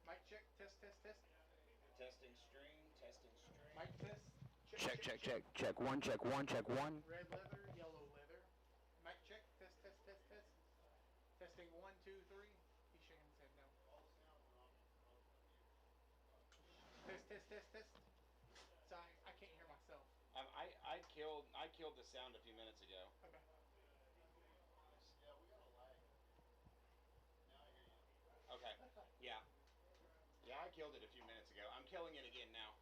Mic check. Test, test, test. Testing string, testing string. Mic test. Check, check, check. Check one, check one, check one. Red leather, yellow leather. Mic check. Test, test, test, test. Testing 1, 2, 3. He's shaking his head no. Test, test, test, test. So I can't hear myself. I killed the sound a few minutes ago. Okay. Yeah, we got a lag. Now I hear you. Okay. Yeah. Yeah, I killed it a few minutes ago. I'm killing it again now.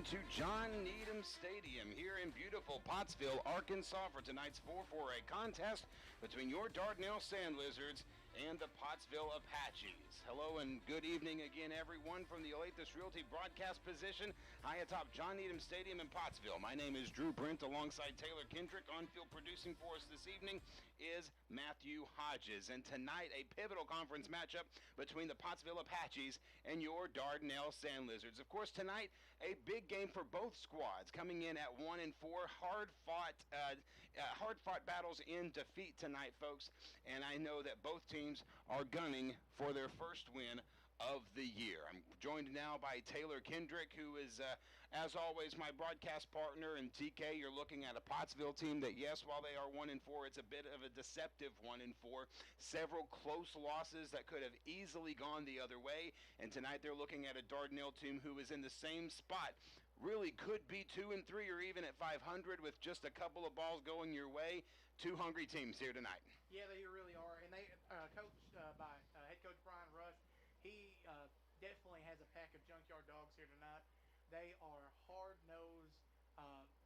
to John Needham Stadium here in beautiful Pottsville, Arkansas for tonight's 4-4A contest between your Dardanelle Sand Lizards and the Pottsville Apaches. Hello and good evening again, everyone, from the Olathe Realty broadcast position high atop John Needham Stadium in Pottsville. My name is Drew Brent alongside Taylor Kendrick. On-field producing for us this evening is Matthew Hodges. And tonight, a pivotal conference matchup between the Pottsville Apaches and your Dardanelle Sand Lizards. Of course, tonight, a big game for both squads, coming in at 1-4. Hard-fought battles in defeat tonight, folks. And I know that both teams are gunning for their first win of the year. I'm joined now by Taylor Kendrick, who is, as always, my broadcast partner. And TK, you're looking at a Pottsville team that, yes, while they are 1-4, it's a bit of a deceptive 1-4. Several close losses that could have easily gone the other way. And tonight they're looking at a Dardanelle team who is in the same spot. Really could be 2-3 or even at 500 with just a couple of balls going your way. Two hungry teams here tonight. Yeah, they really are. And they coached by head coach Brian Rush. He definitely has a pack of junkyard dogs here tonight. They are hard-nosed,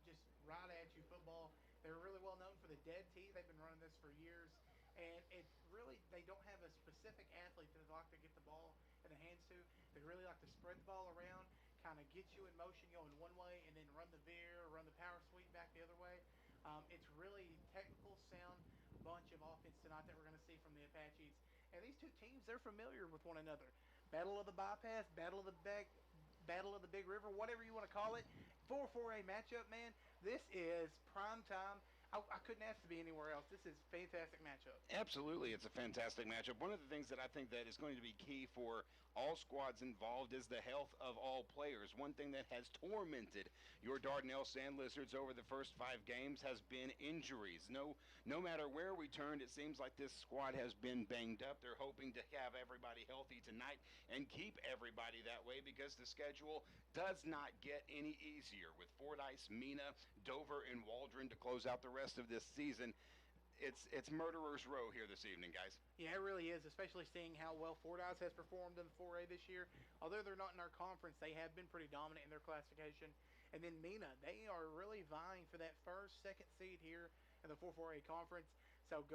just right at you football. They're really well known for the dead tee. They've been running this for years. And it's really, they don't have a specific athlete that they like to get the ball in the hands to. They really like to spread the ball around, kind of get you in motion going one way, and then run the veer, run the power sweep back the other way. It's really technical, sound bunch of offense tonight that we're going to see from the Apaches. And these two teams, they're familiar with one another. Battle of the bypass, battle of the big river, whatever you want to call it. 4-4A matchup, man. This is prime time. I couldn't ask to be anywhere else. This is a fantastic matchup. Absolutely, it's a fantastic matchup. One of the things that I think that is going to be key for all squads involved is the health of all players. One thing that has tormented your Dardanelle Sand Lizards over the first 5 games has been injuries. No matter where we turned, it seems like this squad has been banged up. They're hoping to have everybody healthy tonight and keep everybody that way because the schedule does not get any easier with Fordyce, Mena, Dover, and Waldron to close out the rest of this season. It's murderer's row here this evening, guys. Yeah, it really is, especially seeing how well Fordyce has performed in the 4A this year. Although they're not in our conference, they have been pretty dominant in their classification. And then Mena, they are really vying for that first, second seed here in the 4-4A conference. So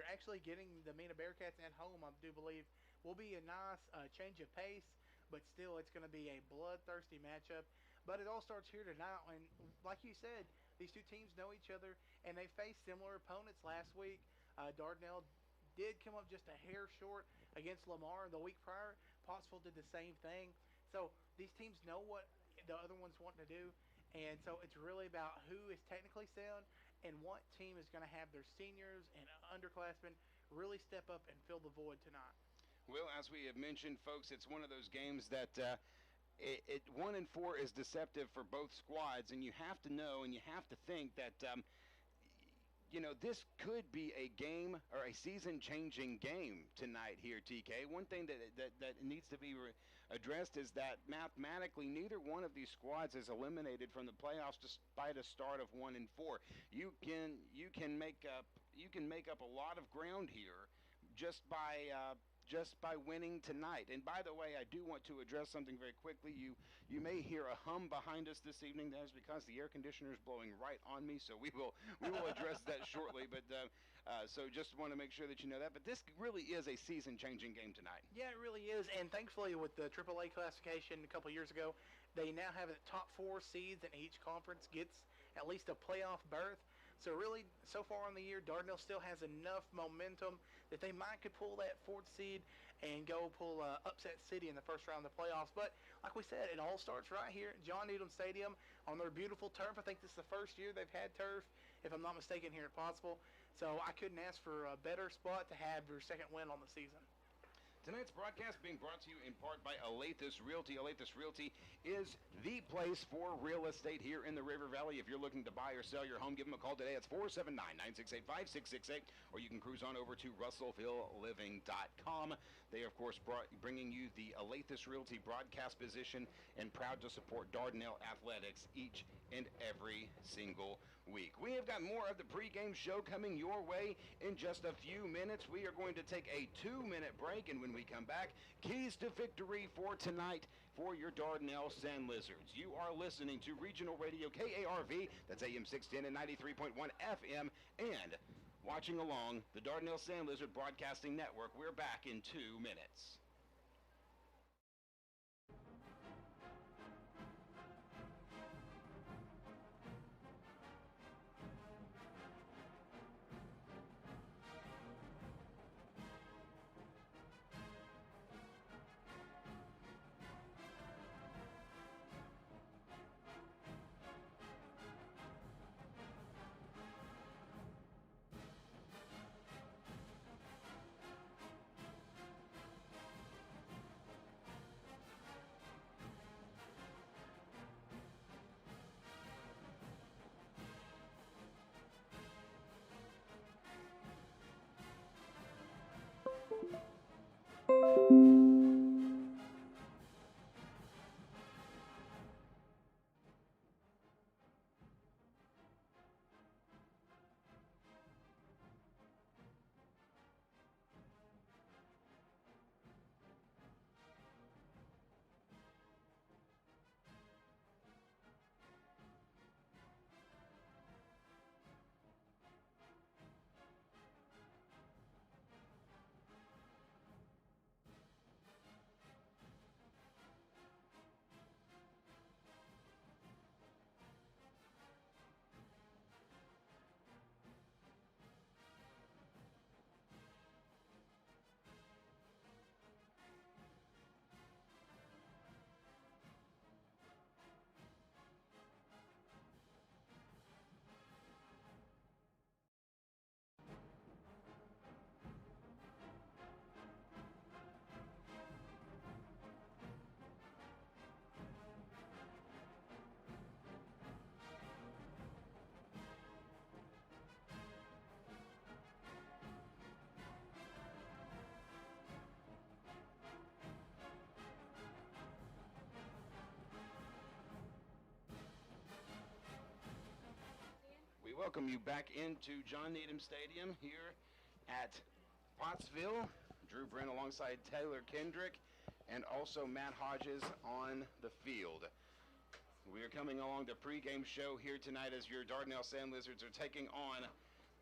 actually getting the Mena Bearcats at home, I do believe, will be a nice change of pace. But still, it's going to be a bloodthirsty matchup. But it all starts here tonight. And like you said, these two teams know each other, and they faced similar opponents last week. Dardanelle did come up just a hair short against Lamar the week prior. Pottsville did the same thing. So these teams know what the other ones want to do, and so it's really about who is technically sound and what team is going to have their seniors and underclassmen really step up and fill the void tonight. Well, as we have mentioned, folks, it's one of those games that 1-4 is deceptive for both squads, and you have to know and you have to think that this could be a game or a season-changing game tonight here, TK. One thing that needs to be addressed is that mathematically neither one of these squads is eliminated from the playoffs despite a start of 1-4. You can make up a lot of ground here just by winning tonight. And by the way, I do want to address something very quickly. You may hear a hum behind us this evening. That is because the air conditioner is blowing right on me, so we will address that shortly. But so just want to make sure that you know that. But this really is a season-changing game tonight. Yeah, it really is. And thankfully, with the AAA classification a couple years ago, they now have the top 4 seeds, and each conference gets at least a playoff berth. So really, so far in the year, Dardanelle still has enough momentum that they could pull that 4th seed and go pull upset City in the first round of the playoffs. But like we said, it all starts right here at John Needham Stadium on their beautiful turf. I think this is the first year they've had turf, if I'm not mistaken, here at Pottsville. So I couldn't ask for a better spot to have your second win on the season. Tonight's broadcast being brought to you in part by Olathe Realty. Olathe Realty is the place for real estate here in the River Valley. If you're looking to buy or sell your home, give them a call today. It's 479-968-5668, or you can cruise on over to russellvilleliving.com. They, of course, bringing you the Olathe Realty broadcast position and proud to support Dardanelle Athletics each and every single week. We have got more of the pregame show coming your way in just a few minutes. We are going to take a 2-minute break, and when we come back, keys to victory for tonight for your Dardanelle Sand Lizards. You are listening to Regional Radio KARV, that's AM 610 and 93.1 FM, and watching along the Dardanelle Sand Lizard Broadcasting Network. We're back in 2 minutes. We welcome you back into John Needham Stadium here at Pottsville. Drew Brent alongside Taylor Kendrick and also Matt Hodges on the field. We are coming along the pregame show here tonight as your Dardanelle Sand Lizards are taking on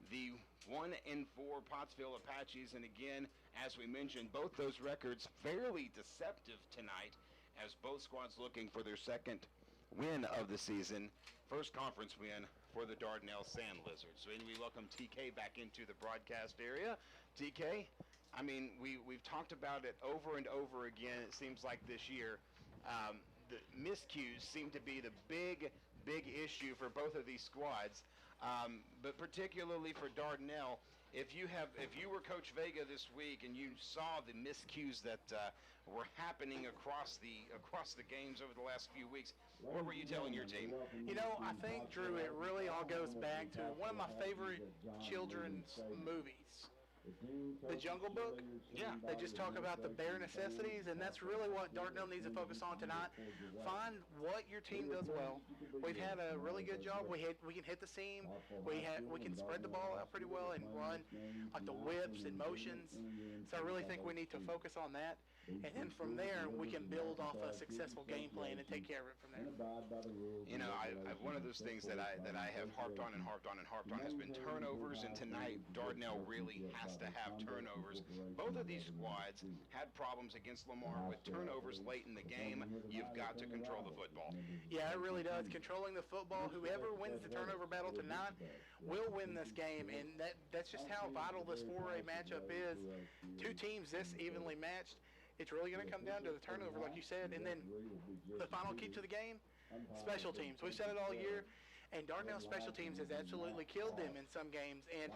the 1-4 Pottsville Apaches. And again, as we mentioned, both those records fairly deceptive tonight as both squads looking for their second win of the season, first conference win for the Dardanelle Sand Lizards. So we welcome TK back into the broadcast area. TK, I mean, we've talked about it over and over again, it seems like this year. The miscues seem to be the big issue for both of these squads, but particularly for Dardanelle. If you were Coach Vega this week and you saw the miscues that were happening across the games over the last few weeks, what were you telling your team? You know, I think, Drew, it really all goes back to one of my favorite children's movies, The Jungle Book. Yeah. They just talk about the bare necessities, and that's really what Dardanelle needs to focus on tonight. Find what your team does well. We've had a really good job. We can hit the seam. We can spread the ball out pretty well and run like the whips and motions. So I really think we need to focus on that. And then from there, we can build off a successful game plan and take care of it from there. You know, one of those things that I have harped on has been turnovers, and tonight Dardanelle really has to have turnovers. Both of these squads had problems against Lamar with turnovers late in the game. You've got to control the football. Yeah, it really does. Controlling the football, whoever wins the turnover battle tonight will win this game, and that's just how vital this 4A matchup is. Two teams this evenly matched. It's really going to come down to the turnover, like you said, and then the final key to the game, special teams. We've said it all year, and Dardanelle special teams has absolutely killed them in some games, and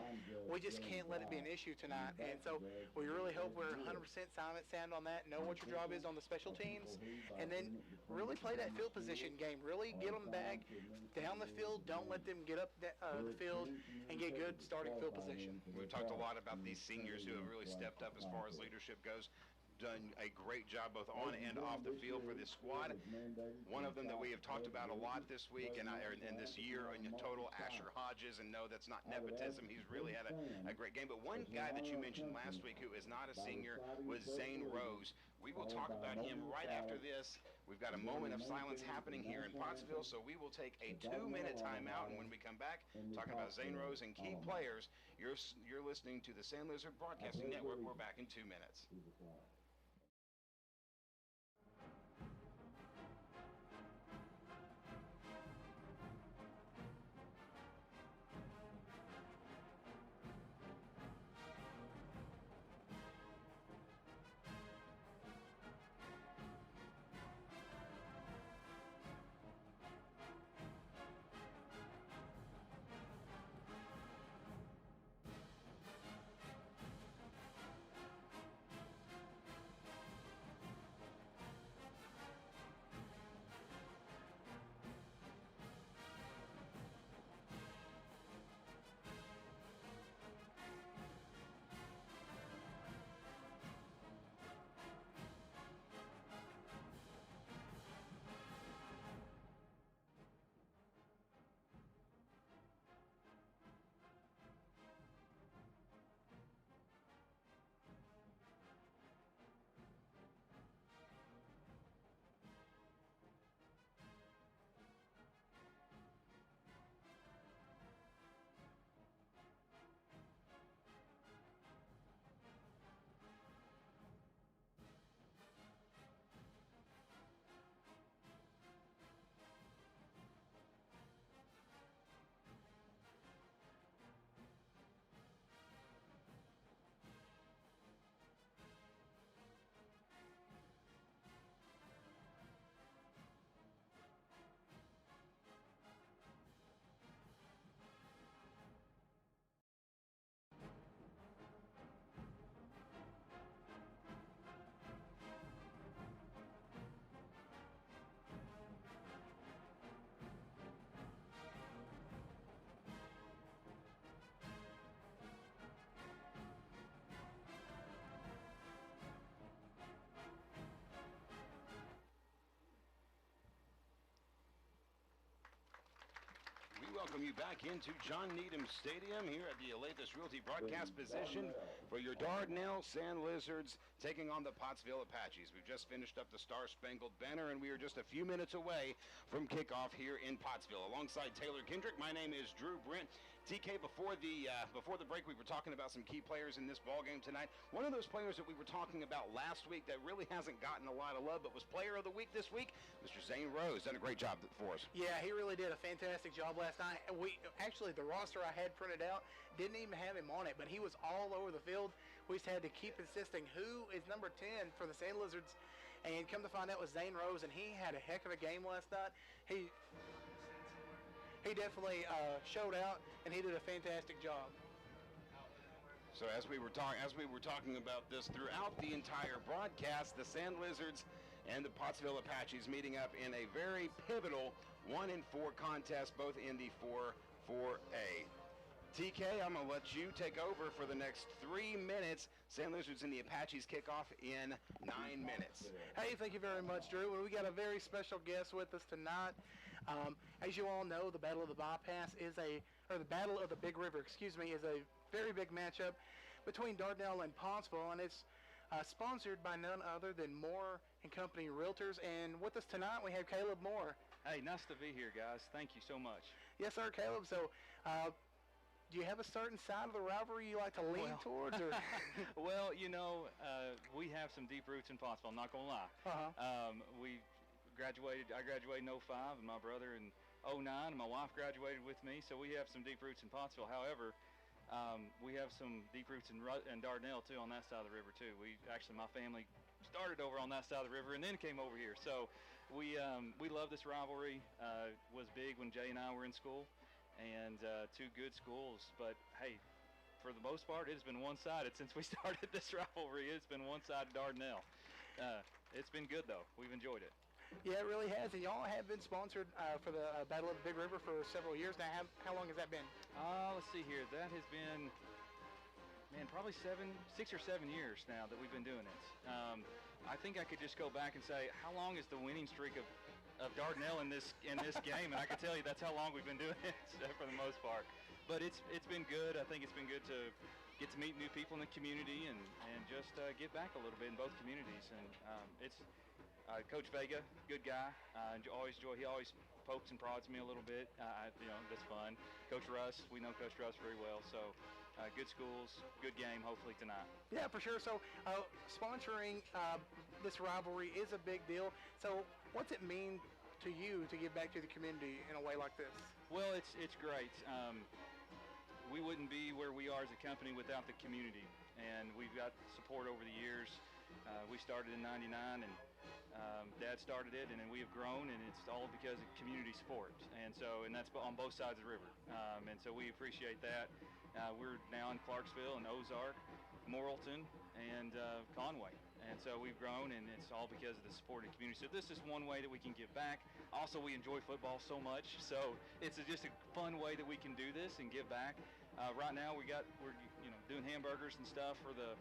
we just can't let it be an issue tonight. And so we really hope we're 100% sound on that, know what your job is on the special teams, and then really play that field position game. Really get them back down the field. Don't let them get up the field and get good starting field position. We've talked a lot about these seniors who have really stepped up as far as leadership goes. done a great job both on and off the field for this squad. One of them that we have talked about a lot this week and this year in total, Asher Hodges, and no, that's not nepotism. He's really had a great game. But one guy that you mentioned last week who is not a senior was Zane Rose. We will talk about him right after this. We've got a moment of silence happening here in Pottsville, so we will take a 2-minute timeout, and when we come back, talking about Zane Rose and key players, you're listening to the Sand Lizard Broadcasting Network. We're back in 2 minutes. Welcome you back into John Needham Stadium here at the Alathus Realty broadcast position for your Dardanelle Sand Lizards taking on the Pottsville Apaches. We've just finished up the Star-Spangled Banner, and we are just a few minutes away from kickoff here in Pottsville. Alongside Taylor Kendrick, my name is Drew Brent. TK, before the break, we were talking about some key players in this ball game tonight. One of those players that we were talking about last week that really hasn't gotten a lot of love, but was Player of the Week this week, Mr. Zane Rose. Done a great job for us. Yeah, he really did a fantastic job last night. The roster I had printed out didn't even have him on it, but he was all over the field. We just had to keep insisting who is number 10 for the Sand Lizards, and come to find out it was Zane Rose, and he had a heck of a game last night. He definitely showed out, and he did a fantastic job. So as we were talking about this throughout the entire broadcast, the Sand Lizards and the Pottsville Apaches meeting up in a very pivotal 1-4 contest, both in the 4-4A. TK, I'm going to let you take over for the next 3 minutes. Sand Lizards and the Apaches kick off in 9 minutes. Hey, thank you very much, Drew. We got a very special guest with us tonight. As you all know, the Battle of the the Battle of the Big River, is a very big matchup between Dardanelle and Pottsville, and it's sponsored by none other than Moore and Company Realtors. And with us tonight, we have Caleb Moore. Hey, nice to be here, guys. Thank you so much. Yes, sir, Caleb. So, do you have a certain side of the rivalry you like to lean towards? Or? Well, we have some deep roots in Pottsville, I'm not going to lie. I graduated in 05, and my brother in 09, and my wife graduated with me, so we have some deep roots in Pottsville. However, we have some deep roots in Dardanelle, too, on that side of the river, too. My family started over on that side of the river and then came over here. So we love this rivalry. Was big when Jay and I were in school, and two good schools. But, hey, for the most part, it has been one-sided since we started this rivalry. It's been one-sided Dardanelle. It's been good, though. We've enjoyed it. Yeah, it really has. And y'all have been sponsored for the Battle of the Big River for several years now. How long has that been? Let's see here. That has been, man, probably 6 or 7 years now that we've been doing it. I think I could just go back and say, how long is the winning streak of Dardanelle in this game? And I can tell you that's how long we've been doing it for the most part. But it's been good. I think it's been good to get to meet new people in the community and just give back a little bit in both communities. And it's Coach Vega, good guy. He always pokes and prods me a little bit. That's fun. Coach Russ, we know Coach Russ very well. So good schools, good game. Hopefully tonight. Yeah, for sure. So sponsoring this rivalry is a big deal. So what's it mean to you to give back to the community in a way like this? Well, it's great. We wouldn't be where we are as a company without the community, and we've got support over the years. We started in '99, and Dad started it, and then we have grown, and it's all because of community support. And that's on both sides of the river, and so we appreciate that. We're now in Clarksville and Ozark, Morrilton, and Conway. And so we've grown, and it's all because of the support of the community. So this is one way that we can give back. Also, we enjoy football so much, so it's just a fun way that we can do this and give back. Right now, we're doing hamburgers and stuff for the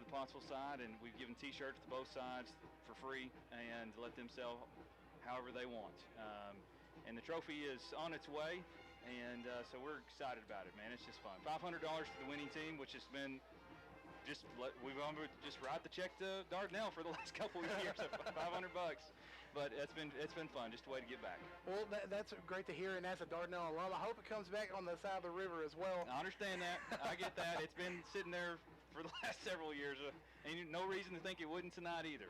Pottsville side, and we've given T-shirts to both sides for free and let them sell however they want. And the trophy is on its way, and so we're excited about it, man. It's just fun. $500 for the winning team, which has been. We've just write the check to Dardanelle for the last couple of years at $500, but it's been fun, just a way to give back. Well, that's great to hear, and as a Dardanelle alum, I hope it comes back on the side of the river as well. I understand that. I get that. It's been sitting there for the last several years, and no reason to think it wouldn't tonight either.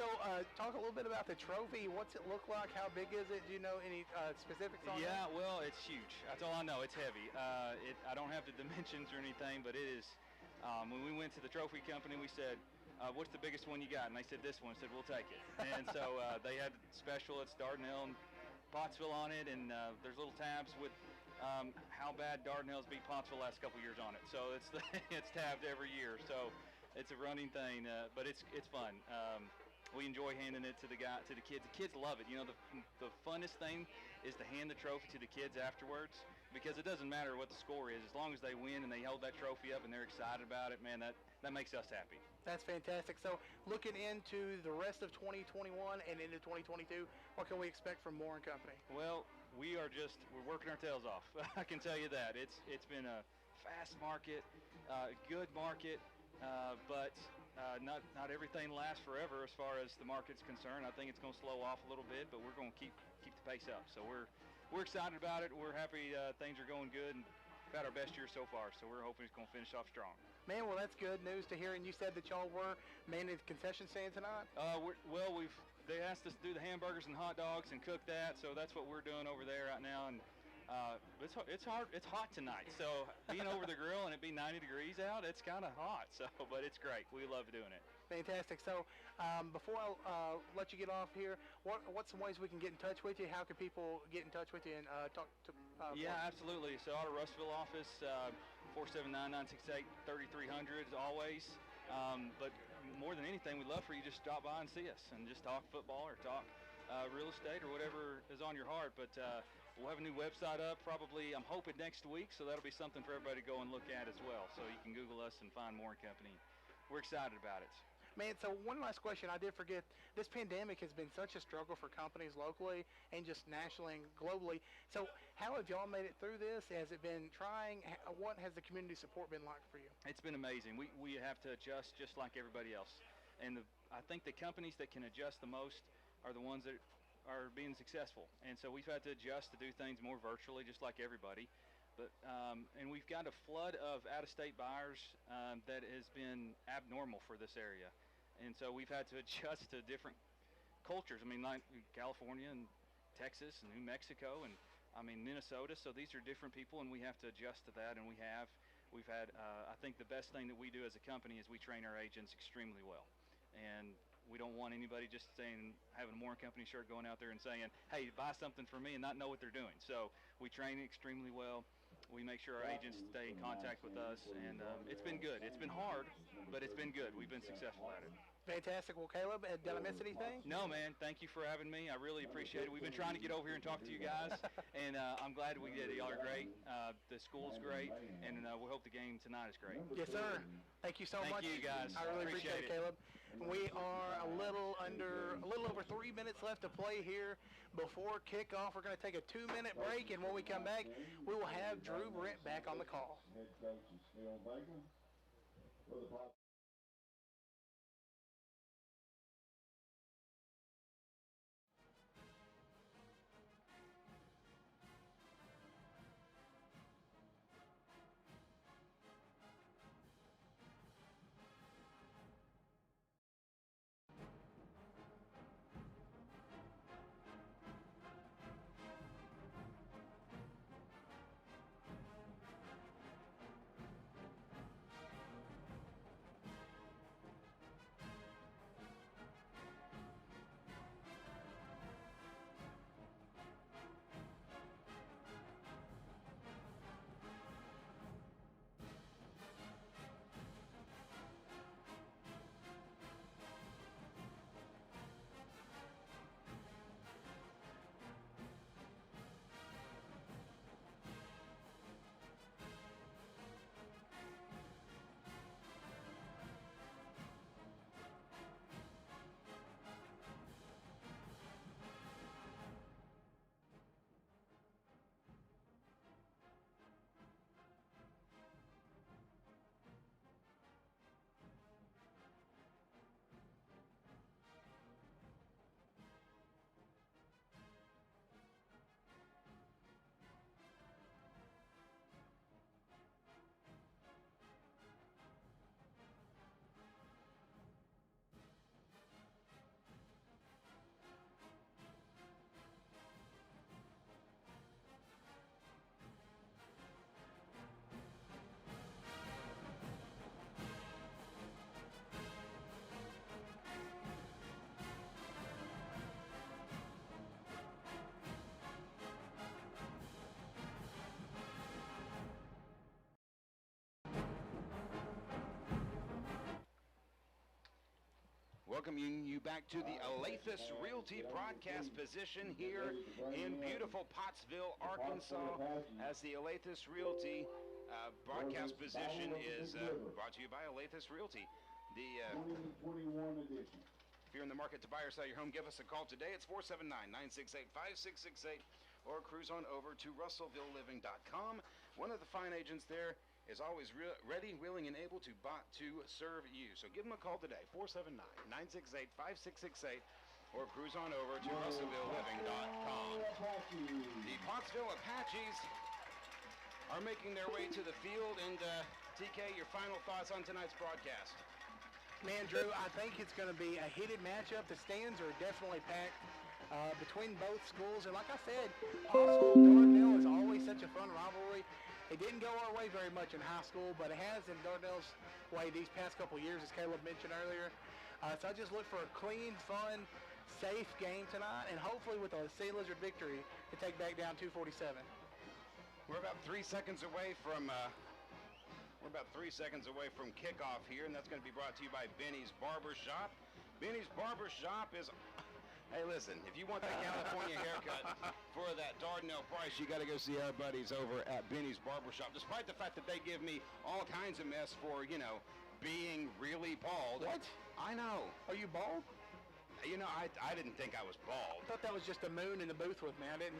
So, talk a little bit about the trophy. What's it look like? How big is it? Do you know any specifics on it? Yeah, well, it's huge. That's all I know. It's heavy. I don't have the dimensions or anything, but it is. When we went to the trophy company, we said, what's the biggest one you got? And they said this one. I said, we'll take it. And so they had special. It's Dardanelle and Pottsville on it, and there's little tabs with how bad Dardanelle's beat Pottsville last couple years on it. So it's tabbed every year. So it's a running thing, but it's fun. We enjoy handing it to the kids. The kids love it. You know, the funnest thing is to hand the trophy to the kids afterwards, because it doesn't matter what the score is. As long as they win and they hold that trophy up and they're excited about it, man, that makes us happy. That's fantastic. So looking into the rest of 2021 and into 2022, what can we expect from Moore & Company? Well, we're working our tails off. I can tell you that. It's been a fast market, good market, but not everything lasts forever as far as the market's concerned. I think it's going to slow off a little bit, but we're going to keep the pace up. So we're excited about it. We're happy things are going good, and we've had our best year so far. So we're hoping it's going to finish off strong. Man, well, that's good news to hear. And you said that y'all were manning the concession stand tonight? They asked us to do the hamburgers and hot dogs and cook that, so that's what we're doing over there right now. And it's hot tonight. So being over the grill and it be 90 degrees out, it's kind of hot. So, but it's great. We love doing it. Fantastic. So before I let you get off here, what's some ways we can get in touch with you? How can people get in touch with you and talk to? Yeah, absolutely. So out of Russellville office, 479-968-3300 as always. But more than anything, we'd love for you to just stop by and see us and just talk football or talk real estate or whatever is on your heart. But we'll have a new website up probably, I'm hoping, next week. So that'll be something for everybody to go and look at as well. So you can Google us and find Moore & Company. We're excited about it. Man, so one last question I did forget. This pandemic has been such a struggle for companies locally and just nationally and globally. So how have y'all made it through this? Has it been trying? What has the community support been like for you? It's been amazing. We have to adjust just like everybody else. And I think the companies that can adjust the most are the ones that are being successful. And so we've had to adjust to do things more virtually just like everybody. But and we've got a flood of out-of-state buyers that has been abnormal for this area. And so we've had to adjust to different cultures. I mean, like California and Texas and New Mexico and, Minnesota. So these are different people, and we have to adjust to that, and we've had, I think the best thing that we do as a company is we train our agents extremely well. And we don't want anybody just having a Moore & Company shirt going out there and saying, hey, buy something for me, and not know what they're doing. So we train extremely well. We make sure our agents stay in contact with us, and it's been good. It's been hard, but it's been good. We've been successful at it. Fantastic. Well, Caleb, did I miss anything? No, man. Thank you for having me. I really appreciate it. We've been trying to get over here and talk to you guys, and I'm glad we did. Y'all are great. The school's great, and we hope the game tonight is great. Yes, sir. Thank you so much. Thank you, guys. I really appreciate it, Caleb. We are a little over 3 minutes left to play here before kickoff. We're going to take a 2-minute break, and when we come back, we will have Drew Brent back on the call. Head coach is Phil Bacon for the Pottsville. Welcoming you back to the Alathus Realty broadcast position here in beautiful Pottsville, Arkansas, as the Alathus Realty broadcast position is brought to you by Alathus Realty. The 2021 edition. If you're in the market to buy or sell your home, give us a call today. It's 479-968-5668, or cruise on over to russellvilleliving.com. One of the fine agents there is always ready, willing, and able to serve you. So give them a call today, 479-968-5668, or cruise on over to russellvilleliving.com. The Pottsville Apaches are making their way to the field, and TK, your final thoughts on tonight's broadcast. Man, Drew, I think it's going to be a heated matchup. The stands are definitely packed between both schools. And like I said, Pottsville-Dardanelle is always such a fun rivalry. It didn't go our way very much in high school, but it has in Dardanelle's way these past couple years, as Caleb mentioned earlier. So I just look for a clean, fun, safe game tonight, and hopefully with a Sea Lizard victory to take back down 247. We're about 3 seconds away from kickoff here, and that's going to be brought to you by Benny's Barbershop. Benny's Barbershop is... Hey, listen, if you want that California haircut for that Dardanelle price, you got to go see our buddies over at Benny's Barbershop. Despite the fact that they give me all kinds of mess for, being really bald. What? I know. Are you bald? I didn't think I was bald. I thought that was just a moon in the booth with me. I didn't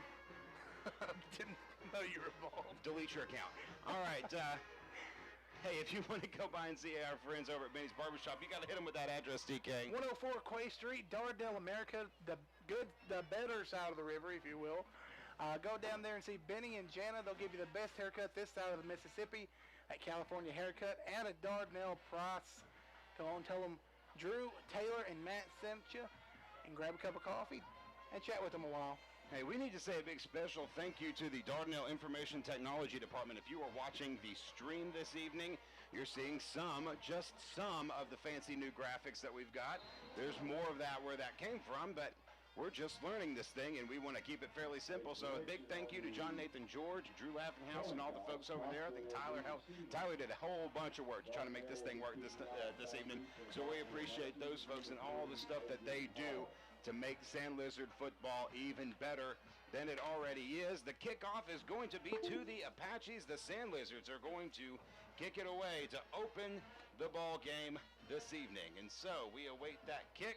know you were bald. Delete your account. All right. Hey, if you want to go by and see our friends over at Benny's Barbershop, you got to hit them with that address, TK. 104 Quay Street, Dardanelle, America, the better side of the river, if you will. Go down there and see Benny and Jana. They'll give you the best haircut this side of the Mississippi at California Haircut and a Dardanelle price. Go on, tell them Drew, Taylor, and Matt sent you, and grab a cup of coffee and chat with them a while. Hey, we need to say a big special thank you to the Dardanelle Information Technology Department. If you are watching the stream this evening, you're seeing just some of the fancy new graphics that we've got. There's more of that where that came from, but we're just learning this thing, and we want to keep it fairly simple. So a big thank you to John Nathan George, Drew Laughinghouse, and all the folks over there. I think Tyler did a whole bunch of work to try to make this thing work this evening. So we appreciate those folks and all the stuff that they do to make Sand Lizard football even better than it already is. The kickoff is going to be to the Apaches. The Sand Lizards are going to kick it away to open the ball game this evening. And so we await that kick.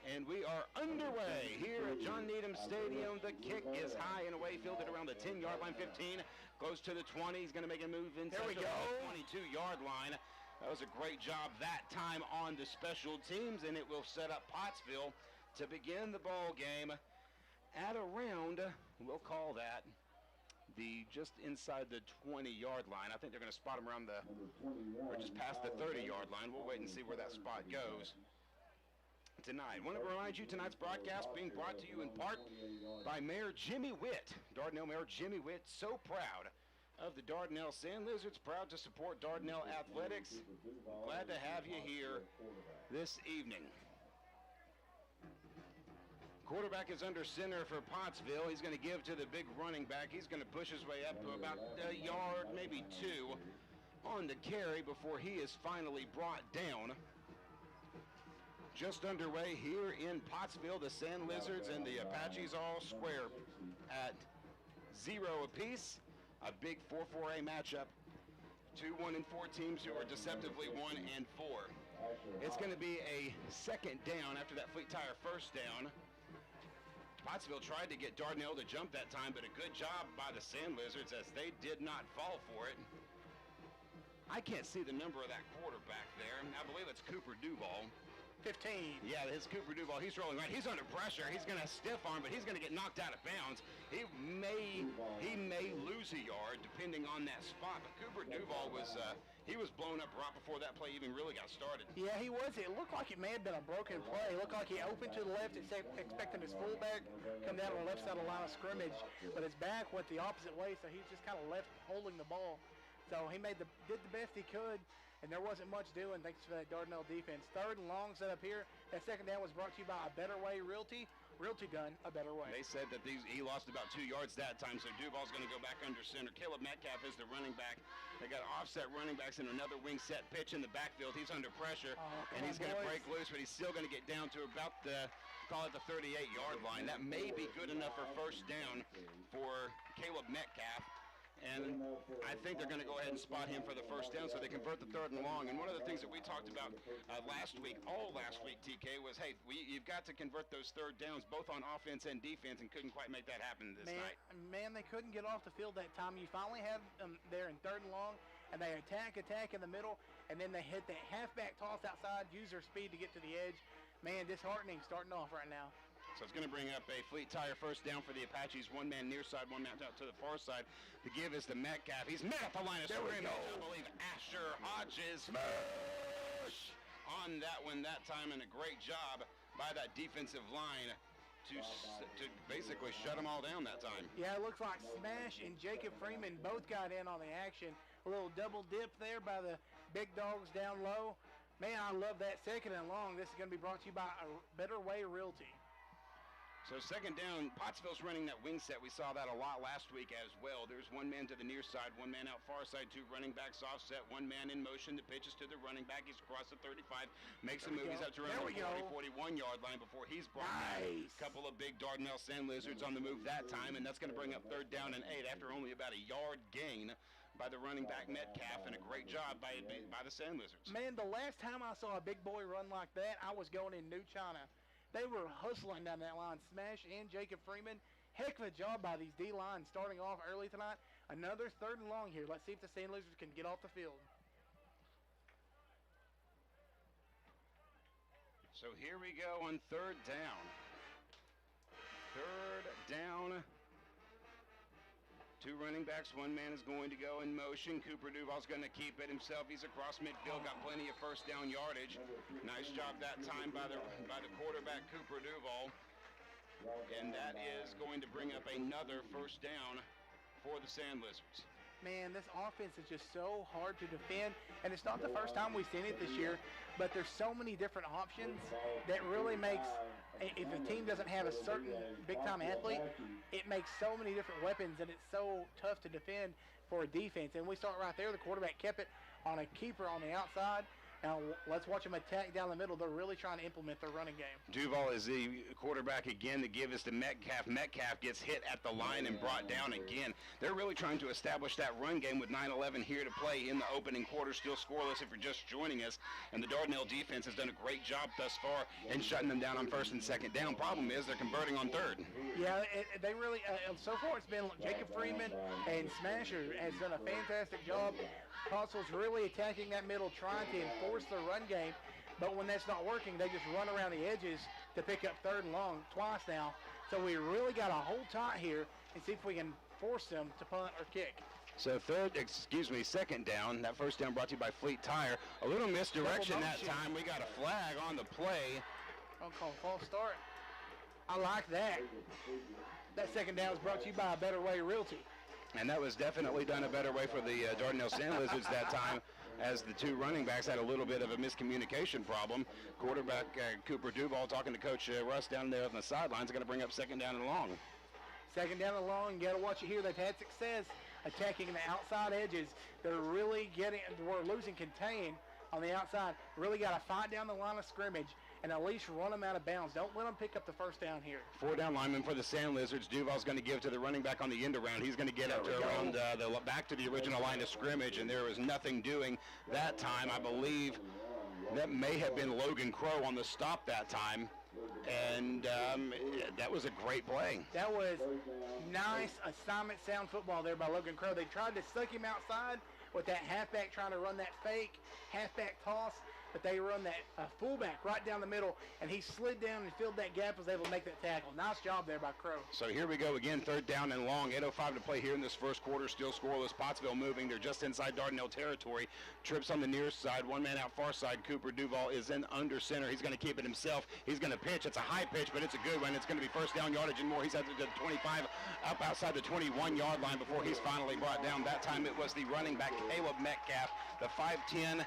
And we are underway here at John Needham Stadium. The kick is high and away, fielded around the 10-yard line, 15, close to the 20. He's going to make a move inside the 22-yard line. That was a great job that time on the special teams, and it will set up Pottsville to begin the ball game at around, we'll call that, the just inside the 20-yard line. I think they're going to spot him around or just past the 30-yard line. We'll wait and see where that spot goes tonight. I want to remind you tonight's broadcast being brought to you in part by Mayor Jimmy Witt. Dardanelle Mayor Jimmy Witt, so proud of the Dardanelle Sand Lizards, proud to support Dardanelle Athletics. Glad to have you here this evening. Quarterback is under center for Pottsville. He's going to give to the big running back. He's going to push his way up to about a yard, maybe two, on the carry before he is finally brought down. Just underway here in Pottsville, the Sand Lizards and the Apaches all square at 0 apiece. A big 4-4A matchup. 2 1-4 teams who are deceptively 1-4. It's going to be a second down after that Fleet Tire first down. Pottsville tried to get Dardanelle to jump that time, but a good job by the Sand Lizards as they did not fall for it. I can't see the number of that quarterback there. I believe it's Cooper Duval. 15. Yeah, it's Cooper Duval. He's rolling right. He's under pressure. He's going to stiff arm, but he's going to get knocked out of bounds. He may lose a yard depending on that spot. But Cooper Duval was he was blown up right before that play even really got started. Yeah, he was. It looked like it may have been a broken play. It looked like he opened to the left, expecting his fullback come down on the left side of the line of scrimmage, but his back went the opposite way, so he just kind of left holding the ball. So he did the best he could. And there wasn't much doing thanks to that Dardanelle defense. 3rd and long set up here. That second down was brought to you by A Better Way Realty. Realty done a better way. They said that he lost about 2 yards that time, so Duval's going to go back under center. Caleb Metcalf is the running back. They got offset running backs and another wing set pitch in the backfield. He's under pressure, and he's going to break loose, but he's still going to get down to about the 38-yard line. That may be good enough for first down for Caleb Metcalf. And I think they're going to go ahead and spot him for the first down so they convert the 3rd and long. And one of the things that we talked about last week, TK, was, hey, you've got to convert those 3rd downs both on offense and defense, and couldn't quite make that happen this night. Man, they couldn't get off the field that time. You finally have them there in 3rd and long, and they attack in the middle, and then they hit that halfback toss outside, use their speed to get to the edge. Man, disheartening starting off right now. So it's going to bring up a Fleet Tire first down for the Apaches. One man near side, one man out to the far side. The give is to Metcalf. He's met at the line of scrimmage. I believe Asher Hodges smash on that one that time, and a great job by that defensive line to basically shut them all down that time. Yeah, it looks like Smash and Jacob Freeman both got in on the action. A little double dip there by the big dogs down low. Man, I love that 2nd and long. This is going to be brought to you by A Better Way Realty. So second down, Pottsville's running that wing set. We saw that a lot last week as well. There's one man to the near side, one man out far side, 2 running backs offset, one man in motion. The pitches to the running back. He's across the 35, makes a move. He's up to around the 41-yard line before he's brought down. A couple of big Dardanelle Sand Lizards on the move that time, and that's going to bring up 3rd down and 8 after only about a yard gain by the running back Metcalf, and a great job by the Sand Lizards. Man, the last time I saw a big boy run like that, I was going in New China. They were hustling down that line. Smash and Jacob Freeman. Heck of a job by these D-lines starting off early tonight. Another 3rd and long here. Let's see if the Sand Lizards can get off the field. So here we go on 3rd down. 3rd down. 2 running backs, one man is going to go in motion. Cooper Duval's going to keep it himself. He's across midfield, got plenty of first down yardage. Nice job that time by the quarterback, Cooper Duval. And that is going to bring up another first down for the Sand Lizards. Man, this offense is just so hard to defend, and it's not the first time we've seen it this year, but there's so many different options that really makes, if a team doesn't have a certain big-time athlete, it makes so many different weapons, and it's so tough to defend for a defense. And we saw it right there. The quarterback kept it on a keeper on the outside. Now, let's watch them attack down the middle. They're really trying to implement their running game. Duval is the quarterback again. The give is to Metcalf. Metcalf gets hit at the line and brought down again. They're really trying to establish that run game with 9-11 here to play in the opening quarter. Still scoreless if you're just joining us. And the Dardanelle defense has done a great job thus far in shutting them down on first and second down. Problem is they're converting on third. Yeah, they really, so far it's been Jacob Freeman and Smasher has done a fantastic job. Pottsville's really attacking that middle, trying to enforce the run game. But when that's not working, they just run around the edges to pick up third and long twice now. So we really got to hold tight here and see if we can force them to punt or kick. So second down. That first down brought to you by Fleet Tire. A little misdirection that time. We got a flag on the play. I'll call false start. I like that. That second down was brought to you by A Better Way Realty. And that was definitely done a better way for the Dardanelle Sand Lizards that time, as the two running backs had a little bit of a miscommunication problem. Quarterback Cooper Duval talking to Coach Russ down there on the sidelines, going to bring up second down and long. Second down and long, you got to watch it here. They've had success attacking the outside edges. They're really we're losing contain on the outside. Really got to fight down the line of scrimmage and at least run them out of bounds. Don't let them pick up the first down here. Four down lineman for the Sand Lizards. Duval's going to give to the running back on the end around. He's going to get up to around back to the original line of scrimmage, and there was nothing doing that time. I believe that may have been Logan Crow on the stop that time, and that was a great play. That was nice assignment sound football there by Logan Crow. They tried to suck him outside with that halfback trying to run that fake halfback toss, but they run that fullback right down the middle, and he slid down and filled that gap, was able to make that tackle. Nice job there by Crow. So here we go again, third down and long. 8:05 to play here in this first quarter. Still scoreless. Pottsville moving. They're just inside Dardanelle territory. Trips on the near side. One man out far side. Cooper Duval is in under center. He's going to keep it himself. He's going to pitch. It's a high pitch, but it's a good one. It's going to be first down yardage and more. He's at the 25, up outside the 21-yard line before he's finally brought down. That time it was the running back, Caleb Metcalf, the 5'10".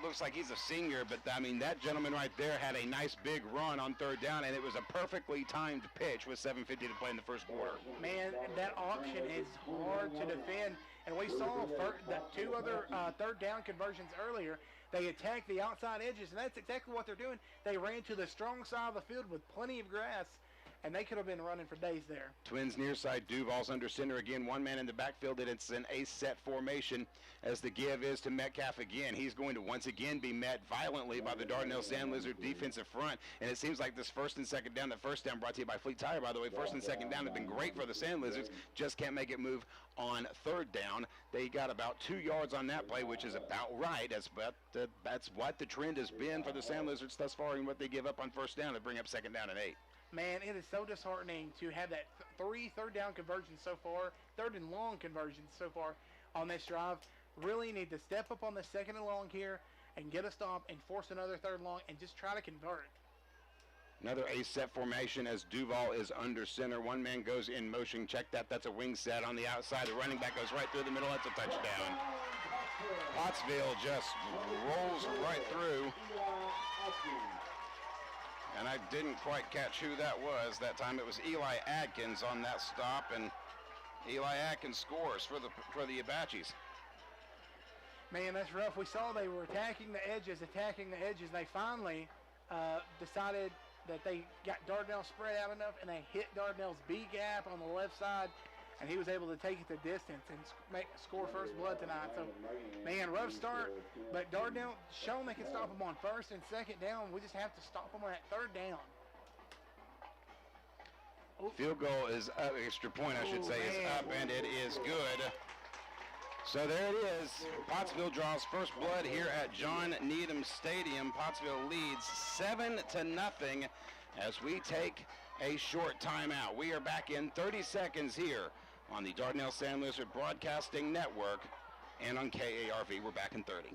Looks like he's a senior, but I mean, that gentleman right there had a nice big run on third down, and it was a perfectly timed pitch with 7:50 to play in the first quarter. Man, that option is hard to defend, and we saw the two other third down conversions earlier. They attacked the outside edges, and that's exactly what they're doing. They ran to the strong side of the field with plenty of grass, and they could have been running for days there. Twins near side, Duval's under center again. One man in the backfield, and it's an ace-set formation as the give is to Metcalf again. He's going to once again be met violently by the Dardanelle Sand Lizard defensive front, and it seems like this first and second down, the first down brought to you by Fleet Tire, by the way, first and second down have been great for the Sand Lizards, just can't make it move on third down. They got about 2 yards on that play, which is about right. That's what the trend has been for the Sand Lizards thus far, and what they give up on first down to bring up second down and 8. Man, it is so disheartening to have that three third down conversions so far, third and long conversions so far on this drive. Really need to step up on the second and long here and get a stop and force another third and long and just try to convert. Another ace-set formation as Duval is under center. One man goes in motion. Check that. That's a wing set on the outside. The running back goes right through the middle. That's a touchdown. Pottsville just rolls right through. And I didn't quite catch who that was that time. It was Eli Adkins on that stop, and Eli Adkins scores for the Apaches. Man, that's rough. We saw they were attacking the edges. They finally decided that they got Dardanelle spread out enough, and they hit Dardanelle's B gap on the left side, and he was able to take it the distance and score first blood tonight. So, man, rough start, but Dardanelle shown they can stop them on first and second down. We just have to stop them on that third down. Field goal is up, extra point I should say, is up, and it is good. So there it is. Pottsville draws first blood here at John Needham Stadium. Pottsville leads 7-0 as we take a short timeout. We are back in 30 seconds here on the Dardanelle Sand Lizard Broadcasting Network and on KARV. We're back in 30.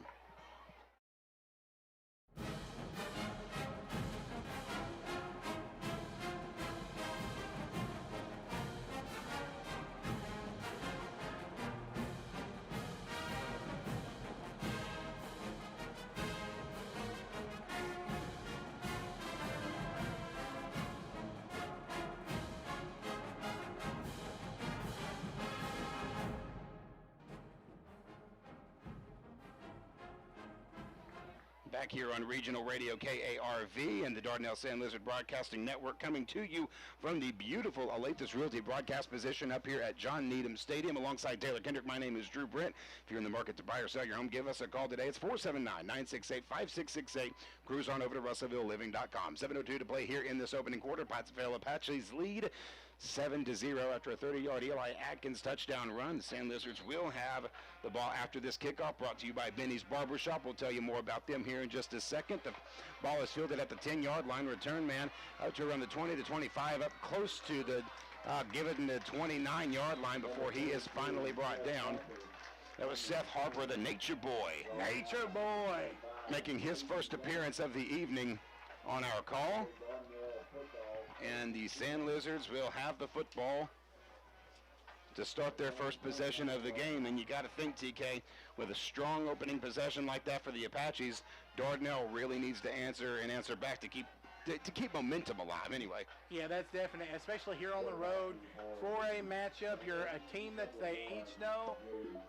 back here on Regional Radio KARV and the Dardanelle Sand Lizard Broadcasting Network, coming to you from the beautiful Alathus Realty broadcast position up here at John Needham Stadium alongside Taylor Kendrick. My name is Drew Brent. If you're in the market to buy or sell your home, give us a call today. It's 479-968-5668. Cruise on over to RussellvilleLiving.com. 7:02 to play here in this opening quarter. Pottsville Apaches lead 7-0 after a 30-yard Eli Atkins touchdown run. The Sand Lizards will have the ball after this kickoff, brought to you by Benny's Barbershop. We'll tell you more about them here in just a second. The ball is fielded at the 10-yard line. Return man out to around the 20 to 25, up close to the given the 29-yard line before he is finally brought down. That was Seth Harper, the Nature Boy. Nature Boy. Making his first appearance of the evening on our call. And the Sand Lizards will have the football to start their first possession of the game. And you got to think, TK, with a strong opening possession like that for the Apaches, Dardanelle really needs to answer back to keep momentum alive anyway. Yeah, that's definite, especially here on the road. For a matchup, you're a team that they each know.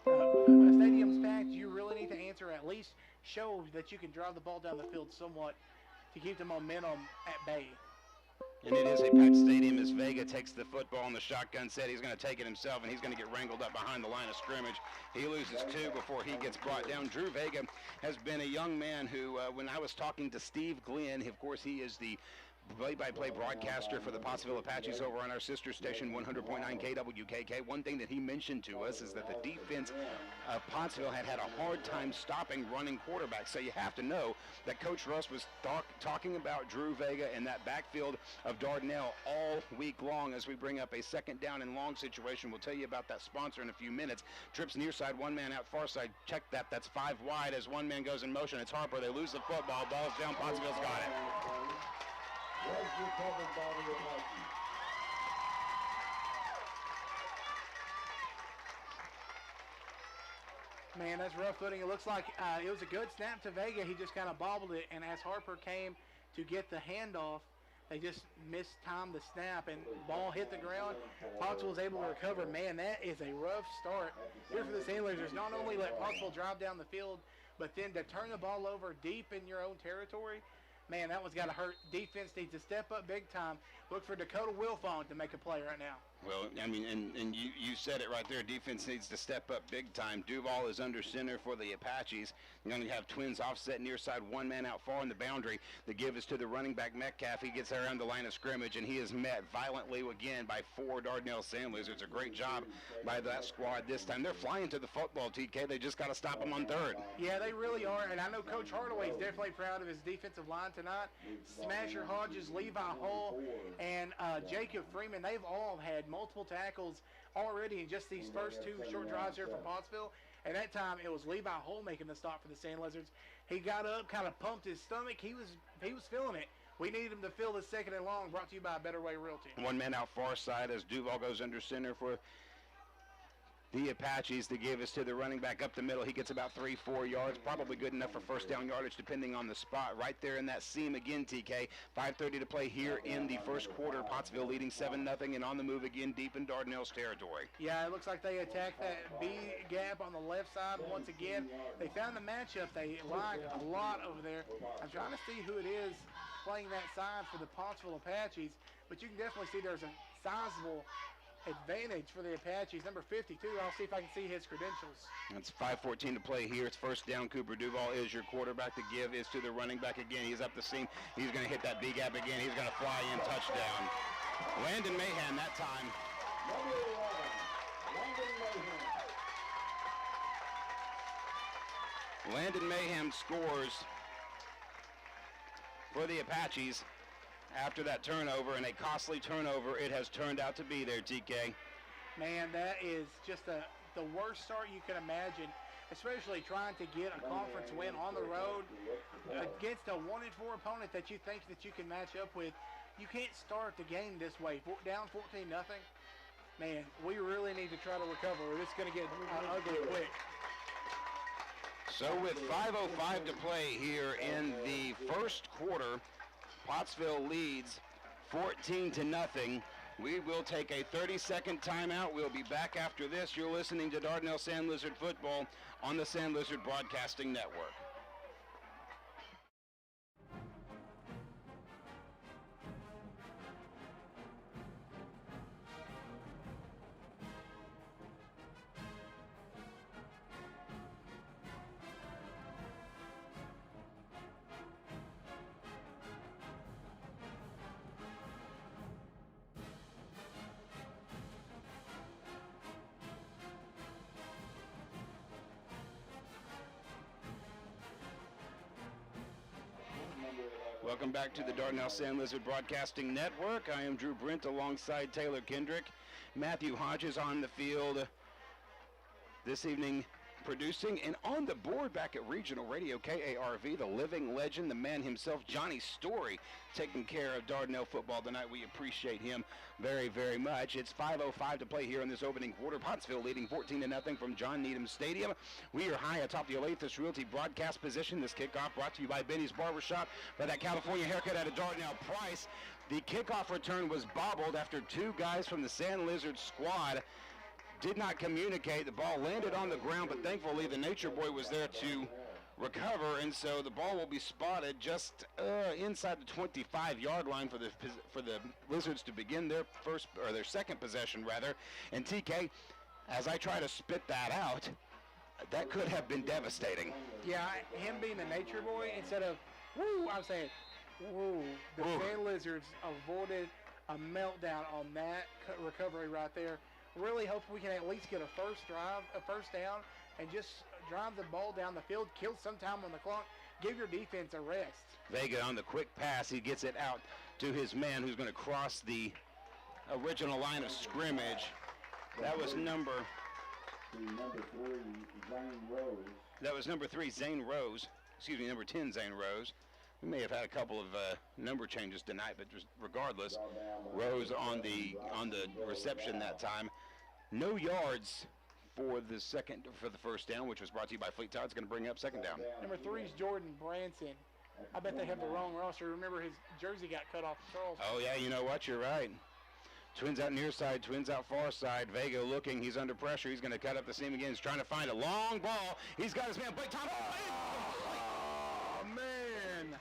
A stadium's packed, you really need to answer, at least show that you can drive the ball down the field somewhat to keep the momentum at bay. And it is a packed stadium as Vega takes the football in the shotgun set. He's going to take it himself, and he's going to get wrangled up behind the line of scrimmage. He loses two before he gets brought down. Drew Vega has been a young man who, when I was talking to Steve Glenn, of course, he is the play-by-play broadcaster for the Pottsville Apaches over on our sister station, 100.9 KWKK. One thing that he mentioned to us is that the defense of Pottsville had a hard time stopping running quarterbacks. So you have to know that Coach Russ was talking about Drew Vega and that backfield of Dardanelle all week long as we bring up a second down and long situation. We'll tell you about that sponsor in a few minutes. Trips near side, one man out far side. Check that. That's 5 wide as one man goes in motion. It's Harper. They lose the football. Ball's down. Pottsville's got it. Was recovered by the Apaches. Man, that's rough footing. It looks like it was a good snap to Vega. He just kind of bobbled it, and as Harper came to get the handoff, they just mistimed the snap, and ball hit the ground. Pottsville was able to recover. Man, that is a rough start here for the Sand Lizards. Not only let Pottsville drive down the field, but then to turn the ball over deep in your own territory. Man, that one's got to hurt. Defense needs to step up big time. Look for Dakota Wilfong to make a play right now. Well, I mean, and you said it right there. Defense needs to step up big time. Duval is under center for the Apaches. You're going to have twins offset near side, one man out far in the boundary. The give is to the running back Metcalf. He gets around the line of scrimmage, and he is met violently again by 4 Dardanelle Sand Lizards. A great job by that squad this time. They're flying to the football, TK. They just got to stop them on third. Yeah, they really are, and I know Coach Hardaway is definitely proud of his defensive line tonight. Smasher Hodges, Levi Hull, and Jacob Freeman, they've all had multiple tackles already in just these first 2 short drives here for Pottsville. And that time it was Levi Hull making the stop for the Sand Lizards. He got up, kind of pumped his stomach. He was feeling it. We need him to fill the second and long, brought to you by Better Way Realty. One man out far side as Duval goes under center for the Apaches. The give is to the running back up the middle. He gets about 3-4 yards, probably good enough for first down yardage depending on the spot. Right there in that seam again, TK. 5:30 to play here in the first quarter. Pottsville leading 7-0 and on the move again deep in Dardanelle's territory. Yeah, it looks like they attacked that B gap on the left side once again. They found the matchup they like a lot over there. I'm trying to see who it is playing that side for the Pottsville Apaches, but you can definitely see there's a sizable advantage for the Apaches. Number 52, I'll see if I can see his credentials. It's 5:14 to play here. It's first down. Cooper Duval is your quarterback. The give is to the running back again. He's up the seam. He's going to hit that B gap again. He's going to fly in, touchdown. Landon Mahan that time. Number 11, Landon Mayhem. Landon Mayhem scores for the Apaches after that turnover, and a costly turnover it has turned out to be there, TK. Man, that is just the worst start you can imagine, especially trying to get a conference win on the road against a 1-4 opponent that you think that you can match up with. You can't start the game this way. Down 14-0. Man, we really need to try to recover. It's going to get ugly quick. So with 5:05 to play here in the first quarter, Pottsville leads 14-0. We will take a 30-second timeout. We'll be back after this. You're listening to Dardanelle Sand Lizard Football on the Sand Lizard Broadcasting Network. Welcome back to the Dardanelle Sand Lizard Broadcasting Network. I am Drew Brent alongside Taylor Kendrick. Matthew Hodges on the field this evening, producing and on the board back at Regional Radio KARV, the living legend, the man himself, Johnny Story, taking care of Dardanelle football tonight. We appreciate him very, very much. It's 5:05 to play here in this opening quarter. Pottsville leading 14-0 from John Needham Stadium. We are high atop the Olathe Realty broadcast position. This kickoff brought to you by Benny's Barbershop, by that California haircut at a Dardanelle price. The kickoff return was bobbled after two guys from the Sand Lizard squad did not communicate. The ball landed on the ground, but thankfully the Nature Boy was there to recover, and so the ball will be spotted just inside the 25-yard line for the Lizards to begin their second possession rather. And TK, as I try to spit that out, that could have been devastating. Yeah, him being the Nature Boy, instead of woo, I'm saying woo. The Sand Lizards avoided a meltdown on that recovery right there. Really hope we can at least get a first down, and just drive the ball down the field, kill some time on the clock, give your defense a rest. Vega on the quick pass, he gets it out to his man who's going to cross the original line of scrimmage. That was number 3, Zane Rose. Excuse me, number 10, Zane Rose. We may have had a couple of number changes tonight, but just regardless, Rose on the reception that time. No yards for the first down, which was brought to you by Fleet Tire. It's going to bring up second down. Number 3 is Jordan Branson. I bet they have the wrong roster. Remember, his jersey got cut off Charles. Oh yeah, you know what? You're right. Twins out near side, twins out far side. Vega looking. He's under pressure. He's going to cut up the seam again. He's trying to find a long ball. He's got his man, Blake Thomas. Oh, man.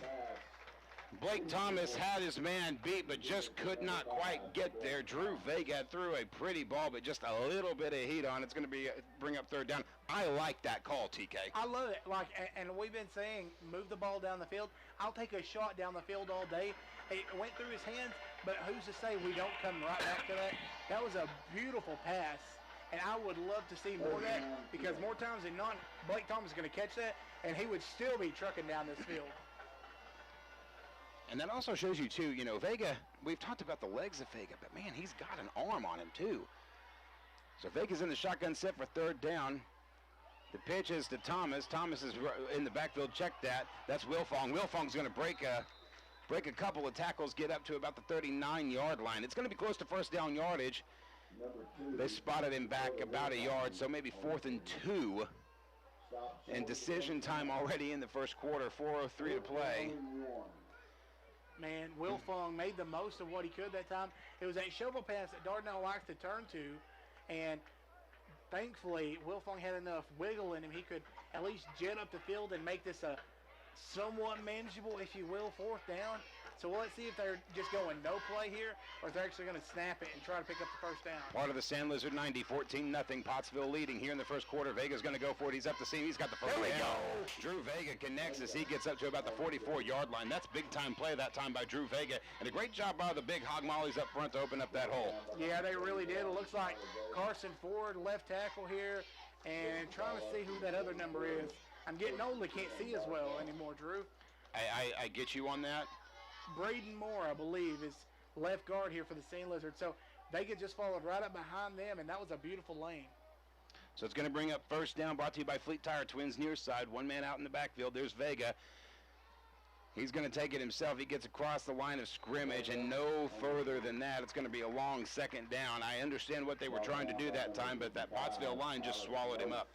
Blake Thomas had his man beat, but just could not quite get there. Drew Vega threw a pretty ball, but just a little bit of heat on. It's going to bring up third down. I like that call, TK. I love it. And we've been saying, move the ball down the field. I'll take a shot down the field all day. It went through his hands, but who's to say we don't come right back to that? That was a beautiful pass, and I would love to see more of that, because more times than not, Blake Thomas is going to catch that, and he would still be trucking down this field. And that also shows you, too, Vega, we've talked about the legs of Vega, but, man, he's got an arm on him, too. So Vega's in the shotgun set for third down. The pitch is to Thomas. Thomas is in the backfield. Check that. That's Wilfong. Wilfong's going to break a couple of tackles, get up to about the 39-yard line. It's going to be close to first down yardage. They spotted him back about a yard, so maybe 4th and 2. And decision time already in the first quarter, 4:03 to play. Man, Wilfong made the most of what he could that time. It was that shovel pass that Dardanelle likes to turn to, and thankfully Wilfong had enough wiggle in him. He could at least jet up the field and make this a somewhat manageable, if you will, 4th down. So let's see if they're just going no play here, or if they're actually going to snap it and try to pick up the first down. Part of the Sand Lizard 90, 14-0. Pottsville leading here in the first quarter. Vega's going to go for it. He's up the seam. He's got the first down. There we go. Drew Vega connects as he gets up to about the 44-yard line. That's big-time play that time by Drew Vega. And a great job by the big hog mollies up front to open up that hole. Yeah, they really did. It looks like Carson Ford, left tackle here, and trying to see who that other number is. I'm getting old. I can't see as well anymore, Drew. I get you on that. Braden Moore, I believe, is left guard here for the Sand Lizards. So Vega just followed right up behind them, and that was a beautiful lane. So it's going to bring up first down, brought to you by Fleet Tire, twins near side. One man out in the backfield. There's Vega. He's going to take it himself. He gets across the line of scrimmage, and no further than that. It's going to be a long second down. I understand what they were trying to do that time, but that Pottsville line just swallowed him up.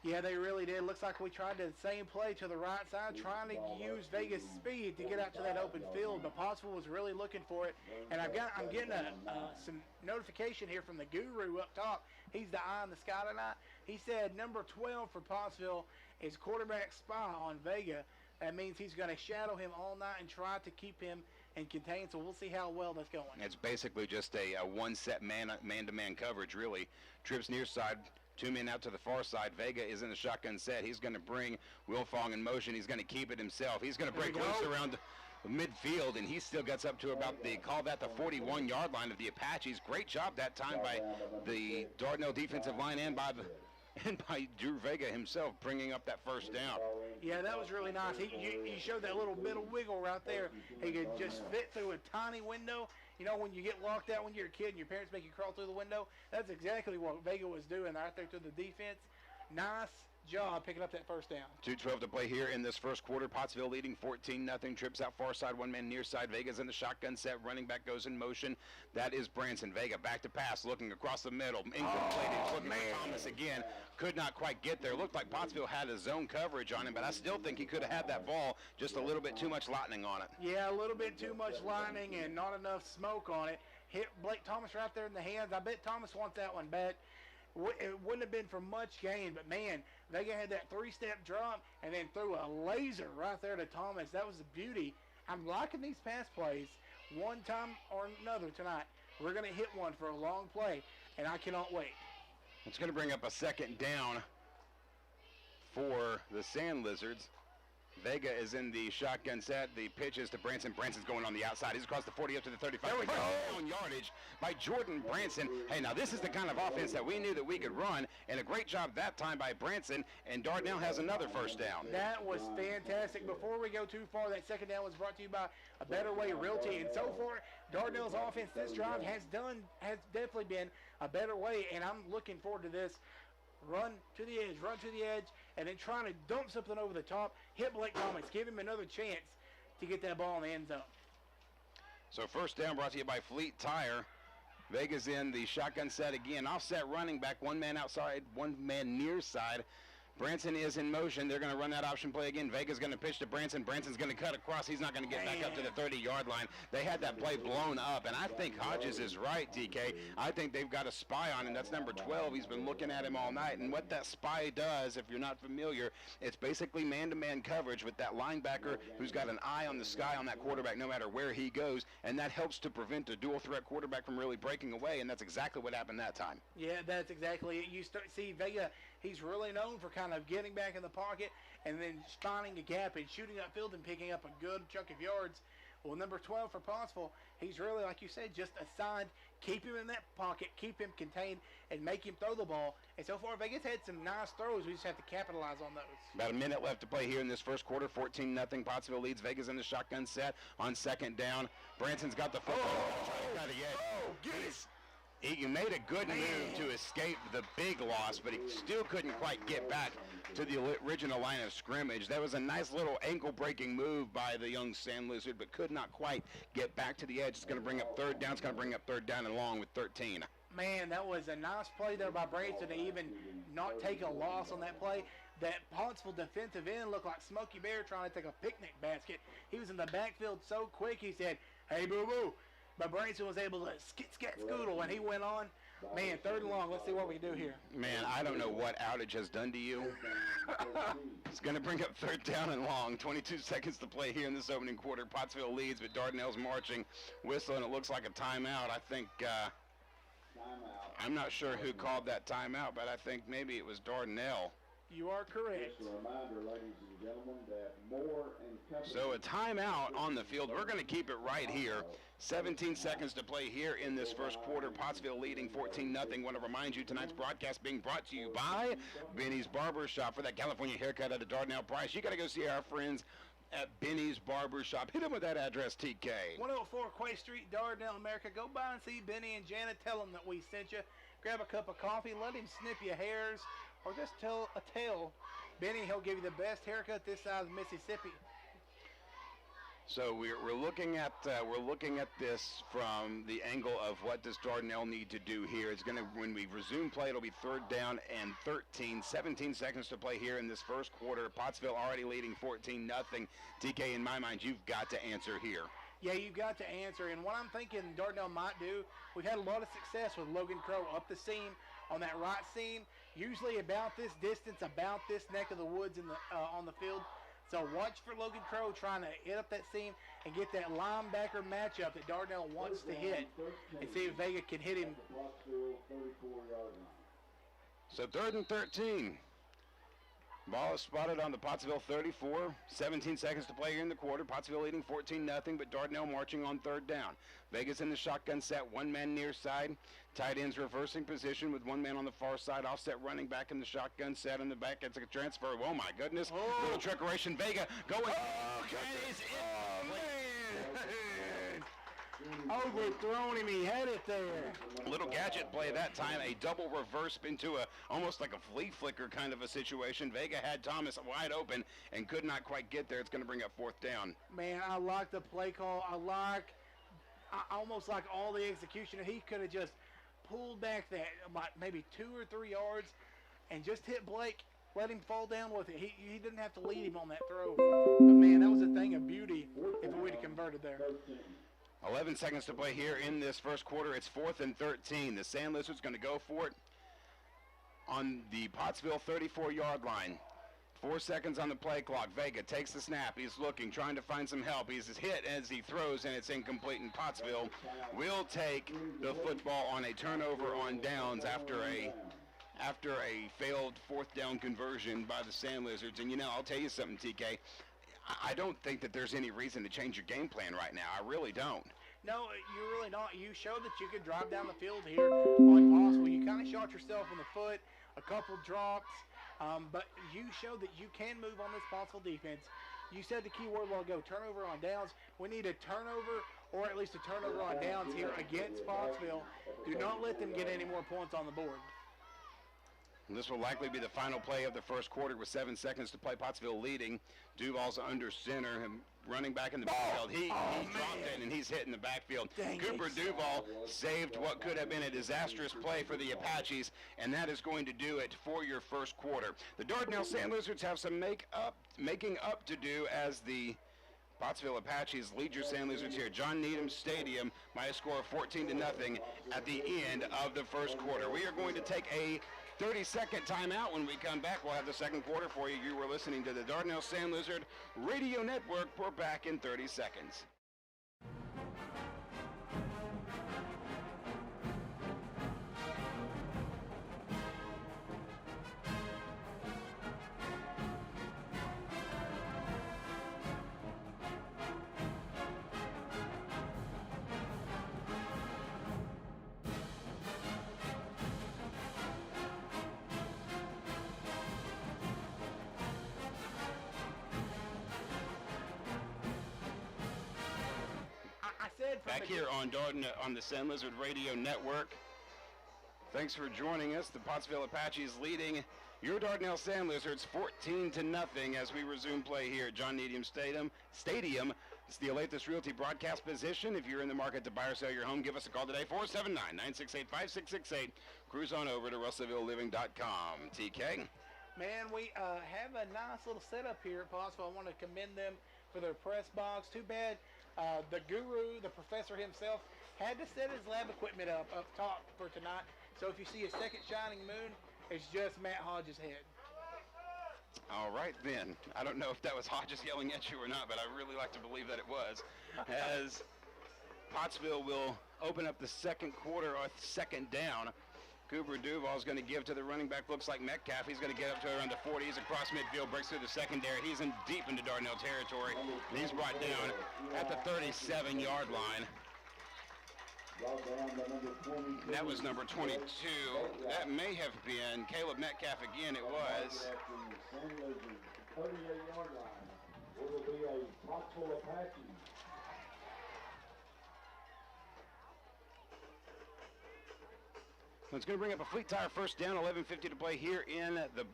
Yeah, they really did. Looks like we tried the same play to the right side, trying to use Vega's speed to get out to that open field, but Pottsville was really looking for it. And I'm getting some notification here from the guru up top. He's the eye in the sky tonight. He said number 12 for Pottsville is quarterback spy on Vega. That means he's going to shadow him all night and try to keep him in contain. So we'll see how well that's going. It's basically just a one-set man-to-man coverage, really. Trips near side. 2 men out to the far side. Vega is in the shotgun set. He's going to bring Wilfong in motion. He's going to keep it himself. He's going to break loose around the midfield, and he still gets up to about the 41-yard line of the Apaches. Great job that time by the Dardanelle defensive line and by and by Drew Vega himself bringing up that first down. Yeah, that was really nice. He showed that little middle wiggle right there. He could just fit through a tiny window. You know, when you get locked out when you're a kid and your parents make you crawl through the window, that's exactly what Vega was doing right there to the defense. Nice job picking up that first down. 2:12 to play here in this first quarter. Pottsville leading 14-0. Trips out far side, one man near side. Vega's in the shotgun set. Running back goes in motion. That is Branson. Vega back to pass, looking across the middle. Incomplete. Looking for Thomas again. Could not quite get there. Looked like Pottsville had a zone coverage on him, but I still think he could have had that ball. Just a little bit too much lightning on it. Yeah, a little bit too much lightning and not enough smoke on it. Hit Blake Thomas right there in the hands. I bet Thomas wants that one back. It wouldn't have been for much gain, but man, Vega had that three-step drop and then threw a laser right there to Thomas. That was a beauty. I'm liking these pass plays one time or another tonight. We're going to hit one for a long play, and I cannot wait. It's going to bring up a second down for the Sand Lizards. Vega is in the shotgun set. The pitch is to Branson. Branson's going on the outside. He's across the 40 up to the 35. There we go. On yardage by Jordan Branson. Hey, now this is the kind of offense that we knew that we could run, and a great job that time by Branson, and Dardanelle has another first down. That was fantastic. Before we go too far, that second down was brought to you by A Better Way Realty. And so far, Dardanelle's offense this drive has definitely been a better way, and I'm looking forward to this. Run to the edge, and then trying to dump something over the top, hit Blake Thomas, give him another chance to get that ball in the end zone. So first down brought to you by Fleet Tire. Vega's in the shotgun set again. Offset running back, one man outside, one man near side. Branson is in motion. They're going to run that option play again. Vega's going to pitch to Branson. Branson's going to cut across. He's not going to get back up to the 30-yard line. They had that play blown up, and I think Hodges is right, DK. I think they've got a spy on him. That's number 12. He's been looking at him all night, and what that spy does, if you're not familiar, it's basically man-to-man coverage with that linebacker who's got an eye on the sky on that quarterback no matter where he goes, and that helps to prevent a dual-threat quarterback from really breaking away, and that's exactly what happened that time. Yeah, that's exactly it. You see Vega, he's really known for kind of getting back in the pocket and then finding a gap and shooting upfield and picking up a good chunk of yards. Well, number 12 for Pottsville, he's really, like you said, just assigned, keep him in that pocket, keep him contained, and make him throw the ball. And so far, Vegas had some nice throws. We just have to capitalize on those. About a minute left to play here in this first quarter. 14-0. Pottsville leads. Vegas in the shotgun set on second down. Branson's got the football. He made a good move to escape the big loss, but he still couldn't quite get back to the original line of scrimmage. That was a nice little ankle-breaking move by the young Sand Lizard, but could not quite get back to the edge. It's going to bring up third down. It's going to bring up third down and long with 13. Man, that was a nice play there by Branson to even not take a loss on that play. That Pottsville defensive end looked like Smokey Bear trying to take a picnic basket. He was in the backfield so quick, he said, "Hey, boo-boo." But Branson was able to scoodle, and he went on. Man, third and long. Let's see what we can do here. Man, I don't know what outage has done to you. It's going to bring up third down and long. 22 seconds to play here in this opening quarter. Pottsville leads, but Dardanelle's marching, whistling. It looks like a timeout. I think, I'm not sure who called that timeout, but I think maybe it was Dardanelle. You are correct. Just a reminder, ladies and gentlemen, that Moore and Company. So a timeout on the field. We're going to keep it right here. 17 seconds to play here in this first quarter. Pottsville leading 14-0. Want to remind you tonight's broadcast being brought to you by Benny's Barber Shop. For that California haircut at a Dardanelle price, you got to go see our friends at Benny's Barber Shop. Hit them with that address, TK. 104 Quay Street, Dardanelle, America. Go by and see Benny and Janet. Tell them that we sent you. Grab a cup of coffee. Let him snip your hairs. Or just tell a tale. Benny, he'll give you the best haircut this side of Mississippi. So we're looking at this from the angle of what does Dardanelle need to do here. It's going to, when we resume play, it'll be third down and 13. 17 seconds to play here in this first quarter. Pottsville already leading 14-0. TK, in my mind, you've got to answer here. Yeah, you've got to answer. And what I'm thinking Dardanelle might do, we've had a lot of success with Logan Crow up the seam on that right seam, usually about this distance, about this neck of the woods in the on the field. So watch for Logan Crow trying to hit up that seam and get that linebacker matchup that Dardanelle wants to hit and see if Vega can hit him. So third and 13. Ball is spotted on the Pottsville 34. 17 seconds to play here in the quarter. Pottsville leading 14-0, but Dardanelle marching on third down. Vegas in the shotgun set, one man near side. Tight ends reversing position with one man on the far side. Offset running back in the shotgun set in the back. It's a transfer. Oh, my goodness. Little trickeration. Vega going. And he's in. Overthrown him, he had it there. Little gadget play that time, a double reverse into a almost like a flea flicker kind of a situation. Vega had Thomas wide open and could not quite get there. It's going to bring up fourth down. Man, I like the play call. I almost like all the execution. He could have just pulled back that about maybe 2 or 3 yards and just hit Blake, let him fall down with it. He didn't have to lead him on that throw. But man, that was a thing of beauty if we'd have converted there. 11 seconds to play here in this first quarter. It's 4th and 13. The Sand Lizards going to go for it on the Pottsville 34-yard line. 4 seconds on the play clock. Vega takes the snap. He's looking, trying to find some help. He's hit as he throws, and it's incomplete. And Pottsville will take the football on a turnover on downs after a failed fourth down conversion by the Sand Lizards. And, you know, I'll tell you something, TK. I don't think that there's any reason to change your game plan right now. I really don't. No, you're really not. You showed that you could drive down the field here on Pottsville. You kind of shot yourself in the foot, a couple drops, but you showed that you can move on this Pottsville defense. You said the key word a while ago, turnover on downs. We need a turnover or at least a turnover on downs here against Pottsville. Do not let them get any more points on the board. And this will likely be the final play of the first quarter with 7 seconds to play. Pottsville leading. Duval's under center. And running back in the backfield. He dropped it, and he's hit in the backfield. Cooper Duval saved what could have been a disastrous play for the Apaches, and that is going to do it for your first quarter. The Dardanelle Sand Lizards have some making up to do as the Pottsville Apaches lead your Sand Lizards here. John Needham Stadium by a score of 14-0 at the end of the first quarter. We are going to take a 30-second timeout. When we come back, we'll have the second quarter for you. You were listening to the Dardanelle Sand Lizard Radio Network. We're back in 30 seconds. Back here on the Sand Lizard Radio Network. Thanks for joining us. The Pottsville Apaches leading your Dardanelle Sand Lizards 14-0 as we resume play here at John Needham Stadium. It's the Alathus Realty broadcast position. If you're in the market to buy or sell your home, give us a call today, 479-968-5668. Cruise on over to RussellvilleLiving.com. TK? Man, we have a nice little setup here at Pottsville. I want to commend them for their press box. Too bad the guru, the professor himself, had to set his lab equipment up top for tonight. So if you see a second shining moon, it's just Matt Hodges' head. All right, then. I don't know if that was Hodges yelling at you or not, but I really like to believe that it was. As Pottsville will open up the second quarter or second down. Cooper Duval is going to give to the running back. Looks like Metcalf. He's going to get up to around the 40. He's across midfield, breaks through the secondary. He's in deep into Dardanelle territory. And he's brought down at the 37-yard line. That was number 22. That may have been Caleb Metcalf again. It was. 38-yard line. It will be a Pottsville Apache. It's going to bring up a Fleet Tire first down, 11:50 to play here in the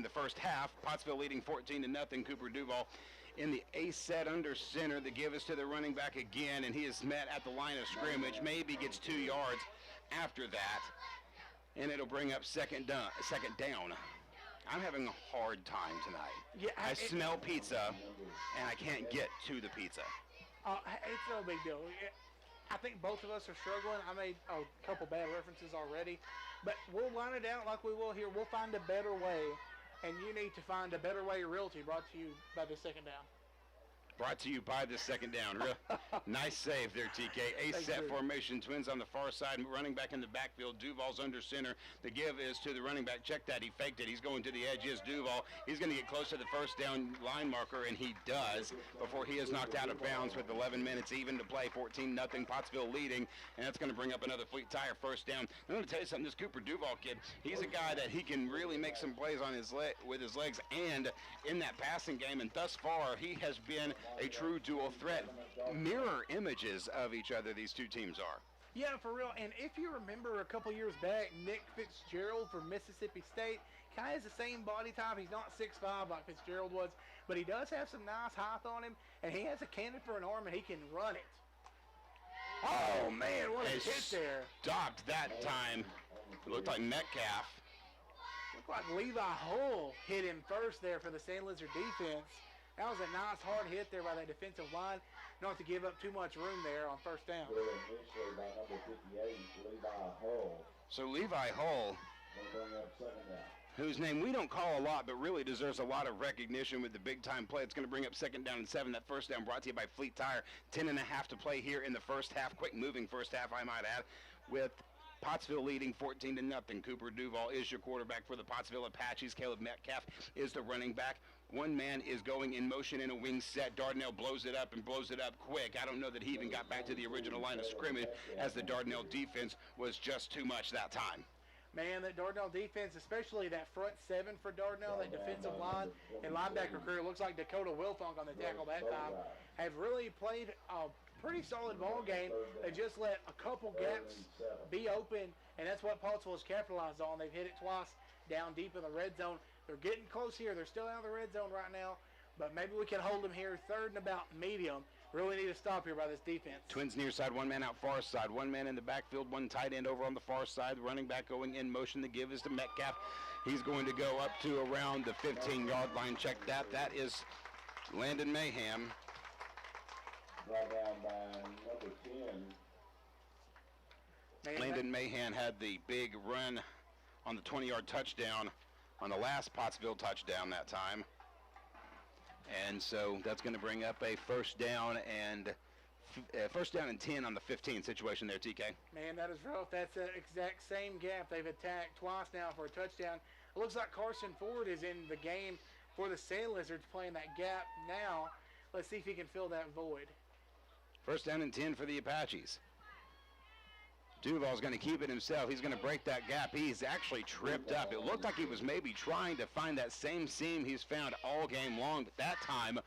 first half. Pottsville leading 14-0. Cooper Duval in the A set under center. The give is to the running back again, and he is met at the line of scrimmage. Maybe gets 2 yards after that, and it'll bring up second down. I'm having a hard time tonight. Yeah, I smell pizza, and I can't get to the pizza. It's no big deal. I think both of us are struggling. I made a couple bad references already, but we'll line it out like we will here. We'll find a better way, and you need to find a better way. Realty brought to you by the second down. Brought to you by the second down. Nice save there, TK. A-set formation. Twins on the far side, running back in the backfield. Duval's under center. The give is to the running back. Check that. He faked it. He's going to the edge. Is Duval. He's going to get close to the first down line marker, and he does before he is knocked out of bounds with 11 minutes even to play. 14-0. Pottsville leading, and that's going to bring up another Fleet Tire first down. I'm going to tell you something. This Cooper Duval kid, he's a guy that he can really make some plays on his with his legs and in that passing game, and thus far he has been a true dual threat. Mirror images of each other, these two teams are. Yeah, for real. And if you remember a couple years back, Nick Fitzgerald from Mississippi State kind of has the same body type. He's not 6'5" like Fitzgerald was, but he does have some nice height on him, and he has a cannon for an arm, and he can run it. Oh, man, what a hit there. Stopped that time. It looked like Metcalf. Looked like Levi Hull hit him first there for the Sand Lizard defense. That was a nice hard hit there by that defensive line. Not to give up too much room there on first down. Initially by number 58, Levi Hull. So Levi Hull, Bring up second down. whose name we don't call a lot, but really deserves a lot of recognition with the big-time play. It's going to bring up second down and 7. That first down brought to you by Fleet Tire. 10.5 to play here in the first half. Quick-moving first half, I might add, with Pottsville leading 14-0. Cooper Duval is your quarterback for the Pottsville Apaches. Caleb Metcalf is the running back. One man is going in motion in a wing set. Dardanelle blows it up and blows it up quick. I don't know that he even got back to the original line of scrimmage, as the Dardanelle defense was just too much that time. Man, that Dardanelle defense, especially that front seven for Dardanelle, that defensive line and linebacker crew, looks like Dakota Wilfunk on the tackle that time, have really played a pretty solid ball game. They just let a couple gaps be open, and that's what Pottsville has capitalized on. They've hit it twice down deep in the red zone. They're getting close here. They're still out of the red zone right now, but maybe we can hold them here. Third and about medium. Really need to stop here by this defense. Twins near side, one man out far side, one man in the backfield, one tight end over on the far side. The running back going in motion. The give is to Metcalf. He's going to go up to around the 15-yard line. Check that. That is Landon Mayhem. Brought down by number 10. Landon Mahan had the big run on the 20-yard touchdown on the last Pottsville touchdown that time. And so that's going to bring up a first down and 10 on the 15 situation there, TK. Man, that is rough. That's the exact same gap they've attacked twice now for a touchdown. It looks like Carson Ford is in the game for the Sand Lizards, playing that gap now. Let's see if he can fill that void. First down and 10 for the Apaches. Duval's going to keep it himself. He's going to break that gap. He's actually tripped up. It looked like he was maybe trying to find that same seam he's found all game long, but that time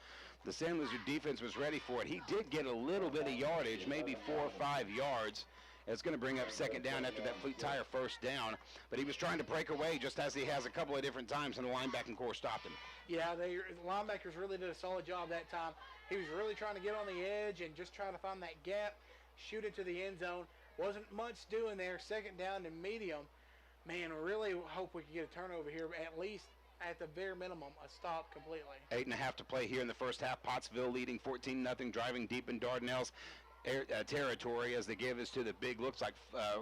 the Sand Lizard defense was ready for it. He did get a little bit of yardage, maybe 4 or 5 yards. It's going to bring up second down after that Fleet Tire first down, but he was trying to break away just as he has a couple of different times, and the linebacking core stopped him. Yeah, the linebackers really did a solid job that time. He was really trying to get on the edge and just trying to find that gap, shoot it to the end zone. Wasn't much doing there. Second down and medium. Man, I really hope we can get a turnover here, but at least at the bare minimum, a stop completely. 8.5 to play here in the first half. Pottsville leading 14-0, driving deep in Dardanelle's territory as the give is to the big, looks like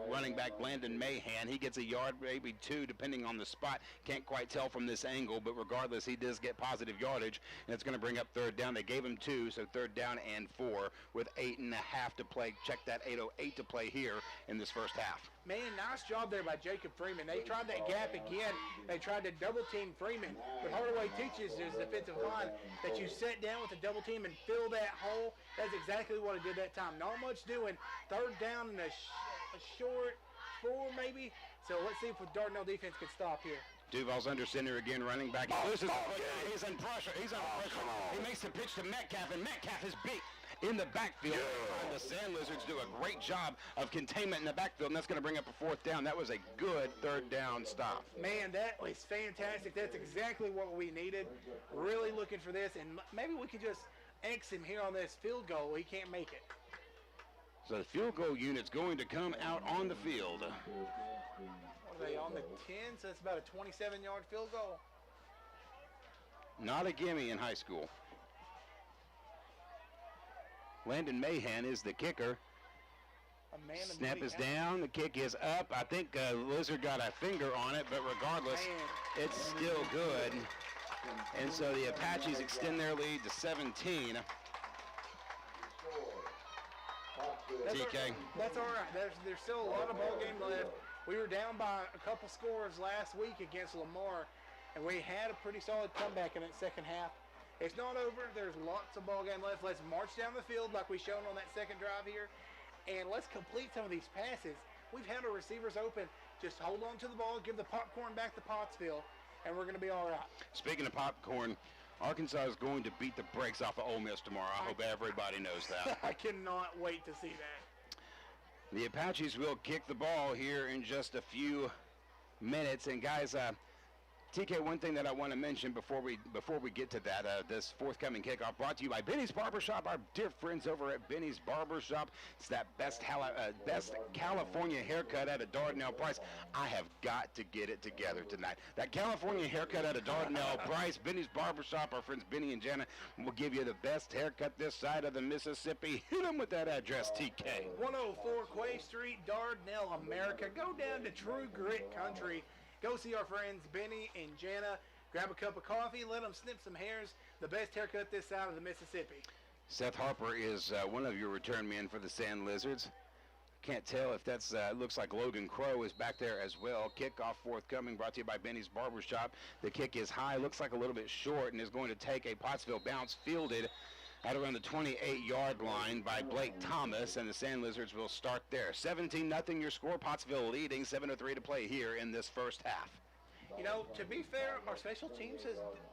running back Landon Mahan. He gets a yard, maybe 2, depending on the spot. Can't quite tell from this angle, but regardless, he does get positive yardage, and it's going to bring up third down. They gave him 2, so third down and 4 with 8.5 to play. Check that, 8:08 to play here in this first half. Man, nice job there by Jacob Freeman. They tried that gap again. They tried to double team Freeman. But Hardaway teaches his defensive line that you sit down with the double team and fill that hole. That's exactly what he did that time. Not much doing. Third down and a short 4 maybe. So let's see if the Dardanelle defense can stop here. Duval's under center again, running back. He loses the foot. He's under pressure. He's under pressure. He makes the pitch to Metcalf, and Metcalf is beat in the backfield. The Sand Lizards do a great job of containment in the backfield, and that's going to bring up a fourth down. That was a good third down stop. Man, that was fantastic. That's exactly what we needed. Really looking for this, and maybe we could just X him here on this field goal. He can't make it. So the field goal unit's going to come out on the field. What are they, on the 10? So it's about a 27-yard field goal. Not a gimme in high school. Landon Mahan is the kicker. Snap is down. The kick is up. I think Lizard got a finger on it, but regardless, it's still good. And so the Apaches extend their lead to 17. TK. That's all right. There's still a lot of ball game left. We were down by a couple scores last week against Lamar, and we had a pretty solid comeback in that second half. It's not over. There's lots of ball game left. Let's march down the field like we've shown on that second drive here, and let's complete some of these passes. We've had our receivers open. Just hold on to the ball, give the popcorn back to Pottsville, and we're going to be all right. Speaking of popcorn, Arkansas is going to beat the brakes off of Ole Miss tomorrow. I hope everybody knows that. I cannot wait to see that. The Apaches will kick the ball here in just a few minutes. And guys, TK, one thing that I want to mention before we get to that, this forthcoming kickoff brought to you by Benny's Barbershop, our dear friends over at Benny's Barbershop. It's that best California haircut at a Dardanelle price. I have got to get it together tonight. That California haircut at a Dardanelle price, Benny's Barbershop, our friends Benny and Jana will give you the best haircut this side of the Mississippi. Hit them with that address, TK. 104 Quay Street, Dardanelle, America. Go down to True Grit Country. Go see our friends Benny and Jana. Grab a cup of coffee, let them snip some hairs. The best haircut this side of the Mississippi. Seth Harper is one of your return men for the Sand Lizards. Can't tell if that's, looks like Logan Crow is back there as well. Kickoff forthcoming, brought to you by Benny's Barbershop. The kick is high, looks like a little bit short, and is going to take a Pottsville bounce, fielded at around the 28-yard line by Blake Thomas, and the Sand Lizards will start there. 17-0 your score, Pottsville leading, 7:03 to play here in this first half. You know, to be fair, our special teams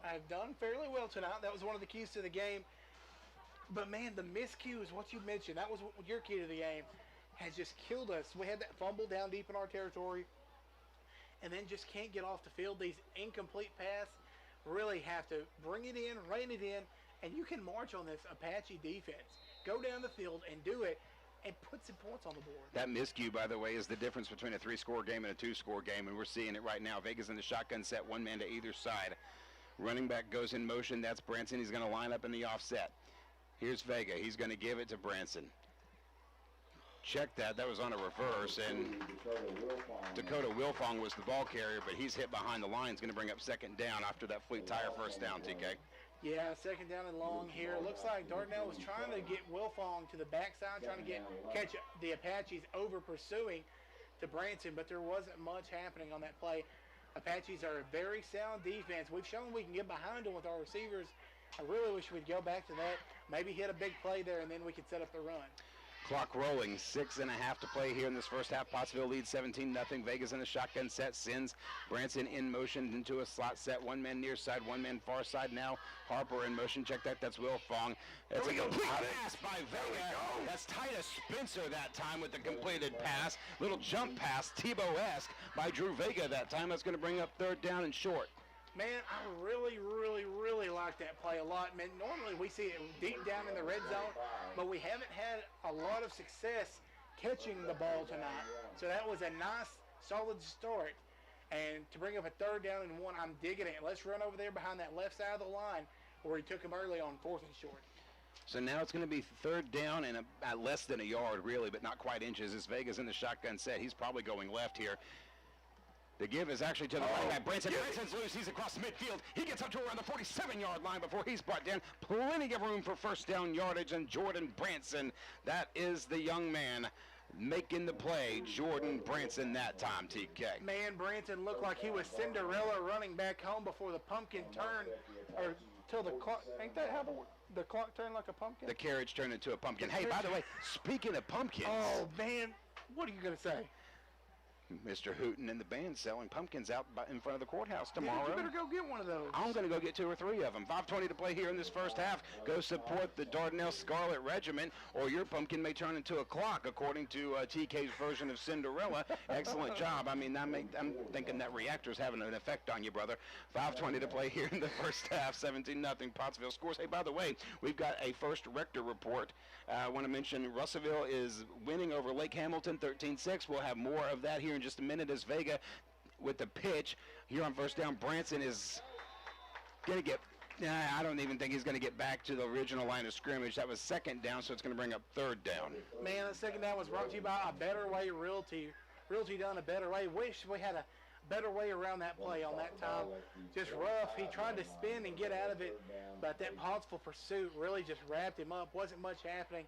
have done fairly well tonight. That was one of the keys to the game. But, man, the miscues, what you mentioned, that was your key to the game, has just killed us. We had that fumble down deep in our territory and then just can't get off the field. These incomplete passes really have to bring it in, rein it in, and you can march on this Apache defense. Go down the field and do it and put some points on the board. That miscue, by the way, is the difference between a 3-score game and a 2-score game, and we're seeing it right now. Vega's in the shotgun set, one man to either side. Running back goes in motion. That's Branson. He's going to line up in the offset. Here's Vega. He's going to give it to Branson. Check that. That was on a reverse, and Dakota Wilfong was the ball carrier, but he's hit behind the line. He's going to bring up second down after that fleet tire first down, TK. Yeah, second down and long here. Looks like Dardanelle was trying to get Wilfong to the backside, trying to catch the Apaches over pursuing to Branson, but there wasn't much happening on that play. Apaches are a very sound defense. We've shown we can get behind them with our receivers. I really wish we'd go back to that. Maybe hit a big play there, and then we could set up the run. Clock rolling, 6.5 to play here in this first half. Pottsville leads 17-0. Vegas in a shotgun set, sends Branson in motion into a slot set. One man near side, one man far side now. Harper in motion. Check that. That's Wilfong. That's a complete pass by Vega. That's Titus Spencer that time with the completed pass. Little jump pass, Tebow-esque by Drew Vega that time. That's going to bring up third down and short. Man, I really, really, really like that play a lot. Man, normally we see it deep down in the red zone, but we haven't had a lot of success catching the ball tonight. So that was a nice, solid start. And to bring up a third down and one, I'm digging it. Let's run over there behind that left side of the line where he took him early on 4th and short. So now it's going to be third down and less than a yard, really, but not quite inches. As Vega's in the shotgun set, he's probably going left here. The give is actually to the running back. Branson's loose. He's across midfield. He gets up to around the 47-yard line before he's brought down. Plenty of room for first down yardage. And Jordan Branson, that is the young man making the play. Jordan Branson that time, TK. Man, Branson looked like he was Cinderella running back home before the pumpkin turned, or till the clock. Ain't that how the clock turned like a pumpkin? The carriage turned into a pumpkin. Hey, by the way, speaking of pumpkins. Oh, man, what are you going to say? Mr. Hooten and the band selling pumpkins out in front of the courthouse tomorrow. You better go get one of those. I'm going to go get 2 or 3 of them. 5:20 to play here in this first half. Go support the Dardanelle Scarlet Regiment, or your pumpkin may turn into a clock, according to TK's version of Cinderella. Excellent job. I mean, I'm thinking that reactor's having an effect on you, brother. 5:20 to play here in the first half. 17-0 Pottsville scores. Hey, by the way, we've got a first Rector report. I want to mention Russellville is winning over Lake Hamilton 13-6. We'll have more of that here in just a minute as Vega with the pitch. Here on first down, Branson is going to get, I don't even think he's going to get back to the original line of scrimmage. That was second down, so it's going to bring up third down. Man, the second down was brought to you by A Better Way Realty. Realty done a better way. Wish we had a better way around that play on that time. Just rough. He tried to spin and get out of it, but that Pottsville pursuit really just wrapped him up. Wasn't much happening.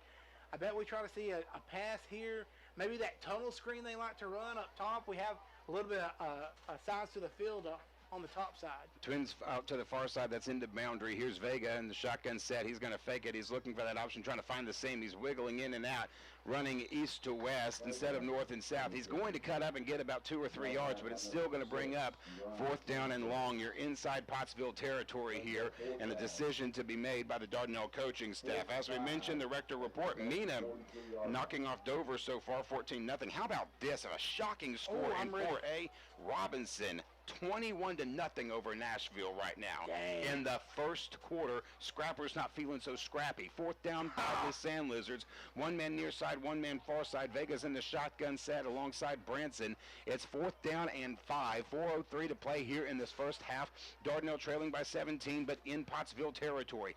I bet we try to see a pass here. Maybe that tunnel screen they like to run up top. We have a little bit of size to the field on the top side. Twins out to the far side. That's into boundary. Here's Vega in the shotgun set. He's going to fake it. He's looking for that option, trying to find the seam. He's wiggling in and out, running east to west instead of north and south. He's going to cut up and get about 2 or 3 yards, but it's still going to bring up 4th down and long. You're inside Pottsville territory here, and a decision to be made by the Dardanelle coaching staff. As we mentioned, the Rector report, Mina knocking off Dover so far, 14-0. How about this? A shocking score in 4A. Robinson 21-0 over Nashville right now. Dang. In the first quarter, Scrapper's not feeling so scrappy. 4th down by the Sand Lizards. 1 man near side, 1 man far side. Vega's in the shotgun set alongside Branson. It's 4th down and 5. 4:03 to play here in this first half. Dardanelle trailing by 17, but in Pottsville territory.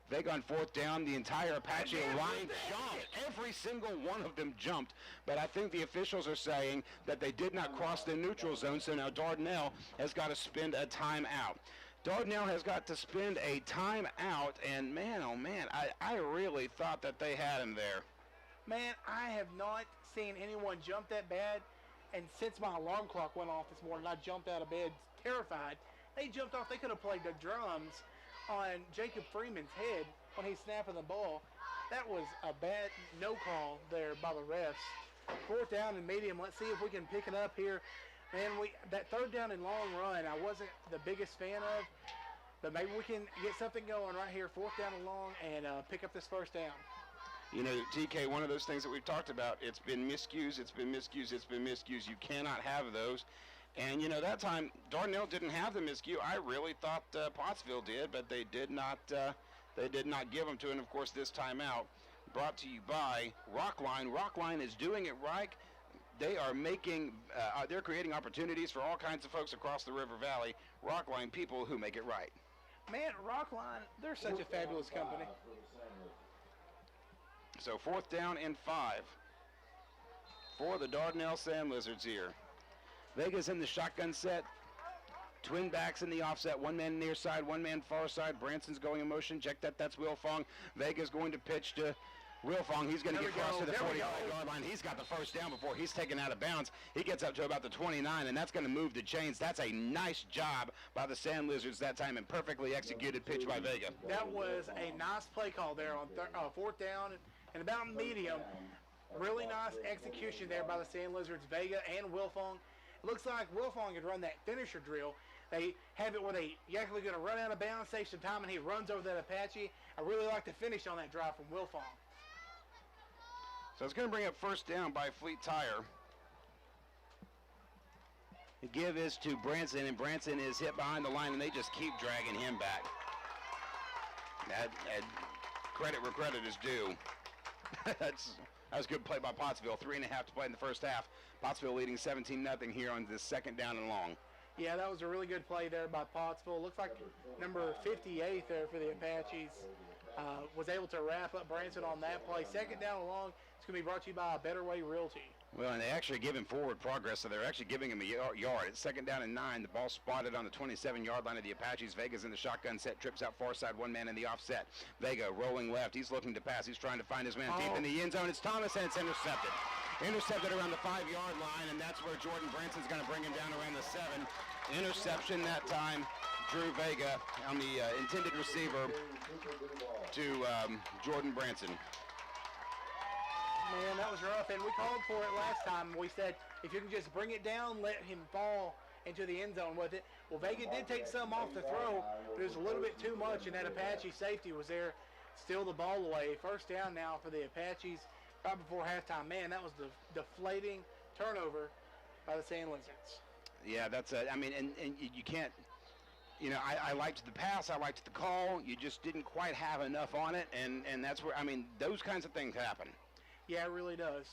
Vega on 4th down, the entire Apache line jumped. Every single one of them jumped. But I think the officials are saying that they did not cross the neutral zone, so now Dardanelle has got to spend a timeout. Dardanelle has got to spend a timeout, and man, oh man, I really thought that they had him there. Man, I have not seen anyone jump that bad, and since my alarm clock went off this morning, I jumped out of bed terrified. They jumped off. They could have played the drums on Jacob Freeman's head when he's snapping the ball. That was a bad no call there by the refs. 4th down and medium. Let's see if we can pick it up here. Man, that 3rd down and long run I wasn't the biggest fan of, but maybe we can get something going right here. 4th down and long and pick up this 1st down. You know, TK, one of those things that we've talked about, it's been miscues, it's been miscues, it's been miscues. You cannot have those. And, you know, that time, Dardanelle didn't have the miscue. I really thought Pottsville did, but they did not give them to him. And, of course, this timeout brought to you by Rockline. Rockline is doing it right. They are making, they're creating opportunities for all kinds of folks across the River Valley. Rockline, people who make it right. Man, Rockline, they're such a fabulous company. So 4th down and 5 for the Dardanelle Sand Lizards here. Vega's in the shotgun set. Twin backs in the offset. 1 man near side, 1 man far side. Branson's going in motion. Check that. That's Wilfong. Vega's going to pitch to Wilfong. He's going to get across to the 45-yard line. He's got the 1st down before he's taken out of bounds. He gets up to about the 29, and that's going to move the chains. That's a nice job by the Sand Lizards that time, and perfectly executed pitch by Vega. That was a nice play call there on 4th down and about medium. Really nice execution there by the Sand Lizards, Vega and Wilfong. It looks like Wilfong had run that finisher drill. They have it where they actually going to run out of bounds, save some time, and he runs over that Apache. I really like the finish on that drive from Wilfong. So it's going to bring up 1st down by Fleet Tire. The give is to Branson, and Branson is hit behind the line, and they just keep dragging him back. That credit where credit is due. That was a good play by Pottsville. 3.5 to play in the first half. Pottsville leading 17-0 here on this 2nd down and long. Yeah, that was a really good play there by Pottsville. Looks like number 58 there for the Apaches was able to wrap up Branson on that play. 2nd down and long. It's going to be brought to you by Better Way Realty. Well, and they actually give him forward progress, so they're actually giving him a yard. It's 2nd down and 9. The ball spotted on the 27-yard line of the Apaches. Vega's in the shotgun set, trips out far side, 1 man in the offset. Vega rolling left. He's looking to pass. He's trying to find his man deep in the end zone. It's Thomas, and it's intercepted. Intercepted around the 5-yard line, and that's where Jordan Branson's going to bring him down around the 7. Interception that time. Drew Vega on the intended receiver to Jordan Branson. Man, that was rough, and we called for it last time. We said, if you can just bring it down, let him fall into the end zone with it. Well, Vega did take some off the throw, but it was a little bit too much, and that Apache safety was there, steal the ball away. 1st down now for the Apaches right before halftime. Man, that was the deflating turnover by the Sand Lizards. Yeah, that's I mean, and you can't, you know, I liked the pass, I liked the call. You just didn't quite have enough on it, and that's where, I mean, those kinds of things happen. Yeah, it really does.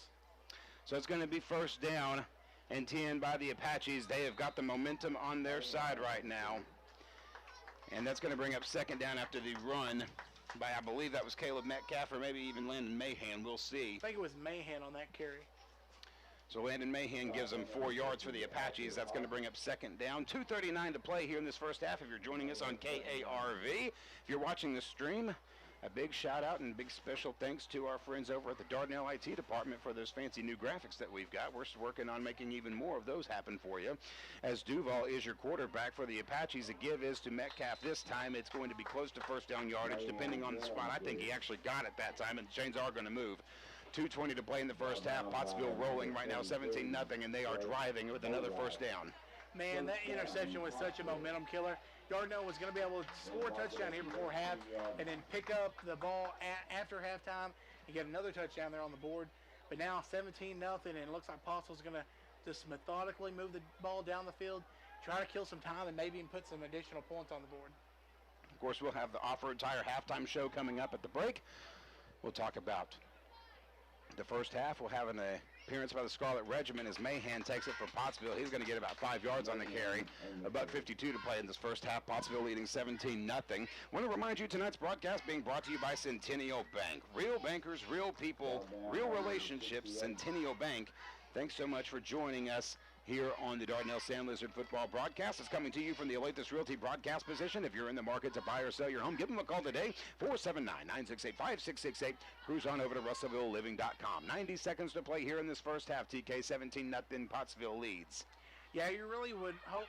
So it's going to be 1st down and 10 by the Apaches. They have got the momentum on their side right now. And that's going to bring up 2nd down after the run by, I believe that was Caleb Metcalf or maybe even Landon Mahan. We'll see. I think it was Mahan on that carry. So Landon Mahan gives them 4 yards for the Apaches. That's going to bring up 2nd down. 2:39 to play here in this first half. If you're joining us on KARV, if you're watching the stream, A big shout out and big special thanks to our friends over at the Dardanelle IT department for those fancy new graphics that we've got. We're working on making even more of those happen for you. As Duval is your quarterback for the Apaches, the give is to Metcalf this time. It's going to be close to first down yardage depending on the spot. I think he actually got it that time, and the chains are going to move. 2:20 to play in the first half. Pottsville rolling right now 17-0, and they are driving with another first down. Man, that interception was such a momentum killer. Dardanelle was going to be able to score a touchdown here before half and then pick up the ball after halftime and get another touchdown there on the board. But now 17-0, and it looks like Pottsville's going to just methodically move the ball down the field, try to kill some time, and maybe even put some additional points on the board. Of course, we'll have the Off-Road Tire halftime show coming up at the break. We'll talk about the first half. We'll have an appearance by the Scarlet Regiment as Mahan takes it for Pottsville. He's going to get about 5 yards on the carry. About 52 to play in this first half. Pottsville leading 17-0. Want to remind you tonight's broadcast being brought to you by Centennial Bank. Real bankers, real people, real relationships. Centennial Bank. Thanks so much for joining us here on the Dardanelle Sand Lizard football broadcast. It's coming to you from the Olathe Realty broadcast position. If you're in the market to buy or sell your home, give them a call today, 479-968-5668. Cruise on over to RussellvilleLiving.com. 90 seconds to play here in this first half. TK 17-0, Pottsville leads. Yeah, you really would hope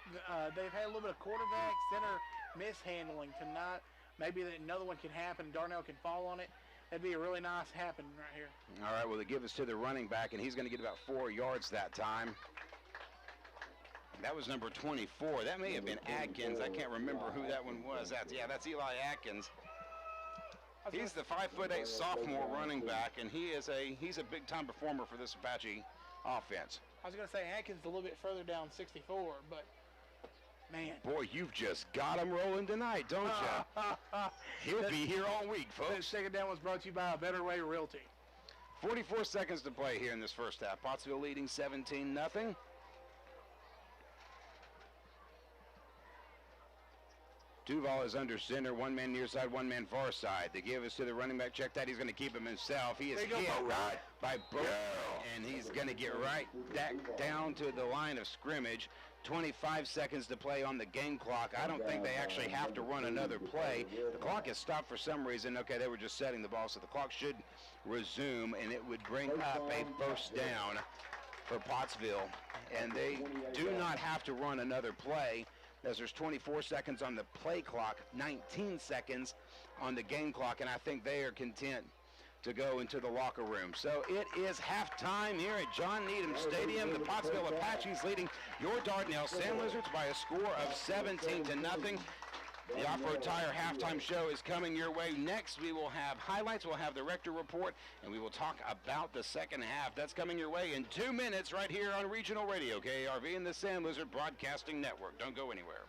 they've had a little bit of quarterback center mishandling tonight. Maybe another one can happen. Dardanelle can fall on it. That'd be a really nice happening right here. All right, well, they give us to the running back, and he's going to get about 4 yards that time. That was number 24. That may have been Atkins. I can't remember who that one was. That's Eli Atkins. He's the 5'8" sophomore running back, and he's a big-time performer for this Apache offense. I was going to say Atkins a little bit further down 64, but man. Boy, you've just got him rolling tonight, don't you? He'll be here all week, folks. That second down was brought to you by A Better Way Realty. 44 seconds to play here in this first half. Pottsville leading 17-0. Duval is under center, one man near side, one man far side. The give is to the running back. Check that. He's going to keep him himself. He is hit by Bo, and he's going to get right back down to the line of scrimmage. 25 seconds to play on the game clock. I don't think they actually have to run another play. The clock is stopped for some reason. Okay, they were just setting the ball, so the clock should resume, and it would bring up a first down for Pottsville. And they do not have to run another play, as there's 24 seconds on the play clock, 19 seconds on the game clock, and I think they are content to go into the locker room. So it is halftime here at John Needham Stadium. The Pottsville Apaches leading your Dardanelle Sand Lizards by a score of 17-0. The Off-Road Tire halftime show is coming your way. Next, we will have highlights. We'll have the Rector Report, and we will talk about the second half. That's coming your way in 2 minutes right here on Regional Radio, KARV and the Sand Lizard Broadcasting Network. Don't go anywhere.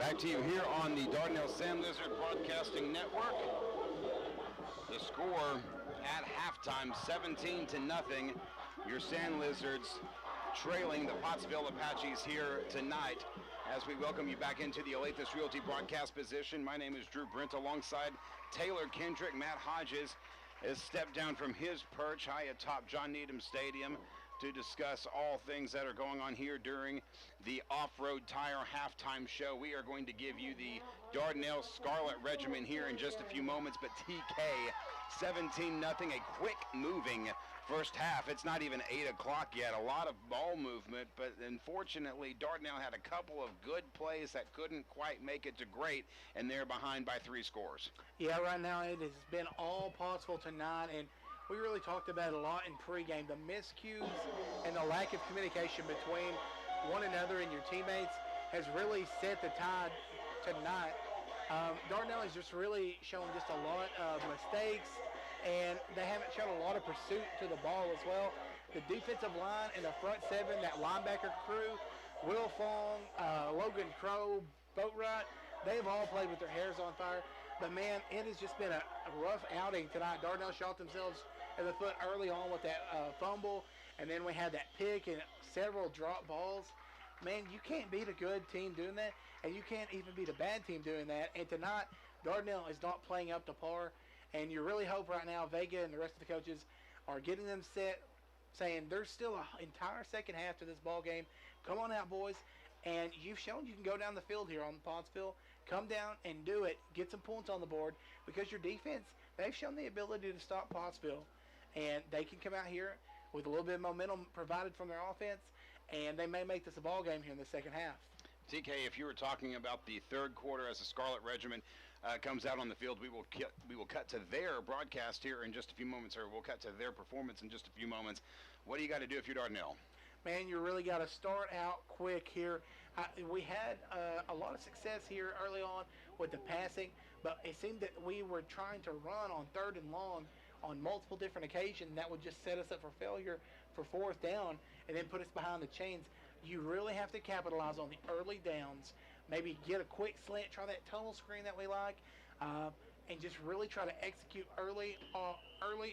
Back to you here on the Dardanelle Sand Lizard Broadcasting Network. The score at halftime, 17-0. Your Sand Lizards trailing the Pottsville Apaches here tonight. As we welcome you back into the Olathe Realty broadcast position, my name is Drew Brent alongside Taylor Kendrick. Matt Hodges has stepped down from his perch high atop John Needham Stadium to discuss all things that are going on here during the Off-Road Tire halftime show. We are going to give you the Dardanelle Scarlet Regiment here in just a few moments, but TK, 17-0, a quick moving first half. It's not even 8 o'clock yet. A lot of ball movement, but unfortunately, Dardanelle had a couple of good plays that couldn't quite make it to great, and they're behind by 3 scores. Yeah, right now it has been all Pottsville tonight, and we really talked about it a lot in pregame. The miscues and the lack of communication between one another and your teammates has really set the tide tonight. Dardanelle has just really shown just a lot of mistakes, and they haven't shown a lot of pursuit to the ball as well. The defensive line and the front seven, that linebacker crew, Will Fong, Logan Crow, Boatwright, they've all played with their hairs on fire. But, man, it has just been a rough outing tonight. Dardanelle shot themselves in the foot early on with that fumble, and then we had that pick and several drop balls. Man, you can't beat a good team doing that, and you can't even beat a bad team doing that. And tonight, Dardanelle is not playing up to par. And you really hope right now Vega and the rest of the coaches are getting them set, saying there's still an entire second half to this ball game. Come on out, boys. And you've shown you can go down the field here on Pottsville. Come down and do it. Get some points on the board, because your defense, they've shown the ability to stop Pottsville. And they can come out here with a little bit of momentum provided from their offense, and they may make this a ball game here in the second half. TK, if you were talking about the third quarter as the Scarlet Regiment comes out on the field, we will cut to their broadcast here in just a few moments, or we'll cut to their performance in just a few moments. What do you got to do if you're Dardanelle? Man, you really got to start out quick here. We had a lot of success here early on with the passing, but it seemed that we were trying to run on 3rd and long on multiple different occasions. That would just set us up for failure for 4th down and then put us behind the chains. You really have to capitalize on the early downs. Maybe get a quick slant, try that tunnel screen that we like, and just really try to execute early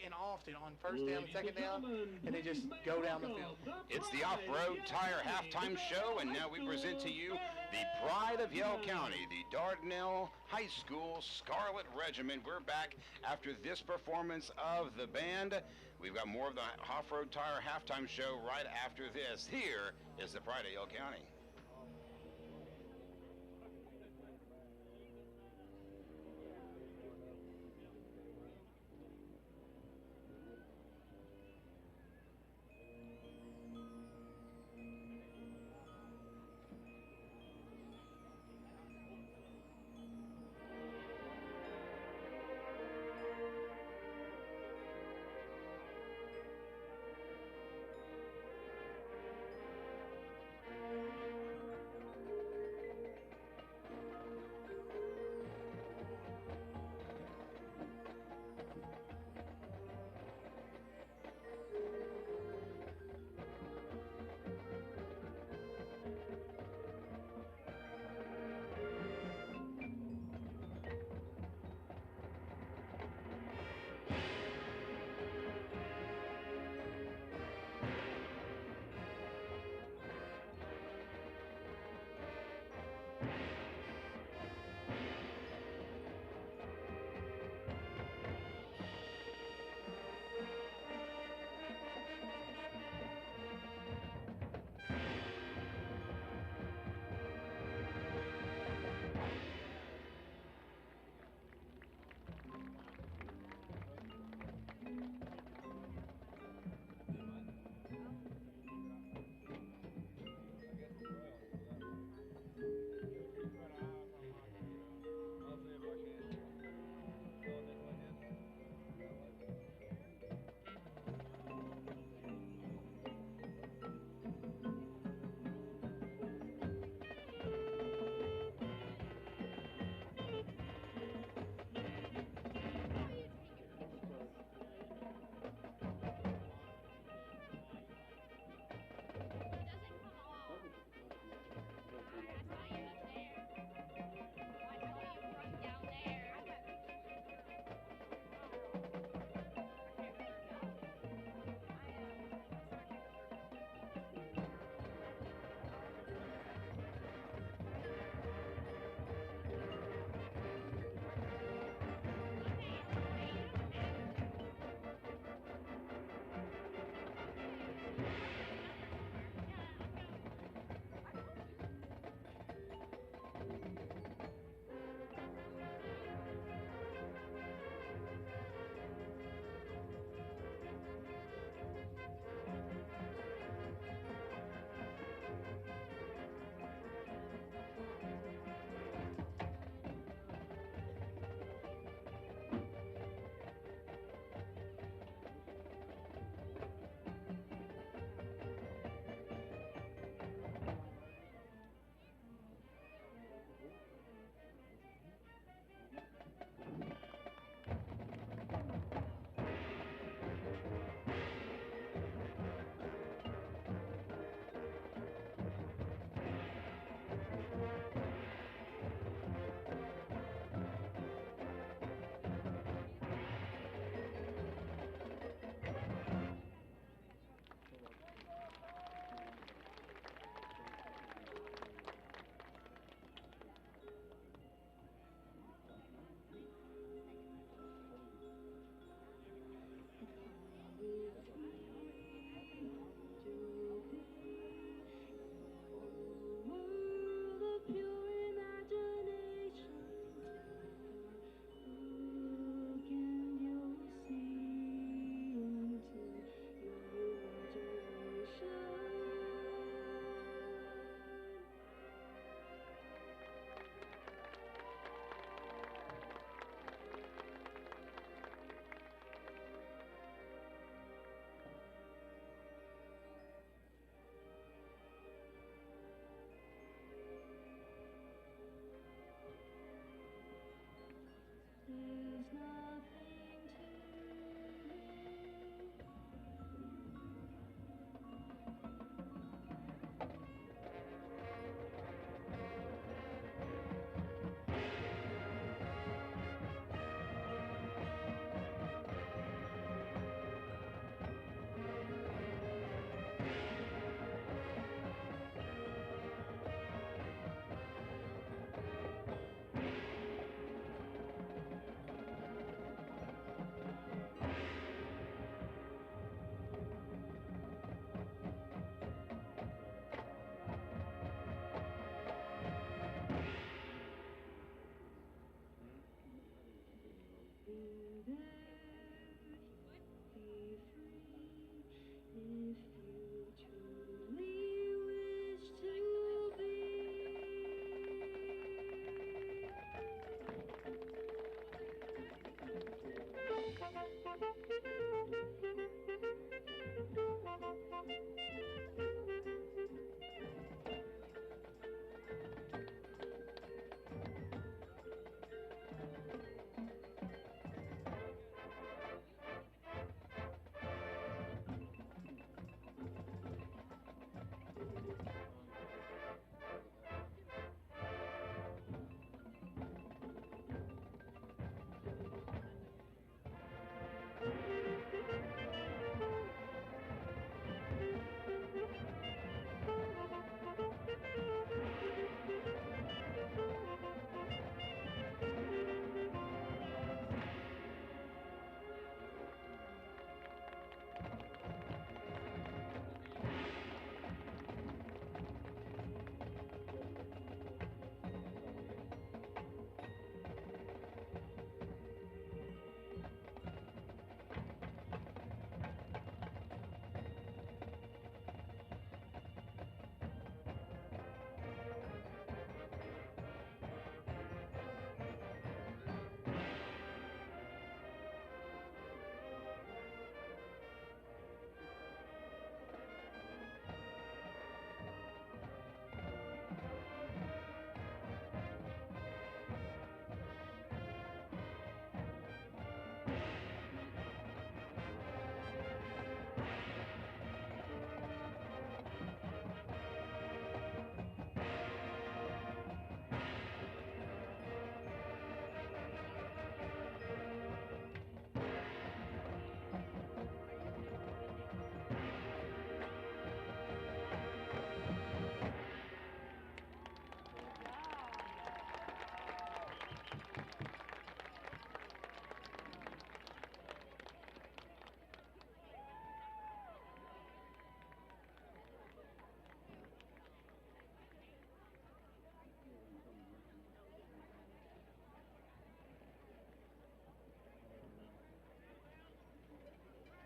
and often on 1st down and 2nd down, and then just go down the field. It's the Off-Road Tire halftime show, and now we present to you the pride of Yell County, the Dardanelle High School Scarlet Regiment. We're back after this performance of the band. We've got more of the Off-Road Tire halftime show right after this. Here is the pride of Yell County.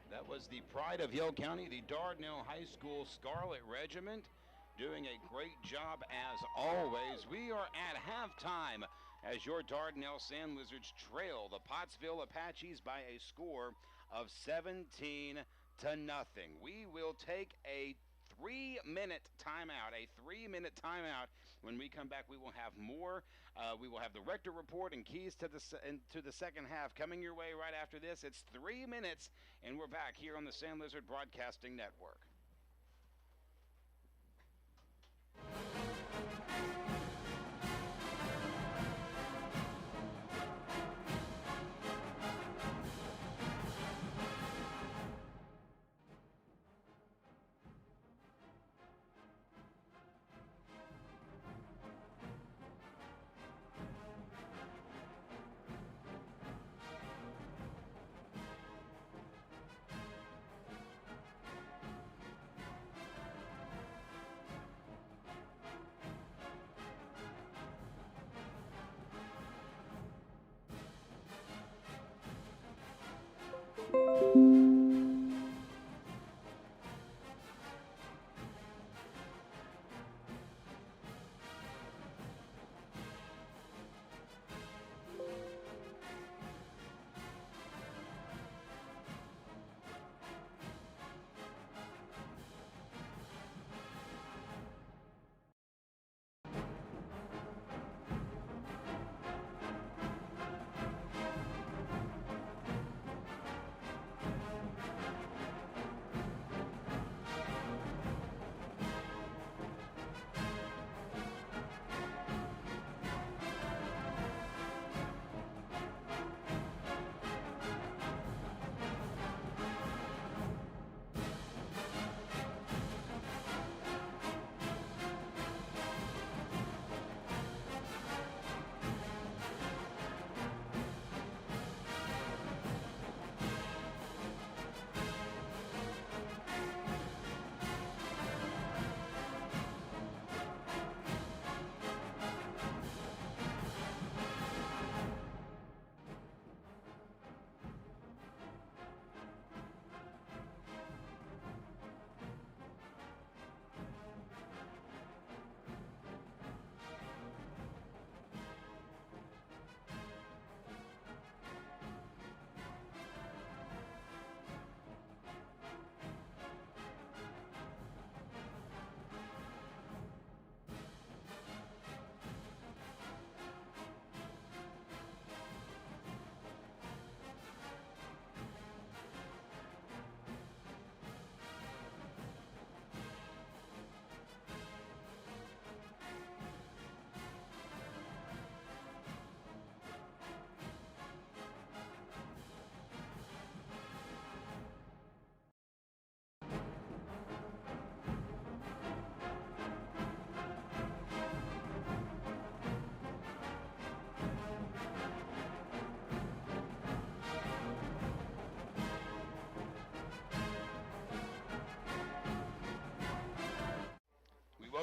That was the pride of Yale County, the Dardanelle High School Scarlet Regiment, doing a great job as always. We are at halftime as your Dardanelle Sand Lizards trail the Pottsville Apaches by a score of 17-0. We will take a 3-minute timeout. When we come back, we will have more. We will have the Rector Report and keys to the second half coming your way right after this. It's 3 minutes, and we're back here on the Sand Lizard Broadcasting Network.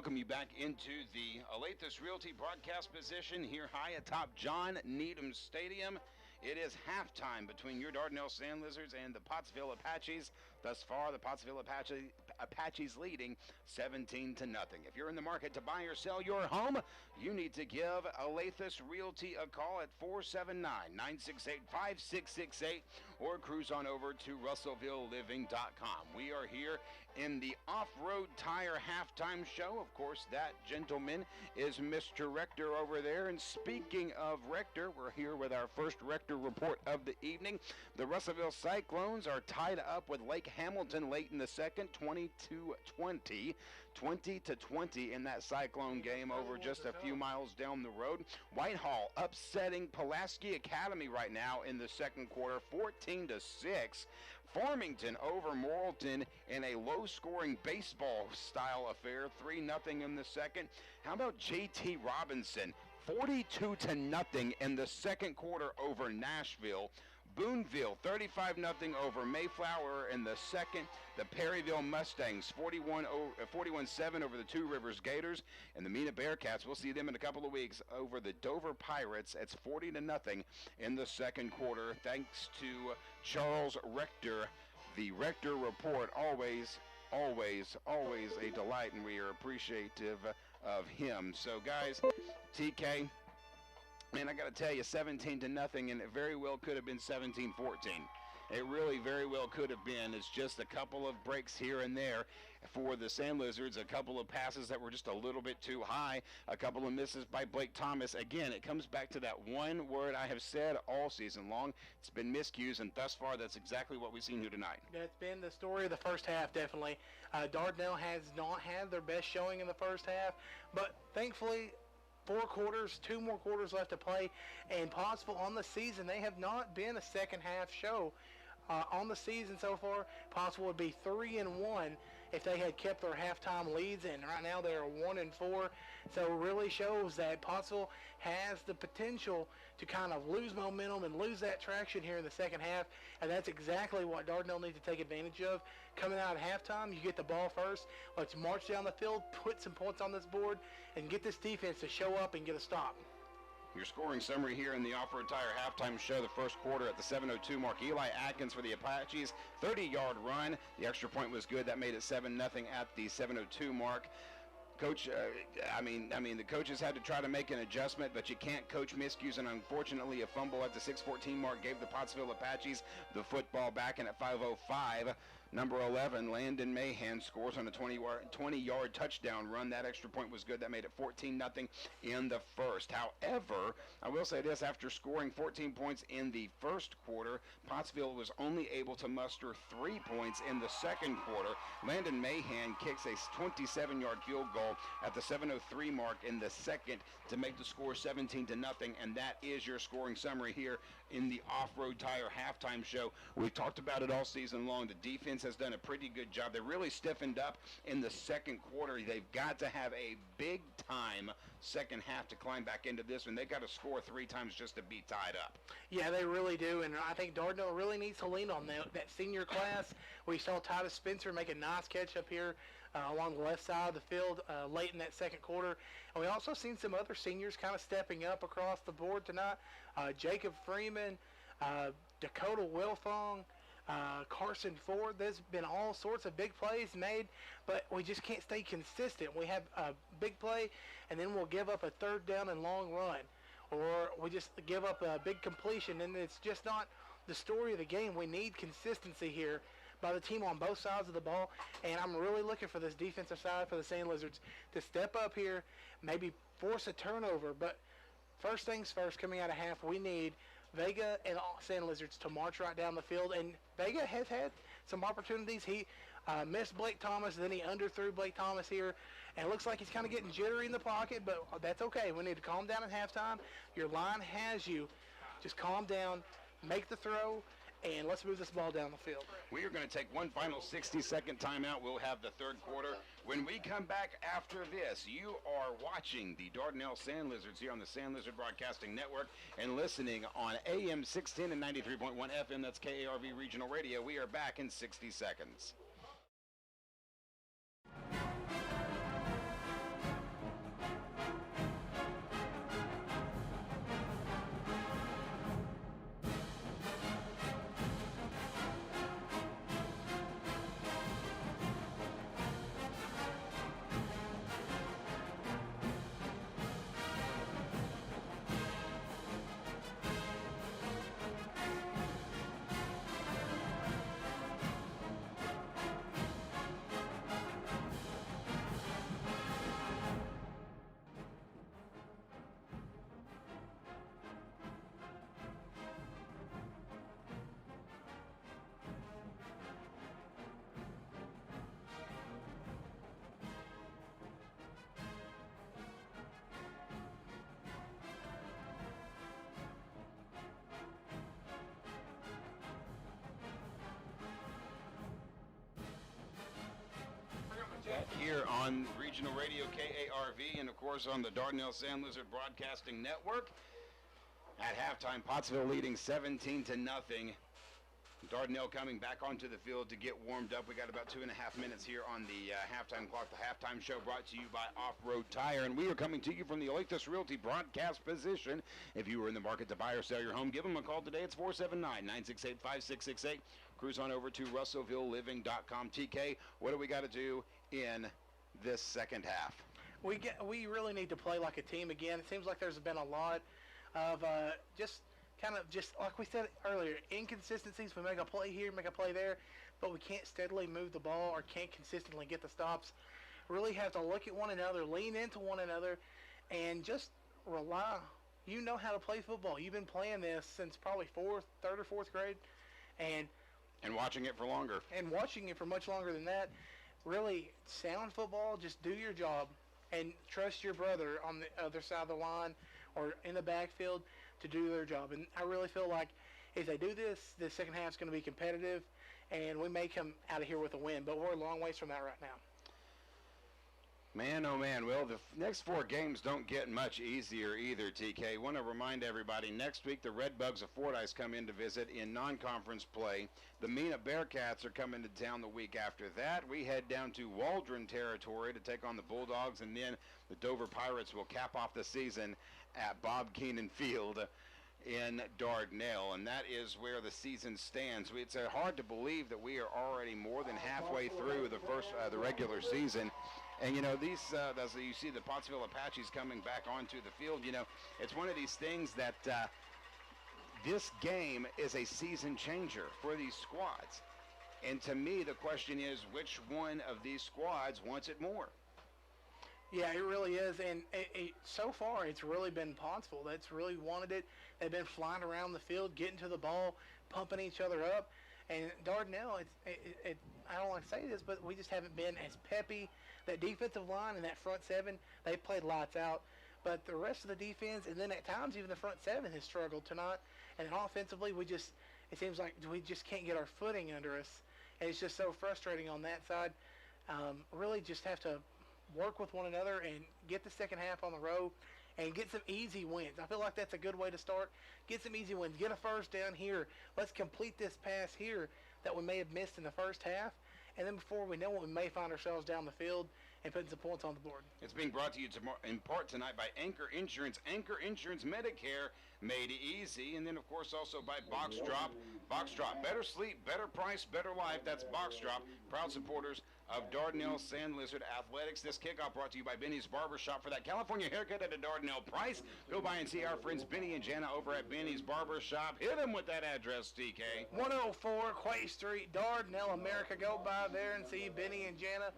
welcome you back into the Alathus Realty broadcast position here high atop John Needham Stadium. It is halftime between your Dardanelle Sand Lizards and the Pottsville Apaches. Thus far, the Pottsville Apaches leading 17-0. If you're in the market to buy or sell your home, you need to give Alathus Realty a call at 479-968-5668 or cruise on over to RussellvilleLiving.com. We are here in the Off-Road Tire Halftime Show. Of course, that gentleman is Mr. Rector over there. And speaking of Rector, we're here with our first Rector report of the evening. The Russellville Cyclones are tied up with Lake Hamilton late in the second, 20-20 in that Cyclone game over just a few miles down the road. Whitehall upsetting Pulaski Academy right now in the second quarter, 14-6. Farmington over Morrilton in a low-scoring baseball-style affair, 3-0 in the second. How about J.T. Robinson, 42-0 in the second quarter over Nashville. Boonville, 35-0 over Mayflower in the second. The Perryville Mustangs, 41-7 over the Two Rivers Gators. And the Mena Bearcats, we'll see them in a couple of weeks, over the Dover Pirates. It's 40-0 in the second quarter. Thanks to Charles Rector. The Rector Report, always a delight, and we are appreciative of him. So, guys, TK, man, I got to tell you, 17-0, and it very well could have been 17-14. It really very well could have been. It's just a couple of breaks here and there for the Sand Lizards, a couple of passes that were just a little bit too high, a couple of misses by Blake Thomas. Again, it comes back to that one word I have said all season long. It's been miscues, and thus far, that's exactly what we've seen here tonight. That's been the story of the first half, definitely. Dardanelle has not had their best showing in the first half, but thankfully, 4 quarters, 2 more quarters left to play, and Pottsville on the season, they have not been a second half show. On the season so far, Pottsville would be 3-1 if they had kept their halftime leads, and right now they're 1-4. So it really shows that Pottsville has the potential to kind of lose momentum and lose that traction here in the second half, and that's exactly what Dardanelle needs to take advantage of. Coming out at halftime, you get the ball first. Let's march down the field, put some points on this board, and get this defense to show up and get a stop. Your scoring summary here in the Off-Road Tire Halftime Show, the first quarter at the 7:02 mark. Eli Atkins for the Apaches, 30-yard run. The extra point was good. That made it 7-0 at the 7:02 mark. Coach, the coaches had to try to make an adjustment, but you can't coach miscues, and unfortunately a fumble at the 6:14 mark gave the Pottsville Apaches the football back, and at 5:05, number 11, Landon Mahan scores on a 20-yard touchdown run. That extra point was good. That made it 14-0 in the first. However, I will say this, after scoring 14 points in the first quarter, Pottsville was only able to muster 3 points in the second quarter. Landon Mahan kicks a 27-yard field goal at the 7:03 mark in the second to make the score 17-0, and that is your scoring summary here in the Off-Road Tire Halftime Show. We've talked about it all season long. The defense has done a pretty good job. They really stiffened up in the second quarter. They've got to have a big-time second half to climb back into this one. They've got to score 3 times just to be tied up. Yeah, they really do, and I think Dardanelle really needs to lean on that senior class. We saw Titus Spencer make a nice catch up here along the left side of the field late in that second quarter. And we also seen some other seniors kind of stepping up across the board tonight. Jacob Freeman, Dakota Wilfong, Carson Ford. There's been all sorts of big plays made, but we just can't stay consistent. We have a big play, and then we'll give up a third down and long run, or we just give up a big completion, and it's just not the story of the game. We need consistency here by the team on both sides of the ball, and I'm really looking for this defensive side for the Sand Lizards to step up here, maybe force a turnover. But first things first, coming out of half, we need Vega and Sand Lizards to march right down the field, and Vega has had some opportunities. He missed Blake Thomas, then he underthrew Blake Thomas here, and it looks like he's kind of getting jittery in the pocket, but that's okay. We need to calm down at halftime. Your line has you. Just calm down, make the throw, and let's move this ball down the field. We are going to take one final 60-second timeout. We'll have the third quarter. When we come back after this, you are watching the Dardanelle Sand Lizards here on the Sand Lizard Broadcasting Network and listening on AM 610 and 93.1 FM. That's KARV Regional Radio. We are back in 60 seconds. on Regional Radio KARV and, of course, on the Dardanelle Sand Lizard Broadcasting Network. At halftime, Pottsville leading 17-0. Dardanelle coming back onto the field to get warmed up. We got about 2.5 minutes here on the halftime clock. The halftime show brought to you by Off-Road Tire, and we are coming to you from the Olympus Realty broadcast position. If you are in the market to buy or sell your home, give them a call today. It's 479-968-5668. Cruise on over to RussellvilleLiving.com. TK, what do we got to do in this second half? We really need to play like a team again. It seems like there's been a lot of just like we said earlier, inconsistencies. We make a play here, make a play there, but we can't steadily move the ball or can't consistently get the stops. Really have to look at one another, lean into one another, and just rely. You know how to play football. You've been playing this since probably third or fourth grade, and watching it for longer. And watching it for much longer than that. Really sound football. Just do your job and trust your brother on the other side of the line or in the backfield to do their job. And I really feel like if they do this, the second half is going to be competitive, and we may come out of here with a win. But we're a long ways from that right now. Man, oh man. Well, the next 4 games don't get much easier either, TK. Want to remind everybody, next week the Red Bugs of Fordyce come in to visit in non-conference play. The Mena Bearcats are coming to town the week after that. We head down to Waldron territory to take on the Bulldogs, and then the Dover Pirates will cap off the season at Bob Keenan Field in Dardanelle, and that is where the season stands. It's hard to believe that we are already more than halfway through the regular season. And, these, as you see the Pottsville Apaches coming back onto the field, it's one of these things that this game is a season changer for these squads. And to me, the question is, which one of these squads wants it more? Yeah, it really is, and so far it's really been Pottsville that's really wanted it. They've been flying around the field, getting to the ball, pumping each other up. And Dardanelle, I don't like to say this, but we just haven't been as peppy. That defensive line and that front seven, they played lights out. But the rest of the defense, and then at times even the front seven has struggled tonight. And offensively, it seems like we just can't get our footing under us. And it's just so frustrating on that side. Really just have to work with one another and get the second half on the road and get some easy wins. I feel like that's a good way to start. Get some easy wins. Get a first down here. Let's complete this pass here that we may have missed in the first half. And then before we know it, we may find ourselves down the field and putting some points on the board. It's being brought to you in part tonight by Anchor Insurance. Anchor Insurance Medicare, made easy. And then, of course, also by Box Drop. Box Drop, better sleep, better price, better life. That's Box Drop, proud supporters of Dardanelle Sand Lizard Athletics. This kickoff brought to you by Benny's Barbershop. For that California haircut at a Dardanelle price, go by and see our friends Benny and Jana over at Benny's Barbershop. Hit them with that address, TK. 104 Quay Street, Dardanelle, America. Go by there and see Benny and Jana.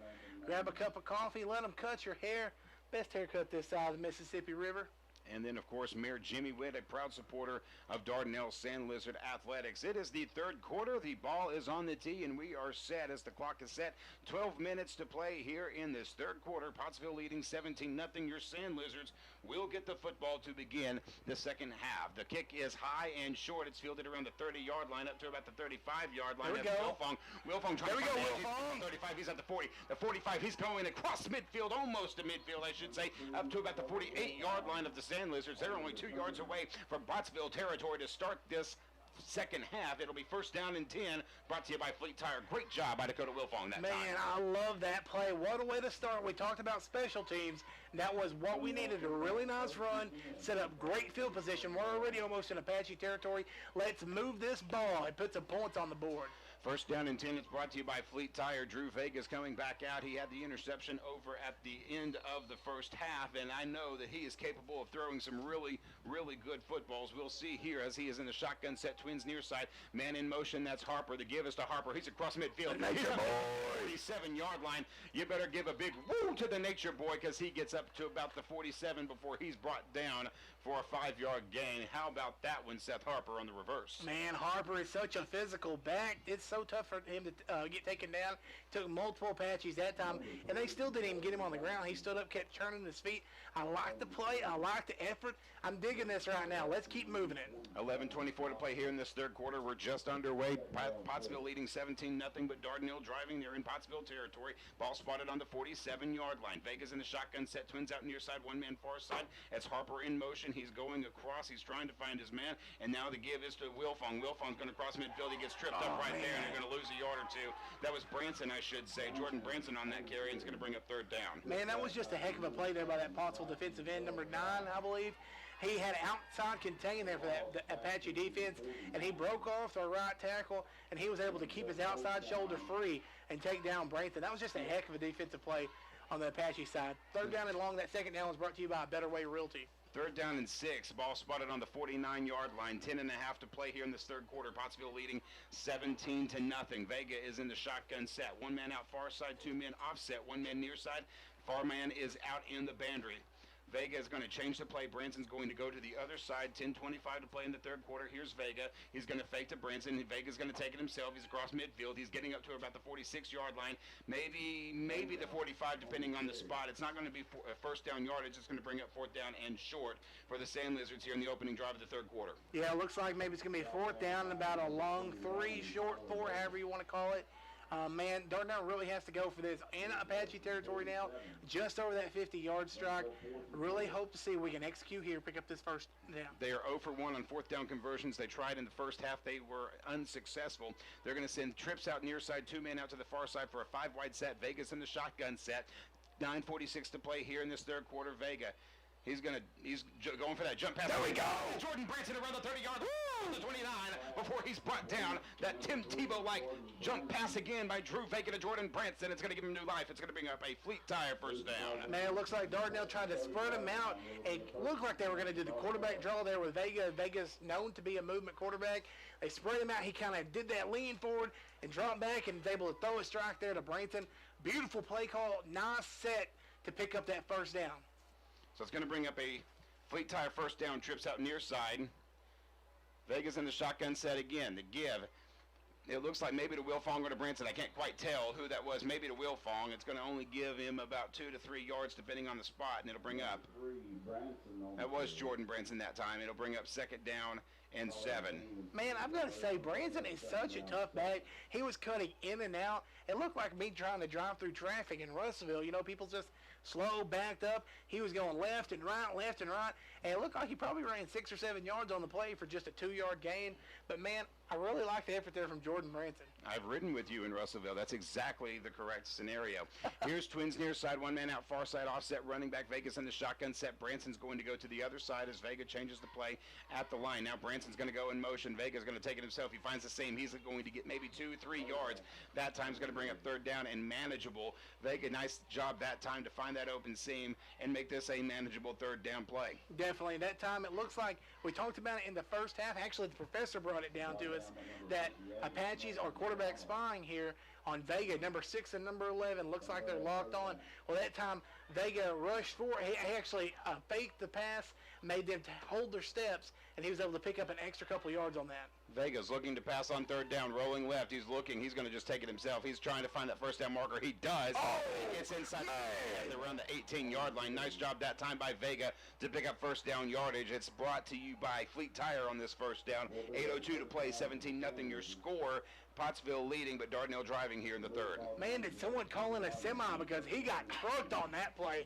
Grab a cup of coffee, let them cut your hair. Best haircut this side of the Mississippi River. And then, of course, Mayor Jimmy Witt, a proud supporter of Dardanelle Sand Lizard Athletics. It is the third quarter. The ball is on the tee, and we are set as the clock is set. 12 minutes to play here in this third quarter. Pottsville leading 17-0. Your Sand Lizards will get the football to begin the second half. The kick is high and short. It's fielded around the 30-yard line up to about the 35-yard line. There we go. Wilfong trying there we to go, Wilfong. 35, he's at the 40. The 45, he's going across midfield, almost to midfield, I should say, up to about the 48-yard line of the Sand Lizards. They're only 2 yards away from Pottsville territory to start this second half. It'll be first down and 10, brought to you by Fleet Tire. Great job by Dakota Wilfong that time. Man, I love that play. What a way to start. We talked about special teams. That was what we needed. A really nice run, set up great field position. We're already almost in Apache territory. Let's move this ball and put some points on the board. First down and 10. It's brought to you by Fleet Tire. Drew Vegas coming back out. He had the interception over at the end of the first half, and I know that he is capable of throwing some really, really good footballs. We'll see here as he is in the shotgun set, twins near side. Man in motion, that's Harper. The give is to Harper. He's across midfield. He's at the 47-yard line. You better give a big woo to the Nature Boy because he gets up to about the 47 before he's brought down for a 5-yard gain. How about that one, Seth Harper on the reverse? Man, Harper is such a physical back. It's so tough for him to get taken down. Took multiple Apaches that time, and they still didn't even get him on the ground. He stood up, kept turning his feet. I like the play. I like the effort. I'm digging this right now. Let's keep moving it. 11:24 to play here in this third quarter. We're just underway. Pottsville leading 17-0, but Dardanelle driving. They're in Pottsville territory. Ball spotted on the 47-yard line. Vega's in the shotgun set. Twins out near side. One man far side. That's Harper in motion. He's going across. He's trying to find his man. And now the give is to Wilfong. Wilfong's going to cross midfield. He gets tripped up right there, and they're going to lose a yard or two. That was Branson, I should say. Jordan Branson on that carry, and it's going to bring up third down. Man, that was just a heck of a play there by that Pottsville defensive end, number 9, I believe. He had outside contain there for that Apache defense, and he broke off the right tackle, and he was able to keep his outside shoulder free and take down Branson. That was just a heck of a defensive play on the Apache side. Third down and long. That second down was brought to you by Better Way Realty. Third down and 6. Ball spotted on the 49-yard line. 10.5 to play here in this third quarter. Pottsville leading 17-0. Vega is in the shotgun set. One man out far side, two men offset, one man near side. Far man is out in the boundary. Vega is going to change the play. Branson's going to go to the other side. 10:25 to play in the third quarter. Here's Vega. He's going to fake to Branson. Vega's going to take it himself. He's across midfield. He's getting up to about the 46-yard line. Maybe the 45, depending on the spot. It's not going to be first down yardage. It's going to bring up fourth down and short for the Sand Lizards here in the opening drive of the third quarter. Yeah, it looks like maybe it's going to be fourth down and about a long 3, short 4, however you want to call it. Man, Dardanelle really has to go for this. In Apache territory now, just over that 50-yard strike. Really hope to see we can execute here, pick up this first down. They are 0 for 1 on fourth down conversions. They tried in the first half. They were unsuccessful. They're going to send trips out near side, two men out to the far side for a 5-wide set. Vega's in the shotgun set. 9:46 to play here in this third quarter. Vega. He's going for that jump pass. There we go. Jordan Branson around the 30-yard line, the 29, before he's brought down. That Tim Tebow-like jump pass again by Drew Vega to Jordan Branson. It's going to give him new life. It's going to bring up a fleet tire first down. Man, it looks like Dardanelle tried to spread him out. It looked like they were going to do the quarterback draw there with Vega. Vega's known to be a movement quarterback. They spread him out. He kind of did that lean forward and dropped back and was able to throw a strike there to Branson. Beautiful play call. Nice set to pick up that first down. So it's going to bring up a fleet tire first down, trips out near side. Vega's in the shotgun set again. The give. It looks like maybe to Wilfong or to Branson. I can't quite tell who that was. Maybe to Wilfong. It's going to only give him about 2 to 3 yards depending on the spot, and it'll bring up. That was Jordan Branson that time. It'll bring up second down and 7. Man, I've got to say, Branson is such a tough back. He was cutting in and out. It looked like me trying to drive through traffic in Russellville. You know, people just slow, backed up. He was going left and right, and it looked like he probably ran 6 or 7 yards on the play for just a 2-yard gain. But, man, I really like the effort there from Jordan Branson. I've ridden with you in Russellville. That's exactly the correct scenario. Here's Twins near side, one man out far side, offset running back. Vega's in the shotgun set. Branson's going to go to the other side as Vega changes the play at the line. Now Branson's going to go in motion. Vega's going to take it himself. He finds the same. He's going to get maybe 2-3 yards. That time's going to bring up third down and manageable. Vega, nice job that time to find that open seam and make this a manageable third down play. Definitely. That time it looks like we talked about it in the first half. Actually, the professor brought it down to us that Apaches are quarterback spying here on Vega. Number 6 and number 11 looks like they're locked on. Well, that time Vega rushed forward. He actually faked the pass, made them hold their steps, and he was able to pick up an extra couple yards on that. Vega's looking to pass on third down, rolling left. He's looking. He's going to just take it himself. He's trying to find that first down marker. He does. He gets inside around the 18-yard line. Nice job that time by Vega to pick up first down yardage. It's brought to you by Fleet Tire on this first down. 8:02 to play, 17-0 your score. Pottsville leading, but Dardanelle driving here in the third. Man, did someone call in a semi because he got trucked on that play.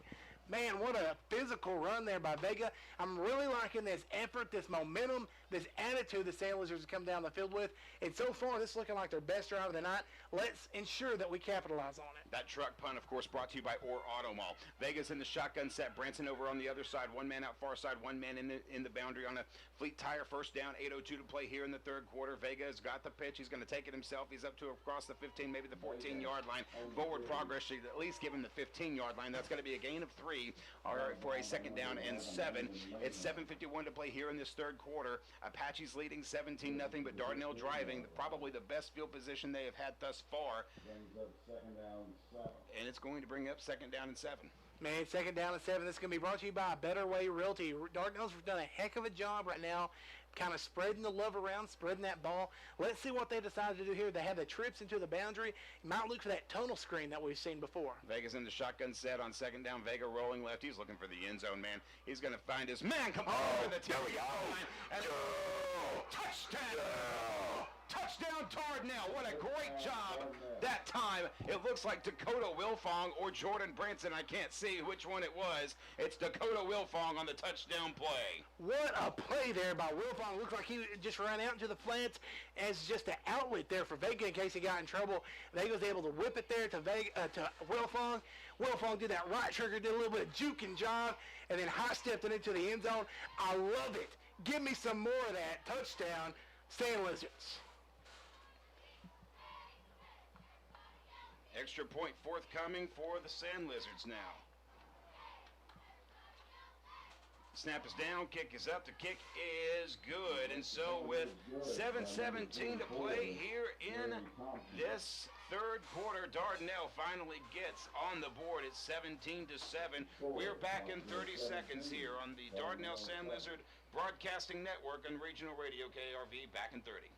Man, what a physical run there by Vega. I'm really liking this effort, this momentum, this attitude the Sand Lizards come down the field with. And so far, this is looking like their best drive of the night. Let's ensure that we capitalize on it. That truck punt, of course, brought to you by Orr Auto Mall. Vega's in the shotgun set. Branson over on the other side. One man out far side, one man in the boundary on a Fleet Tire first down. 8:02 to play here in the third quarter. Vega's got the pitch. He's going to take it himself. He's up to across the 15, maybe the 14-yard line. Forward progress should at least give him the 15-yard line. That's going to be a gain of 3 for a second down and 7. It's 7:51 to play here in this third quarter. Apaches leading 17-0, but Dardanelle driving. Probably the best field position they have had thus far. And it's going to bring up second down and 7. Man, 2nd down and 7. This is going to be brought to you by Better Way Realty. Dardanelle's done a heck of a job right now, kind of spreading the love around, spreading that ball. Let's see what they decide to do here. They have the trips into the boundary. Might look for that tunnel screen that we've seen before. Vega's in the shotgun set on 2nd down. Vega rolling left. He's looking for the end zone, man. He's going to find his man. Come on, the there we go. And touchdown. Touchdown, Dardanelle. What a great job that time. It looks like Dakota Wilfong or Jordan Branson. I can't see which one it was. It's Dakota Wilfong on the touchdown play. What a play there by Wilfong. Looks like he just ran out into the flats as just an outlet there for Vega in case he got in trouble. Vega was able to whip it there to Wilfong. Wilfong did that right trigger, did a little bit of juke and jive, and then high-stepped it into the end zone. I love it. Give me some more of that. Touchdown, Sand Lizards. Extra point forthcoming for the Sand Lizards now. Snap is down, kick is up, the kick is good. And so with 7:17 to play here in this third quarter, Dardanelle finally gets on the board at 17-7. We're back in 30 seconds here on the Dardanelle Sand Lizard Broadcasting Network and Regional Radio KRV. Back in 30.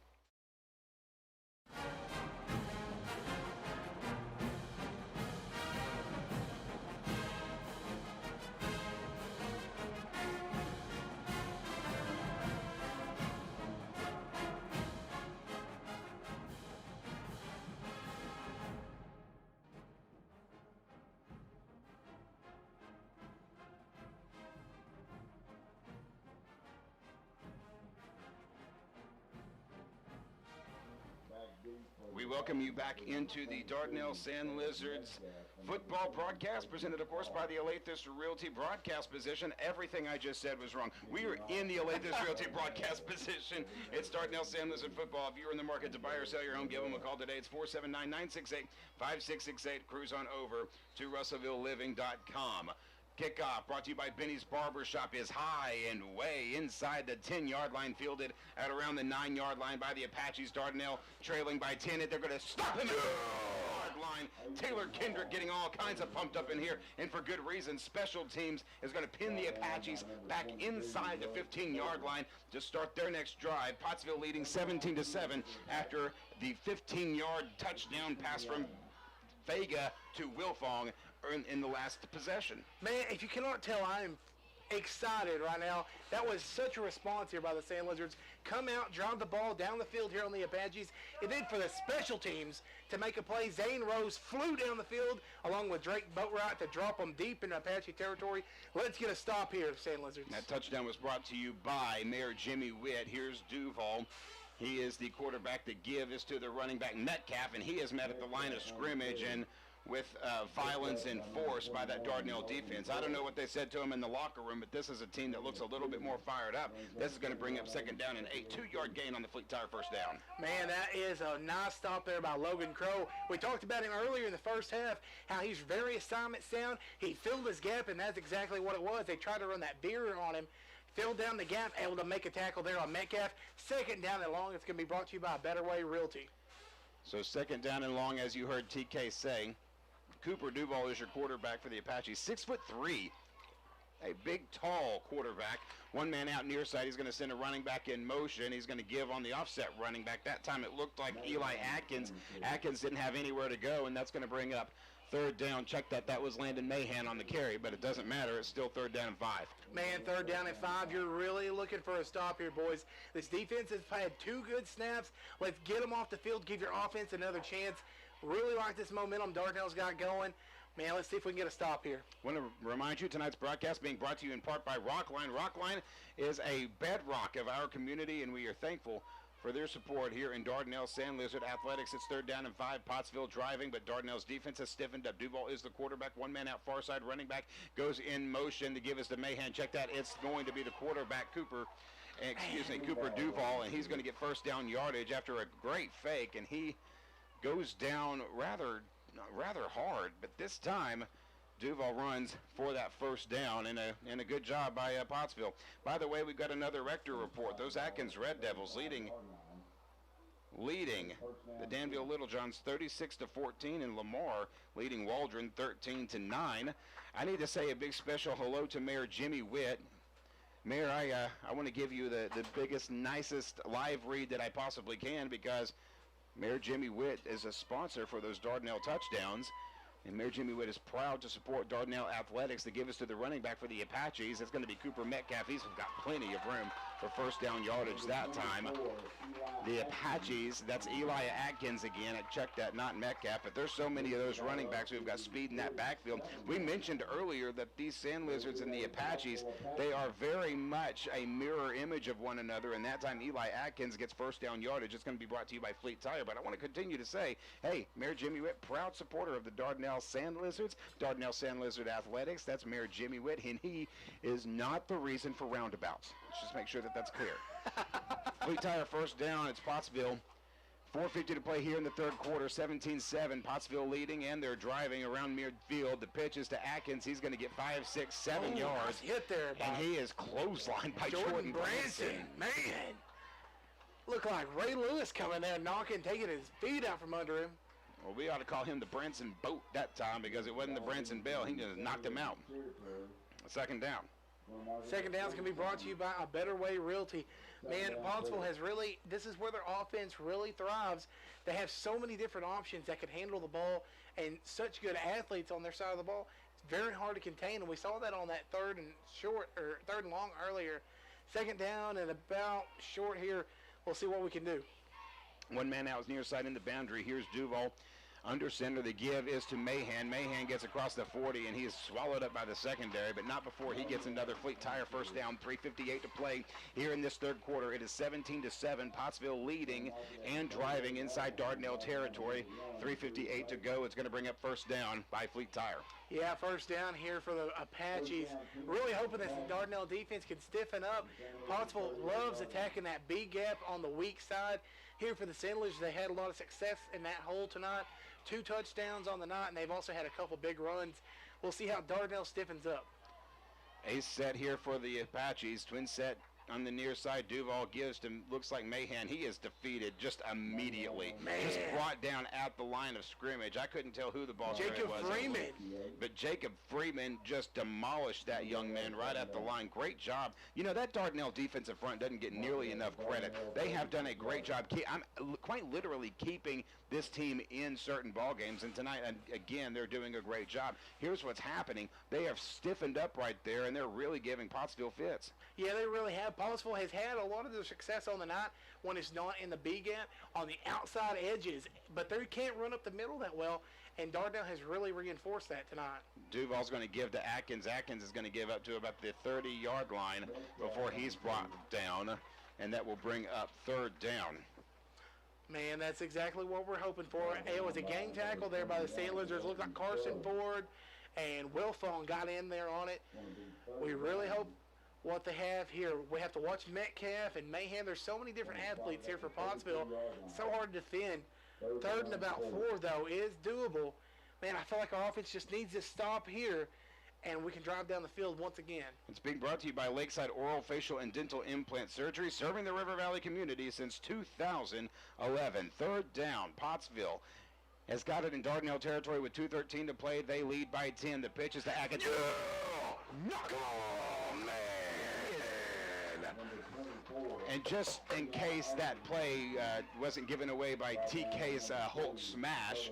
We welcome you back into the Dardanelle Sand Lizards football broadcast, presented, of course, by the Alathus Realty broadcast position. Everything I just said was wrong. We are in the Alathus Realty broadcast position. It's Dardanelle Sand Lizard football. If you're in the market to buy or sell your home, give them a call today. It's 479-968-5668. Cruise on over to RussellvilleLiving.com. Kickoff brought to you by Benny's Barbershop is high and way inside the 10-yard line, fielded at around the 9-yard line by the Apaches. Dardanelle trailing by 10. They're going to stop him at the 9-yard line. Taylor Kendrick getting all kinds of pumped up in here, and for good reason. Special teams is going to pin the Apaches back inside the 15-yard line to start their next drive. Pottsville leading 17-7 after the 15-yard touchdown pass from Vega to Wilfong in the last possession. Man, if you cannot tell, I'm excited right now. That was such a response here by the Sand Lizards. Come out, drive the ball down the field here on the Apaches. And then for the special teams to make a play, Zane Rose flew down the field along with Drake Boatwright to drop them deep into Apache territory. Let's get a stop here, Sand Lizards. That touchdown was brought to you by Mayor Jimmy Witt. Here's Duval. He is the quarterback. The give is to the running back Metcalf, and he is met at the line of scrimmage and with violence and force by that Dardanelle defense. I don't know what they said to him in the locker room, but this is a team that looks a little bit more fired up. This is going to bring up 2nd down and 8. 2-yard gain on the Fleet Tire first down. Man, that is a nice stop there by Logan Crow. We talked about him earlier in the first half, how he's very assignment sound. He filled his gap, and that's exactly what it was. They tried to run that veer on him, filled down the gap, able to make a tackle there on Metcalf. 2nd down and long. It's going to be brought to you by Better Way Realty. So 2nd down and long, as you heard TK say. Cooper Duval is your quarterback for the Apaches. 6'3", a big, tall quarterback. One man out near side. He's going to send a running back in motion. He's going to give on the offset running back. That time it looked like Eli Atkins. Atkins didn't have anywhere to go, and that's going to bring up 3rd down. Check that. That was Landon Mahan on the carry, but it doesn't matter. It's still 3rd down and 5. Man, 3rd down and 5. You're really looking for a stop here, boys. This defense has had 2 good snaps. Let's get them off the field. Give your offense another chance. Really like this momentum Dardanelle's got going. Man, let's see if we can get a stop here. I want to remind you, tonight's broadcast being brought to you in part by Rockline. Rockline is a bedrock of our community, and we are thankful for their support here in Dardanelle Sand Lizard Athletics. It's 3rd down and 5. Pottsville driving, but Dardanelle's defense has stiffened up. Duval is the quarterback. One man out far side. Running back goes in motion to give us to Mahan. Check that. It's going to be the quarterback, Cooper Duval, and he's going to get 1st down yardage after a great fake, and he goes down rather hard, but this time Duval runs for that 1st down, and a good job by Pottsville. By the way, we've got another Rector report. Those Atkins Red Devils leading leading the Danville Littlejohns 36-14, and Lamar leading Waldron 13-9. I need to say a big special hello to Mayor Jimmy Witt. Mayor, I want to give you the biggest, nicest live read that I possibly can, because Mayor Jimmy Witt is a sponsor for those Dardanelle touchdowns. And Mayor Jimmy Witt is proud to support Dardanelle athletics to give us to the running back for the Apaches. It's going to be Cooper Metcalf. He's got plenty of room for first down yardage that time. The Apaches, that's Eli Atkins again. I checked that, not Metcalf. But there's so many of those running backs who've got speed in that backfield. We mentioned earlier that these Sand Lizards and the Apaches, they are very much a mirror image of one another. And that time Eli Atkins gets first down yardage. It's going to be brought to you by Fleet Tire. But I want to continue to say, hey, Mayor Jimmy Witt, proud supporter of the Dardanelle Sand Lizards, Dardanelle Sand Lizard Athletics. That's Mayor Jimmy Witt, and he is not the reason for roundabouts. Let's just make sure that that's clear. Fleet Tire first down. It's Pottsville. 4:50 to play here in the third quarter. 17-7. Pottsville leading, and they're driving around midfield. The pitch is to Atkins. He's going to get 5, 6, 7 yards. Nice hit there, and he is clotheslined by Jordan Branson. Man, look like Ray Lewis coming there, knocking, taking his feet out from under him. Well, we ought to call him the Branson Boat that time, because it wasn't the Branson Bell. He just knocked him out. Second down. Second down is going to be brought to you by A Better Way Realty. Man, Pottsville has really, this is where their offense really thrives. They have so many different options that can handle the ball, and such good athletes on their side of the ball. It's very hard to contain, and we saw that on that third and long earlier. Second down and about short here. We'll see what we can do. One man out is near side in the boundary. Here's Duval. Under center, the give is to Mahan. Mahan gets across the 40, and he is swallowed up by the secondary, but not before he gets another Fleet Tire first down. 3:58 to play here in this third quarter. It is 17-7. Pottsville leading and driving inside Dardanelle territory. 3:58 to go. It's going to bring up first down by Fleet Tire. Yeah, first down here for the Apaches. Really hoping that the Dardanelle defense can stiffen up. Pottsville loves attacking that B gap on the weak side. Here for the Sandlers, they had a lot of success in that hole tonight. 2 touchdowns on the night, and they've also had a couple big runs. We'll see how Dardanelle stiffens up. Ace set here for the Apaches. Twin set on the near side. Duval gives to, looks like Mahan. He is defeated just immediately. Man. Just brought down at the line of scrimmage. I couldn't tell who the ball Jacob was. Freeman. But Jacob Freeman just demolished that young man right at the line. Great job. You know, that Dardanelle defensive front doesn't get nearly enough credit. They have done a great job. I'm quite literally keeping this team in certain ball games, and tonight, again, they're doing a great job. Here's what's happening. They have stiffened up right there, and they're really giving Pottsville fits. Yeah, they really have. Pottsville has had a lot of their success on the night when it's not in the B gap, on the outside edges, but they can't run up the middle that well, and Dardanelle has really reinforced that tonight. Duval's going to give to Atkins. Atkins is going to give up to about the 30-yard line before he's brought down, and that will bring up third down. Man, that's exactly what we're hoping for. It was a gang tackle there by the Sandlers. It looked like Carson Ford and Wilfone got in there on it. We really hope what they have here. We have to watch Metcalf and Mahan. There's so many different athletes here for Pottsville. So hard to defend. Third and about 4, though, is doable. Man, I feel like our offense just needs to stop here, and we can drive down the field once again. It's being brought to you by Lakeside Oral, Facial, and Dental Implant Surgery, serving the River Valley community since 2011. Third down, Pottsville has got it in Dardanelle territory with 2:13 to play. They lead by 10. The pitch is to Atkins. Knock on, man! And just in case that play wasn't given away by TK's Hulk smash,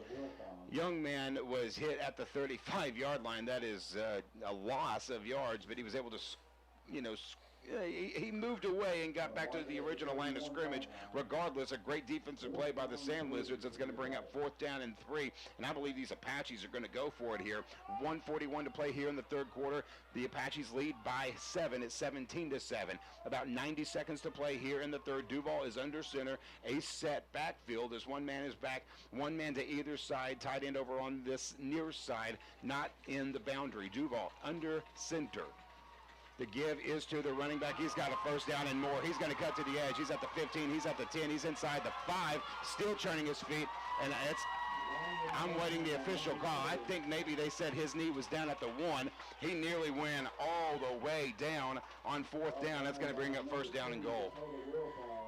young man was hit at the 35-yard line. That is a loss of yards, but he was able to, he moved away and got back to the original line of scrimmage. Regardless, a great defensive play by the Sand Lizards that's going to bring up 4th down and 3. And I believe these Apaches are going to go for it here. 1:41 to play here in the third quarter. The Apaches lead by 7 at 17-7. About 90 seconds to play here in the third. Duval is under center. A set backfield as one man is back. One man to either side. Tight end over on this near side. Not in the boundary. Duval under center. The give is to the running back. He's got a first down and more. He's going to cut to the edge. He's at the 15. He's at the 10. He's inside the 5. Still churning his feet. And it's I'm waiting the official call. I think maybe they said his knee was down at the 1. He nearly went all the way down on 4th down. That's going to bring up 1st down and goal.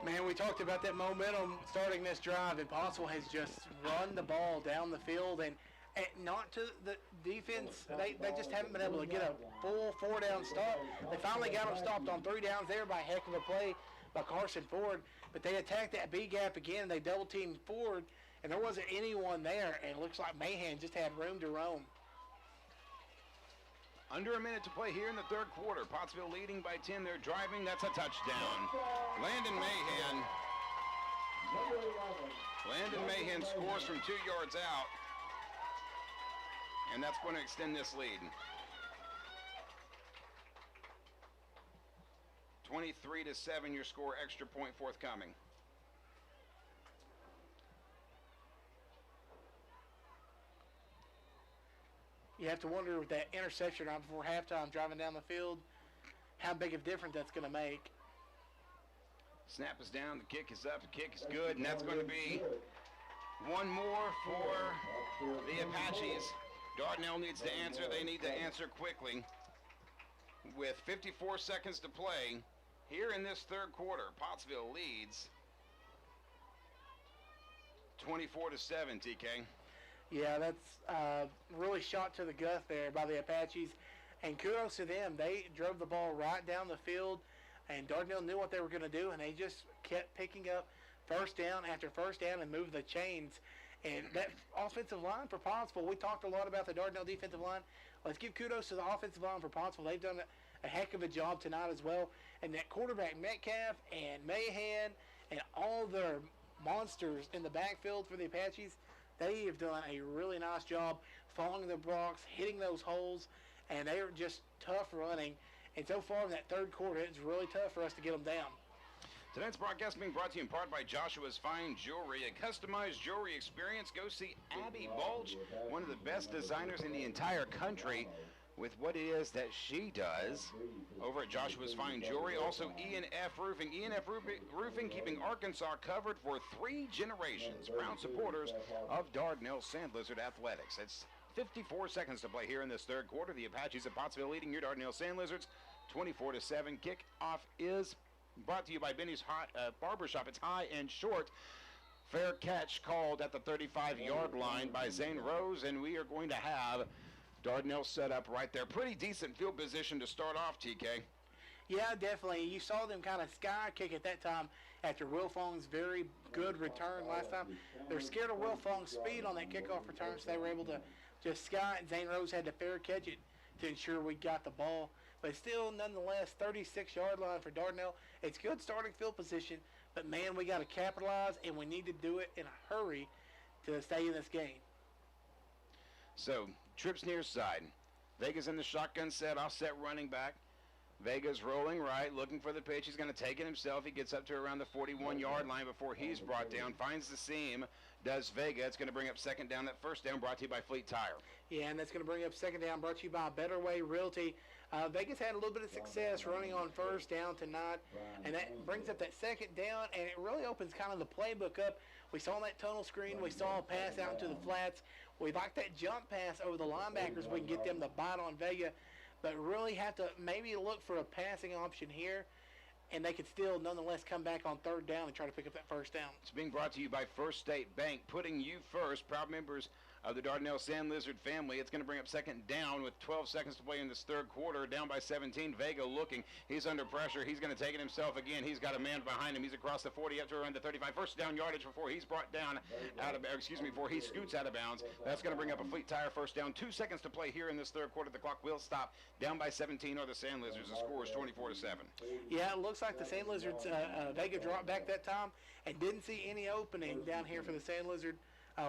Man, we talked about that momentum starting this drive, and Pottsville has just run the ball down the field, and not to the defense. They just haven't been able to get a full 4-down stop. They finally got them stopped on 3 downs there by a heck of a play by Carson Ford, but they attacked that B gap again. They double-teamed Ford, and there wasn't anyone there, and it looks like Mahan just had room to roam. Under a minute to play here in the 3rd quarter. Pottsville leading by 10. They're driving. That's a touchdown. Landon Mahan scores from 2 yards out, and that's going to extend this lead. 23-7, your score, extra point forthcoming. You have to wonder with that interception right before halftime driving down the field, how big of a difference that's going to make. Snap is down, the kick is up, the kick is good, and that's going to be one more for the Apaches. Dardanelle needs to answer. They need to answer quickly. With 54 seconds to play here in this 3rd quarter, Pottsville leads 24-7, TK. Yeah, that's really shot to the gut there by the Apaches. And kudos to them. They drove the ball right down the field, and Dardanelle knew what they were going to do, and they just kept picking up 1st down after 1st down and moved the chains. And that offensive line for Pottsville, we talked a lot about the Dardanelle defensive line. Let's give kudos to the offensive line for Pottsville. They've done a heck of a job tonight as well. And that quarterback Metcalf and Mahan and all their monsters in the backfield for the Apaches, they have done a really nice job following the blocks, hitting those holes, and they are just tough running. And so far in that 3rd quarter, it's really tough for us to get them down. Tonight's broadcast being brought to you in part by Joshua's Fine Jewelry, a customized jewelry experience. Go see Abby Bulge, one of the best designers in the entire country, with what it is that she does over at Joshua's Fine Jewelry. Also, E&F Roofing. E&F Roofing keeping Arkansas covered for 3 generations. Proud supporters of Dardanelle Sand Lizard Athletics. It's 54 seconds to play here in this 3rd quarter. The Apaches of Pottsville leading your Dardanelle Sand Lizards 24-7. Kickoff is brought to you by Benny's Hot Barbershop. It's high and short. Fair catch called at the 35-yard line by Zane Rose, and we are going to have Dardanelle set up right there. Pretty decent field position to start off, TK. Yeah, definitely. You saw them kind of sky kick at that time after Will Fong's very good return last time. They're scared of Will Fong's speed on that kickoff return, so they were able to just sky it. Zane Rose had to fair catch it to ensure we got the ball. But still, nonetheless, 36-yard line for Dardanelle. It's good starting field position, but, man, we got to capitalize, and we need to do it in a hurry to stay in this game. So, trips near side. Vega's in the shotgun set, offset running back. Vega's rolling right, looking for the pitch. He's going to take it himself. He gets up to around the 41-yard line before he's brought down. Finds the seam, does Vega. It's going to bring up 2nd down. That 1st down brought to you by Fleet Tire. Yeah, and that's going to bring up 2nd down, brought to you by Better Way Realty. Vegas had a little bit of success running on 1st down tonight, and that brings up that 2nd down, and it really opens kind of the playbook up. We saw that tunnel screen. We saw a pass out into the flats. We like that jump pass over the linebackers. We can get them to bite on Vega, but really have to maybe look for a passing option here, and they could still nonetheless come back on 3rd down and try to pick up that 1st down. It's being brought to you by First State Bank, putting you first. Proud members of the Dardanelle Sand Lizard family. It's going to bring up 2nd down with 12 seconds to play in this 3rd quarter. Down by 17. Vega looking. He's under pressure. He's going to take it himself again. He's got a man behind him. He's across the 40 up to around the 35. 1st down yardage before he's brought down before he scoots out of bounds. That's going to bring up a Fleet Tire 1st down. 2 seconds to play here in this 3rd quarter. The clock will stop. Down by 17 are the Sand Lizards. The score is 24-7. Yeah, it looks like the Sand Lizards, Vega dropped back that time and didn't see any opening down here for the Sand Lizard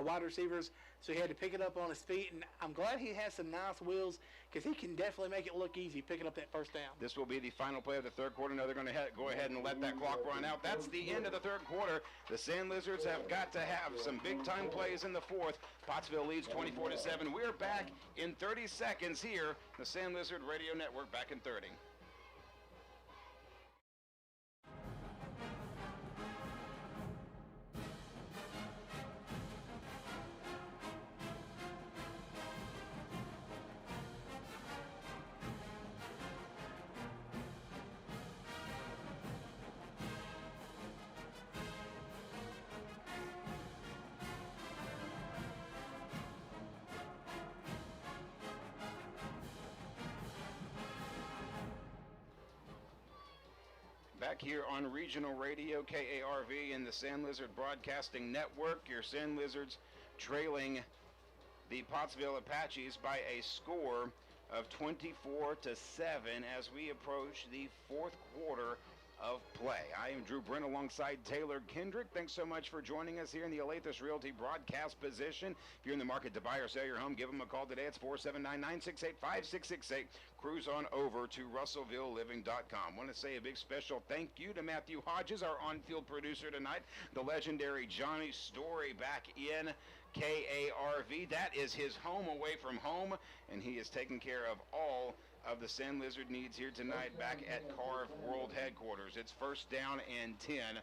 wide receivers, so he had to pick it up on his feet, and I'm glad he has some nice wheels because he can definitely make it look easy picking up that 1st down. This will be the final play of the 3rd quarter. Now they're going to go ahead and let that clock run out. That's the end of the 3rd quarter. The Sand Lizards have got to have some big-time plays in the 4th. Pottsville leads 24-7. We're back in 30 seconds here. The Sand Lizard Radio Network back in 30. Back here on Regional Radio, KARV and the Sand Lizard Broadcasting Network. Your Sand Lizards trailing the Pottsville Apaches by a score of 24-7 as we approach the fourth quarter of play. I am Drew Brent alongside Taylor Kendrick. Thanks so much for joining us here in the Alathus Realty broadcast position. If you're in the market to buy or sell your home, give them a call today. It's 479-968-5668. Cruise on over to RussellvilleLiving.com. Want to say a big special thank you to Matthew Hodges, our on-field producer tonight, the legendary Johnny Story back in KARV. That is his home away from home, and he is taking care of all of the Sand Lizard needs here tonight back at Carve World Headquarters. It's first down and 10.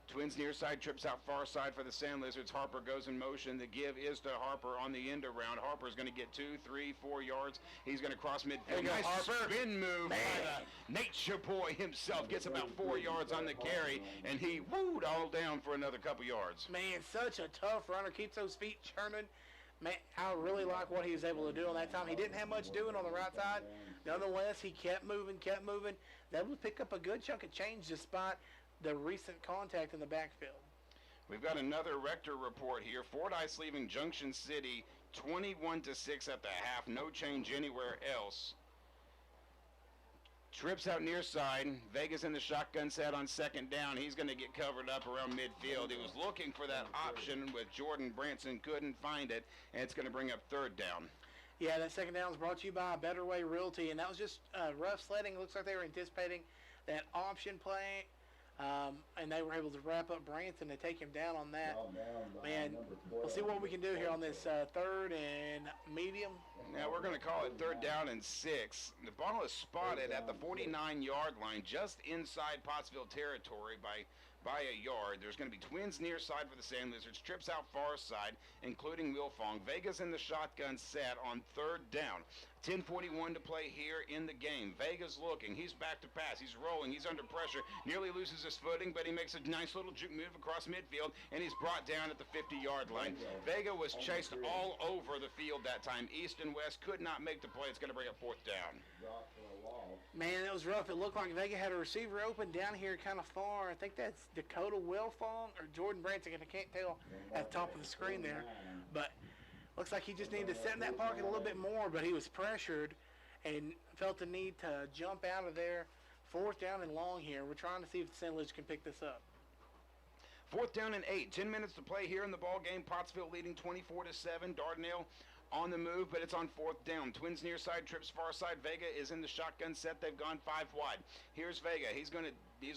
Twins near side, trips out far side for the Sand Lizards. Harper goes in motion. The give is to Harper on the end around. Harper's going to get 2, 3, 4 yards. He's going to cross midfield. Nice spin move by the nature boy himself. Gets about 4 yards on the carry, and he wooed all down for another couple yards. Man, such a tough runner. Keeps those feet churning. Man, I really like what he was able to do on that time. He didn't have much doing on the right side. Nonetheless, he kept moving. That would pick up a good chunk of change despite the recent contact in the backfield. We've got another Rector report here. Fordyce leaving Junction City 21-6 at the half. No change anywhere else. Trips out near side. Vega's in the shotgun set on second down. He's going to get covered up around midfield. He was looking for that option with Jordan Branson. Couldn't find it, and it's going to bring up third down. Yeah, that second down was brought to you by Better Way Realty, and that was just rough sledding. It looks like they were anticipating that option play, and they were able to wrap up Branson to take him down on that. Man, we'll see what we can do here on this third and medium. Now we're going to call it third down and 6. The ball is spotted at the 49-yard line, just inside Pottsville territory by a yard. There's going to be Twins near side for the Sand Lizards. Trips out far side, including Wilfong. Vega's in the shotgun set on third down. 10:41 to play here in the game. Vega's looking. He's back to pass. He's rolling. He's under pressure. Nearly loses his footing, but he makes a nice little juke move across midfield, and he's brought down at the 50-yard line. Vega was chased all over the field that time. East and West could not make the play. It's going to bring up fourth down. Man, that was rough. It looked like Vega had a receiver open down here kind of far. I think that's Dakota Wilfong or Jordan Branson. I can't tell at the top of the screen there. But looks like he just needed to sit in that pocket a little bit more, but he was pressured and felt the need to jump out of there. Fourth down and long here. We're trying to see if the St. Louis can pick this up. Fourth down and 8. 10 minutes to play here in the ball game. Pottsville leading 24-7. Dardanelle on the move, but it's on fourth down. Twins near side, trips far side. Vega is in the shotgun set. They've gone 5 wide. Here's Vega. He's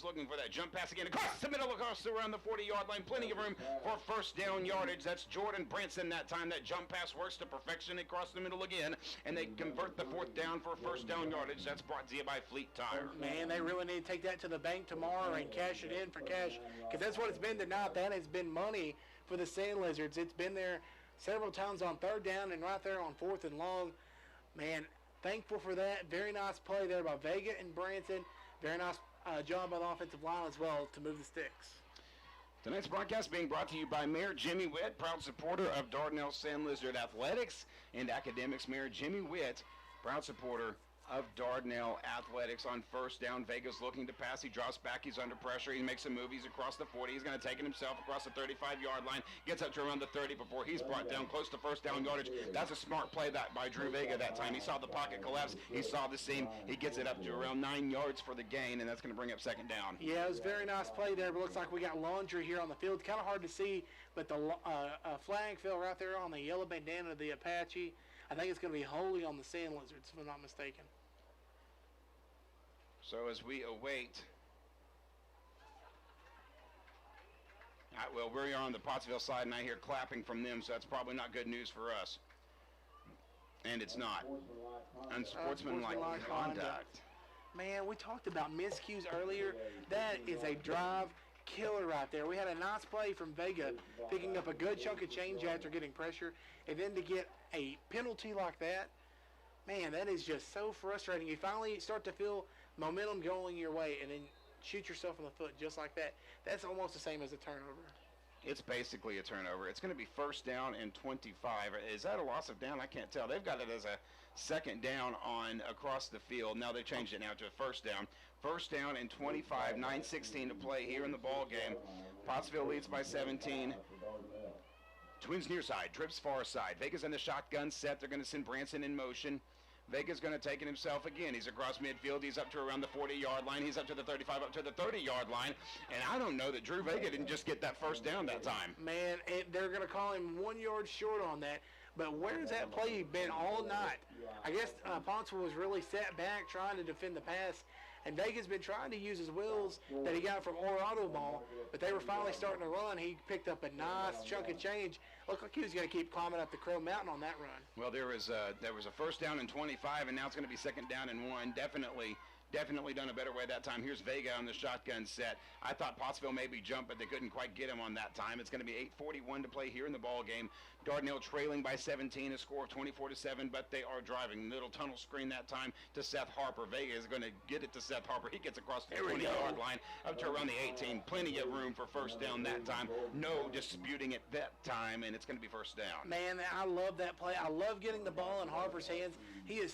looking for that jump pass again. Across the middle, across around the 40-yard line. Plenty of room for first down yardage. That's Jordan Branson that time. That jump pass works to perfection across the middle again, and they convert the fourth down for first down yardage. That's brought to you by Fleet Tire. Man, they really need to take that to the bank tomorrow and cash it in for cash, because that's what it's been tonight. That has been money for the Sand Lizards. It's been there several times on third down and right there on fourth and long. Man, thankful for that. Very nice play there by Vega and Branson. Very nice job by the offensive line as well to move the sticks. Tonight's broadcast being brought to you by Mayor Jimmy Witt, proud supporter of Dardanelle Sand Lizard Athletics and Academics. Mayor Jimmy Witt, proud supporter of Dardanelle Athletics. On first down, Vega's looking to pass. He drops back. He's under pressure. He makes a move. He's across the 40. He's going to take it himself across the 35-yard line. Gets up to around the 30 before he's brought down close to first down yardage. That's a smart play by Drew Vega that time. He saw the pocket collapse. He saw the seam. He gets it up to around 9 yards for the gain, and that's going to bring up second down. Yeah, it was a very nice play there, but looks like we got laundry here on the field. Kind of hard to see, but the flag fell right there on the yellow bandana of the Apache. I think it's going to be wholly on the Sand Lizards, if I'm not mistaken. So as we await, well, we are on the Pottsville side, and I hear clapping from them, so that's probably not good news for us. And it's not. Unsportsmanlike conduct. Man, we talked about miscues earlier. That is a drive killer right there. We had a nice play from Vega, picking up a good chunk of change after getting pressure, and then to get a penalty like that, man, that is just so frustrating. You finally start to feel momentum going your way, and then shoot yourself in the foot just like that. That's almost the same as a turnover. It's basically a turnover. It's going to be first down and 25. Is that a loss of down? I can't tell. They've got it as a second down on across the field. Now they changed it now to a first down. First down and 25, 9:16 to play here in the ball game. Pottsville leads by 17. Twins near side, trips far side. Vega's in the shotgun set. They're going to send Branson in motion. Vega's going to take it himself again. He's across midfield. He's up to around the 40-yard line. He's up to the 35, up to the 30-yard line. And I don't know that Drew Vega didn't just get that first down that time. Man, they're going to call him 1 yard short on that. But where's that play been all night? I guess Pottsville was really set back trying to defend the pass. And Vega's been trying to use his wheels that he got from Orlando Mall, but they were finally starting to run. He picked up a nice chunk of change. Looked like he was going to keep climbing up the Crow Mountain on that run. Well, there was a first down and 25, and now it's going to be second down and 1. Definitely done a better way that time. Here's Vega on the shotgun set. I thought Pottsville maybe jumped, but they couldn't quite get him on that time. It's going to be 8:41 to play here in the ball game. Dardanelle trailing by 17, a score of 24-7, but they are driving. Little tunnel screen that time to Seth Harper. Vega is going to get it to Seth Harper. He gets across the 20-yard line up to around the 18. Plenty of room for first down that time. No disputing it that time, and it's going to be first down. Man, I love that play. I love getting the ball in Harper's hands. He is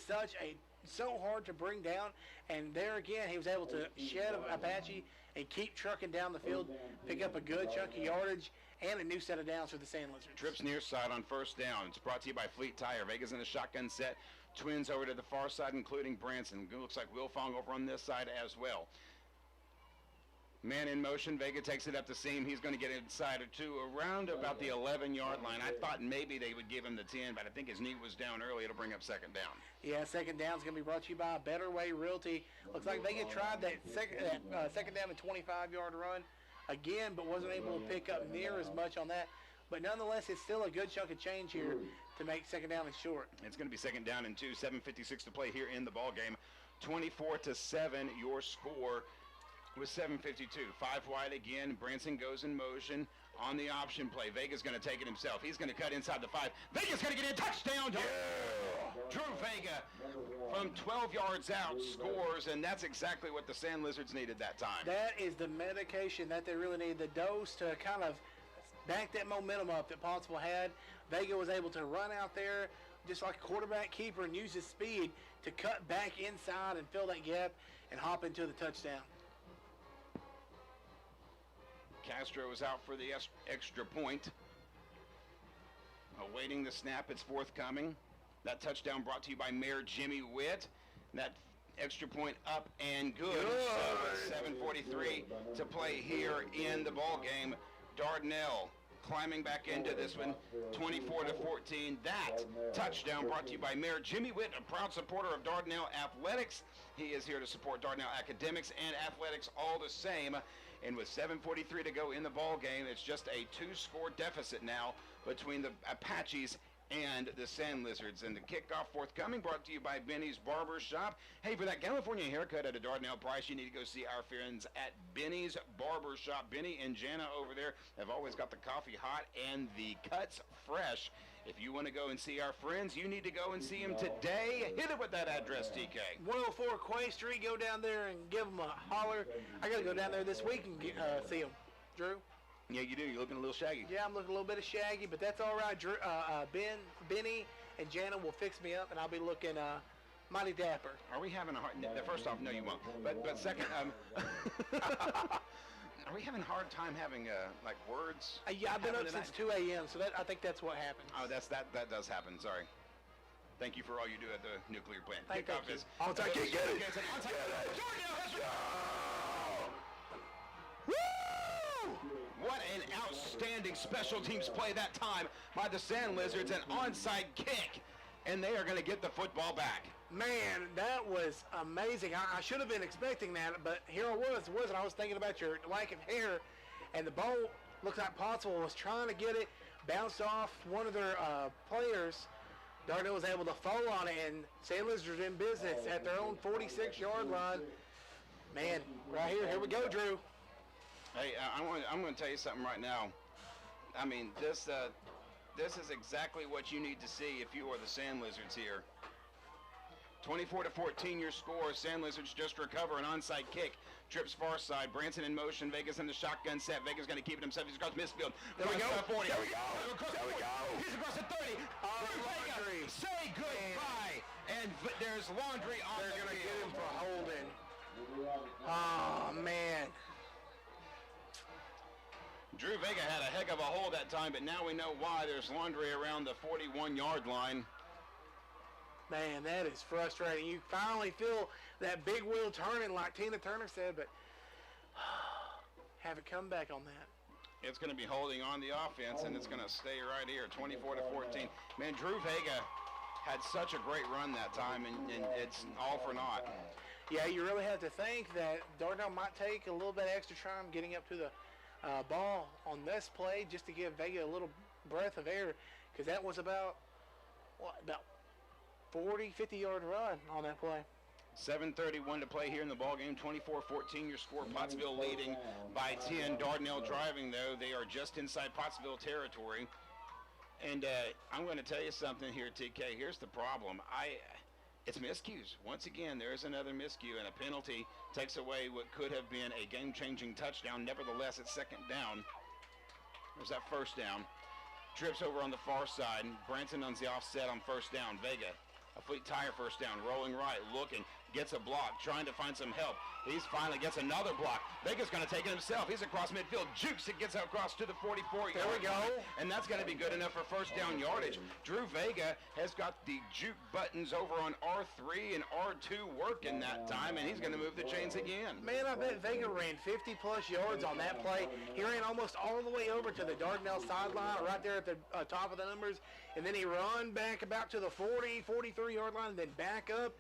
so hard to bring down, and there again he was able to shed Apache and keep trucking down the field, pick up a good chunk of yardage and a new set of downs for the Sand Lizards. Trips near side on first down. It's brought to you by Fleet Tire. Vega's in the shotgun set. Twins over to the far side, including Branson. It looks like Wilfong over on this side as well. Man in motion. Vega takes it up the seam. He's going to get inside to around about the 11-yard line. I thought maybe they would give him the 10, but I think his knee was down early. It'll bring up second down. Yeah, second down is going to be brought to you by Better Way Realty. Looks like Vega tried that second down and 25-yard run again, but wasn't able to pick up near as much on that. But nonetheless, it's still a good chunk of change here to make second down and short. It's going to be second down and 2, 7:56 to play here in the ball game. 24-7, your score with 7:52. 5 wide again. Branson goes in motion on the option play. Vega's going to take it himself. He's going to cut inside the 5. Vega's going to get in. Touchdown. Drew Vega from 12 yards out scores, and that's exactly what the Sand Lizards needed that time. That is the medication that they really need, the dose to kind of back that momentum up that Pottsville had. Vega was able to run out there just like a quarterback keeper and use his speed to cut back inside and fill that gap and hop into the touchdown. Castro is out for the extra point. Awaiting the snap, it's forthcoming. That touchdown brought to you by Mayor Jimmy Witt. That extra point up and good. So 7:43 to play here in the ball game. Dardanelle climbing back into this one, 24-14. That touchdown brought to you by Mayor Jimmy Witt, a proud supporter of Dardanelle Athletics. He is here to support Dardanelle Academics and Athletics all the same. And with 7:43 to go in the ball game, it's just a 2-score deficit now between the Apaches and the Sand Lizards. And the kickoff forthcoming, brought to you by Benny's Barber Shop. Hey, for that California haircut at a Dardanelle price, you need to go see our friends at Benny's Barber Shop. Benny and Jana over there have always got the coffee hot and the cuts fresh. If you want to go and see our friends, you need to go and see them today. Hit it with that address, TK. 104 Quay Street. Go down there and give them a holler. I got to go down there this week and see them. Drew? Yeah, you do. You're looking a little shaggy. Yeah, I'm looking a little bit of shaggy, but that's all right. Drew, Benny and Jana will fix me up, and I'll be looking mighty dapper. Are we having a hard... First off, no, you won't. But second, are we having a hard time having, like, words? Yeah, I've been up since 2 a.m., so I think that's what happened. Oh, that does happen. Sorry. Thank you for all you do at the nuclear plant. Thank Kickoff you. is... Onside kick, get it! It's an onside kick. Woo! What an outstanding special teams play that time by the Sand Lizards. An onside kick, and they are going to get the football back. Man, that was amazing. I should have been expecting that, but here I was, and I was thinking about your lack of hair, and the ball looks like Pottsville was trying to get it, bounced off one of their players. Dardanelle was able to fall on it, and Sand Lizards in business at their own 46-yard line. Man, right here we go, Drew. Hey, I'm going to tell you something right now. I mean, this is exactly what you need to see if you are the Sand Lizards here. 24-14 your score. Sand Lizards just recover an onside kick. Trips far side. Branson in motion. Vega's in the shotgun set. Vega's going to keep it himself. He's across midfield. There we go. 40. There we go. He's across the 30. Vega, say goodbye. And there's Laundry on They're the going to field. get him for holding. Oh, man. Drew Vega had a heck of a hold that time, but now we know why. There's Laundry around the 41-yard line. Man, that is frustrating. You finally feel that big wheel turning like Tina Turner said, but have it come back on that. It's going to be holding on the offense, and it's going to stay right here, 24-14. Man, Drew Vega had such a great run that time, and it's all for naught. Yeah, you really have to think that Dardanelle might take a little bit extra time getting up to the ball on this play just to give Vega a little breath of air, because that was about 40, 50-yard run on that play. 7:31 to play here in the ball game. 24-14 your score. Pottsville leading by 10. Dardanelle driving, though. They are just inside Pottsville territory. And I'm going to tell you something here, TK. Here's the problem. It's miscues. Once again, there's another miscue, and a penalty takes away what could have been a game-changing touchdown. Nevertheless, it's second down. There's that first down. Trips over on the far side. Branson on the offset on first down. Vega, a fleet tire first down. Rolling right, looking. Gets a block, trying to find some help. He's finally gets another block. Vega's going to take it himself. He's across midfield. Jukes it, gets across to the 44-yard There we go. line. And that's going to be good enough for first down yardage. Drew Vega has got the juke buttons over on R3 and R2 working that time, and he's going to move the chains again. Man, I bet Vega ran 50-plus yards on that play. He ran almost all the way over to the Dardanelle sideline, right there at the top of the numbers, and then he run back about to the 40, 43-yard line, and then back up.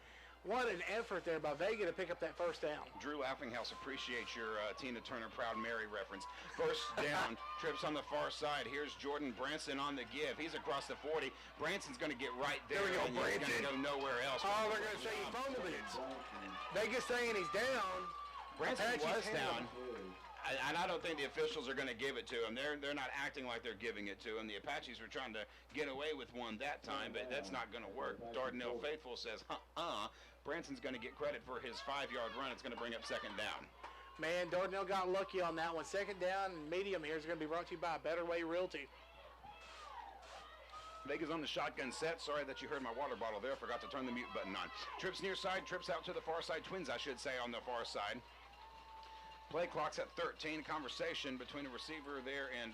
What an effort there by Vega to pick up that first down. Drew Laughinghouse appreciates your Tina Turner Proud Mary reference. First down, trips on the far side. Here's Jordan Branson on the give. He's across the 40. Branson's going to get right there. There we go, and he's going to go nowhere else. Oh, they're going to say he fumbled it. Vega's saying he's down. Branson Apache's was down. And I don't think the officials are going to give it to him. They're not acting like they're giving it to him. The Apaches were trying to get away with one that time, but that's not going to work. Dardanelle Faithful says, Branson's going to get credit for his 5-yard run. It's going to bring up second down. Man, Dardanelle got lucky on that one. Second down and medium here is going to be brought to you by Better Way Realty. Vega's on the shotgun set. Sorry that you heard my water bottle there. Forgot to turn the mute button on. Trips near side, trips out to the far side. Twins, I should say, on the far side. Play clock's at 13. Conversation between the receiver there and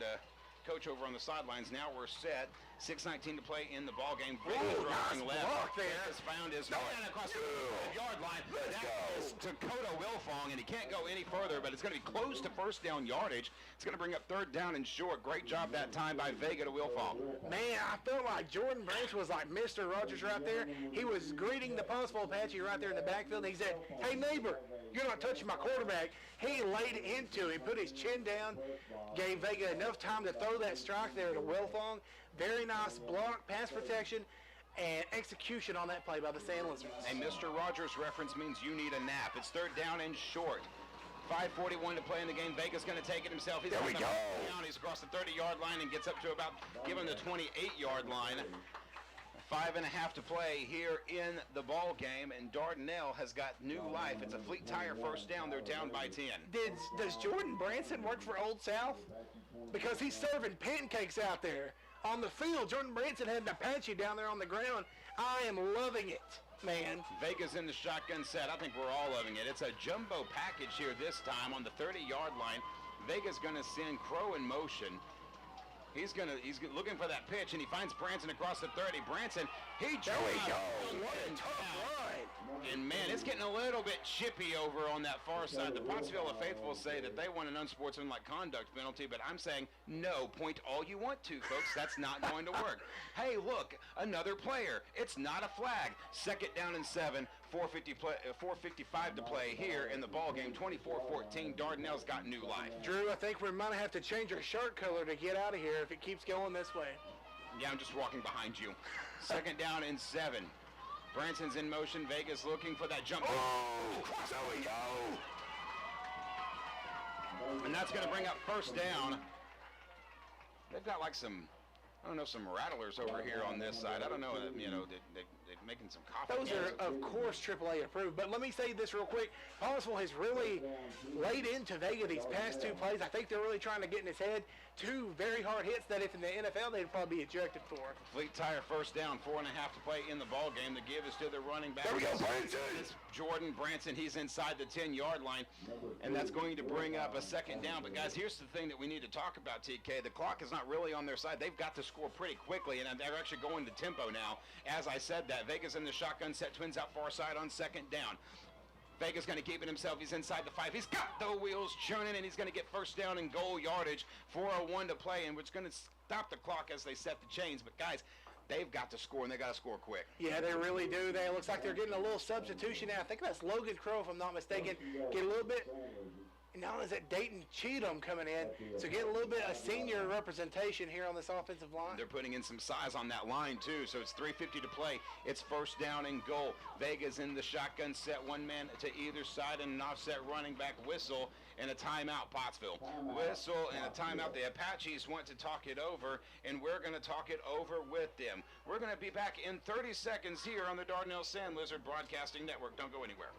coach over on the sidelines. Now we're set. 6:19 to play in the ball game. Nice left. block there. Has found his man across the 5-yard line. That is Dakota Wilfong, and he can't go any further, but it's going to be close to first down yardage. It's going to bring up third down and short. Great job that time by Vega to Wilfong. Man, I felt like Jordan Branson was like Mr. Rogers right there. He was greeting the Pottsville Apache right there in the backfield. And he said, "Hey, neighbor, you're not touching my quarterback." He laid into him, put his chin down, gave Vega enough time to throw that strike there to Wilfong. Very nice block, pass protection, and execution on that play by the Sand Lizards. A Mr. Rogers reference means you need a nap. It's third down and short. 5:41 to play in the game. Vega's going to take it himself. He's There we go. Down. He's across the 30-yard line and gets up to about, given the 28-yard line. 5.5 to play here in the ball game, and Dardanelle has got new life. It's a fleet tire first down. They're down by 10. Does Jordan Branson work for Old South? Because he's serving pancakes out there on the field. Jordan Branson had an Apache down there on the ground. I am loving it, man. Vega's in the shotgun set. I think we're all loving it. It's a jumbo package here this time on the 30-yard line. Vega's going to send Crow in motion. He's looking for that pitch, and he finds Branson across the 30. Branson, There we go. What a tough run. And, man, it's getting a little bit chippy over on that far side. The Pottsville faithful say that they want an unsportsmanlike conduct penalty, but I'm saying, no, point all you want to, folks. That's not going to work. Hey, look, another player. It's not a flag. Second down and 7, 4:55 to play here in the ball game. 24-14, Dardanelle's got new life. Drew, I think we might have to change our shirt color to get out of here if it keeps going this way. Yeah, I'm just walking behind you. Second down and 7. Branson's in motion. Vega's looking for that jump. Oh, there we go. And that's going to bring up first down. They've got like some, I don't know, some rattlers over here on this side. I don't know, they're making some coffee. Those are, of course, AAA approved. But let me say this real quick. Pottsville has really laid into Vega these past two plays. I think they're really trying to get in his head. Two very hard hits that if in the NFL they'd probably be ejected for. Fleet Tire first down, 4.5 to play in the ball game. The give is to the running back. There we go, Branson! It's Jordan Branson. He's inside the 10-yard line, and that's going to bring up a second down. But, guys, here's the thing that we need to talk about, TK. The clock is not really on their side. They've got to score pretty quickly, and they're actually going to tempo now. As I said that, Vega's in the shotgun set, twins out far side on second down. Vega's going to keep it himself. He's inside the 5. He's got the wheels churning, and he's going to get first down and goal yardage. 4:01 to play, and it's going to stop the clock as they set the chains. But, guys, they've got to score, and they got to score quick. Yeah, they really do. It looks like they're getting a little substitution now. I think that's Logan Crow, if I'm not mistaken. Get a little bit. Not only is that Dayton Cheatham coming in, so get a little bit of senior representation here on this offensive line. They're putting in some size on that line, too, so it's 3:50 to play. It's first down and goal. Vega's in the shotgun set, one man to either side, and an offset running back whistle and a timeout, Pottsville. Whistle and a timeout. The Apaches want to talk it over, and we're going to talk it over with them. We're going to be back in 30 seconds here on the Dardanelle Sand Lizard Broadcasting Network. Don't go anywhere.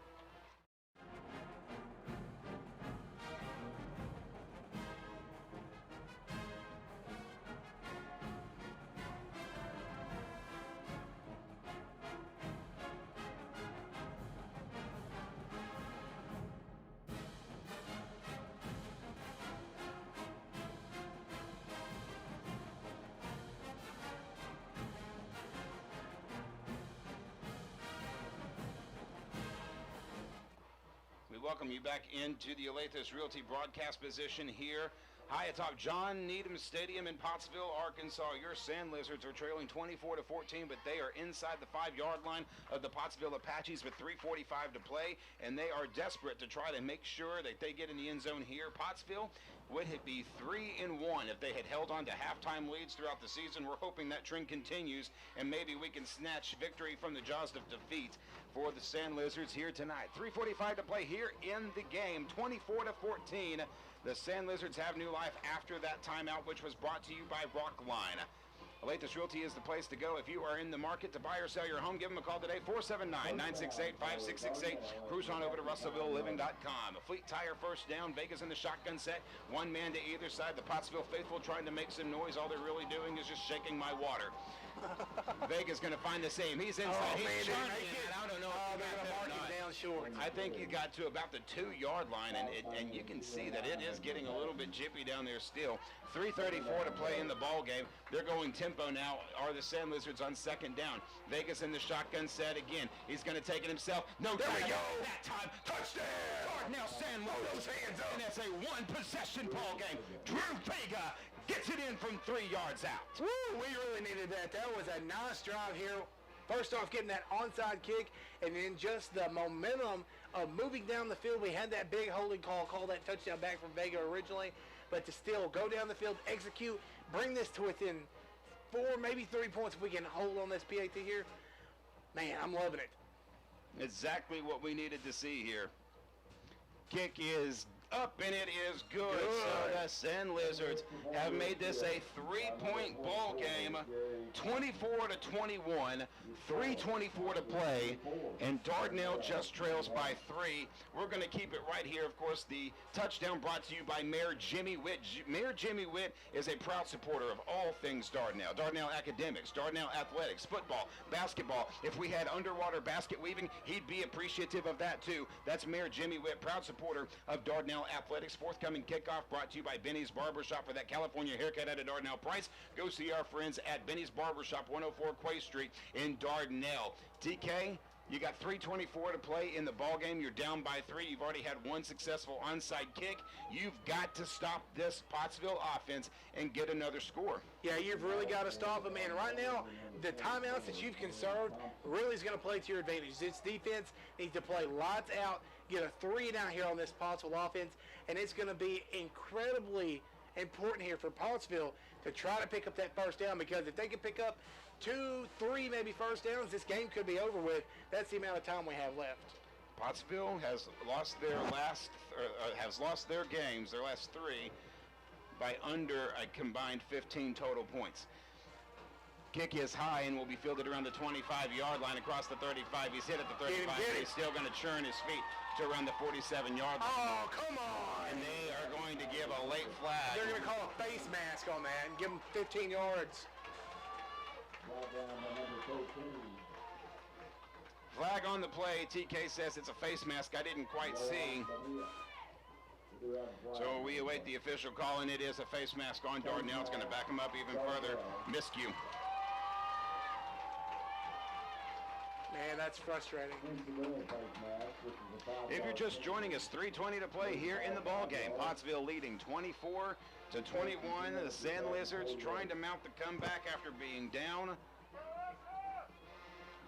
Welcome you back into the Alathus Realty broadcast position here high atop John Needham Stadium in Pottsville, Arkansas. Your Sand Lizards are trailing 24-14, but they are inside the 5-yard line of the Pottsville Apaches with 3:45 to play, and they are desperate to try to make sure that they get in the end zone here. Pottsville would it be 3-1 if they had held on to halftime leads throughout the season. We're hoping that trend continues, and maybe we can snatch victory from the jaws of defeat for the Sand Lizards here tonight. 3:45 to play here in the game, 24-14. The Sand Lizards have new life after that timeout, which was brought to you by Rockline. Alathus Realty is the place to go. If you are in the market to buy or sell your home, give them a call today, 479-968-5668. Cruise on over to RussellvilleLiving.com. A Fleet Tire first down. Vega's in the shotgun set. One man to either side. The Pottsville faithful trying to make some noise. All they're really doing is just shaking my water. Vega's going to find the same. He's inside. Oh, He's man, charging it. I don't know if they're going to mark him down short. I think he got to about the 2-yard line, and you can see that it is getting a little bit jippy down there still. 3:34 to play in the ball game. They're going tempo now. Are the Sand Lizards on second down? Vegas in the shotgun set again. He's going to take it himself. No, there we go. That time, touchdown. Dardanelle Sand Lizards. Those hands up. And it's a one-possession ball game. Drew Vega gets it in from 3 yards out. Woo, we really needed that. That was a nice drive here. First off, getting that onside kick, and then just the momentum of moving down the field. We had that big holding call that touchdown back from Vega originally, but to still go down the field, execute, bring this to within 4, maybe 3 points if we can hold on this PAT here. Man, I'm loving it. Exactly what we needed to see here. Kick is up, and it is good. So the Sand Lizards have made this a 3-point ball game, 24-21, 3:24 to play, and Dardanelle just trails by 3. We're going to keep it right here. Of course, the touchdown brought to you by Mayor Jimmy Witt. Mayor Jimmy Witt is a proud supporter of all things Dardanelle. Dardanelle academics, Dardanelle athletics, football, basketball. If we had underwater basket weaving, he'd be appreciative of that too. That's Mayor Jimmy Witt, proud supporter of Dardanelle athletics. Forthcoming kickoff brought to you by Benny's Barbershop for that California haircut at a Dardanelle price. Go see our friends at Benny's Barbershop, 104 Quay Street in Dardanelle. TK, you got 3:24 to play in the ball game. You're down by 3. You've already had one successful onside kick. You've got to stop this Pottsville offense and get another score. Yeah, you've really got to stop them. And right now, the timeouts that you've conserved really is going to play to your advantage. This defense needs to play lights out, get a 3 down here on this Pottsville offense, and it's going to be incredibly important here for Pottsville to try to pick up that first down, because if they can pick up 2, 3 maybe first downs, this game could be over with. That's the amount of time we have left. Pottsville has lost their lost their games, their last 3, by under a combined 15 total points. Kick is high and will be fielded around the 25-yard line across the 35. He's hit at the 35. Get But it. he's still going to churn his feet to around the 47-yard line. Oh, come on. And they are going to give a late flag. They're going to call a face mask on that and give him 15 yards. Flag on the play. TK says it's a face mask. I didn't quite see. So we await the official call, and it is a face mask on Dardanelle. It's going to back him up even further. Miscue. Man, that's frustrating. If you're just joining us, 3:20 to play here in the ball game. Pottsville leading 24-21. The Sand Lizards trying to mount the comeback after being down.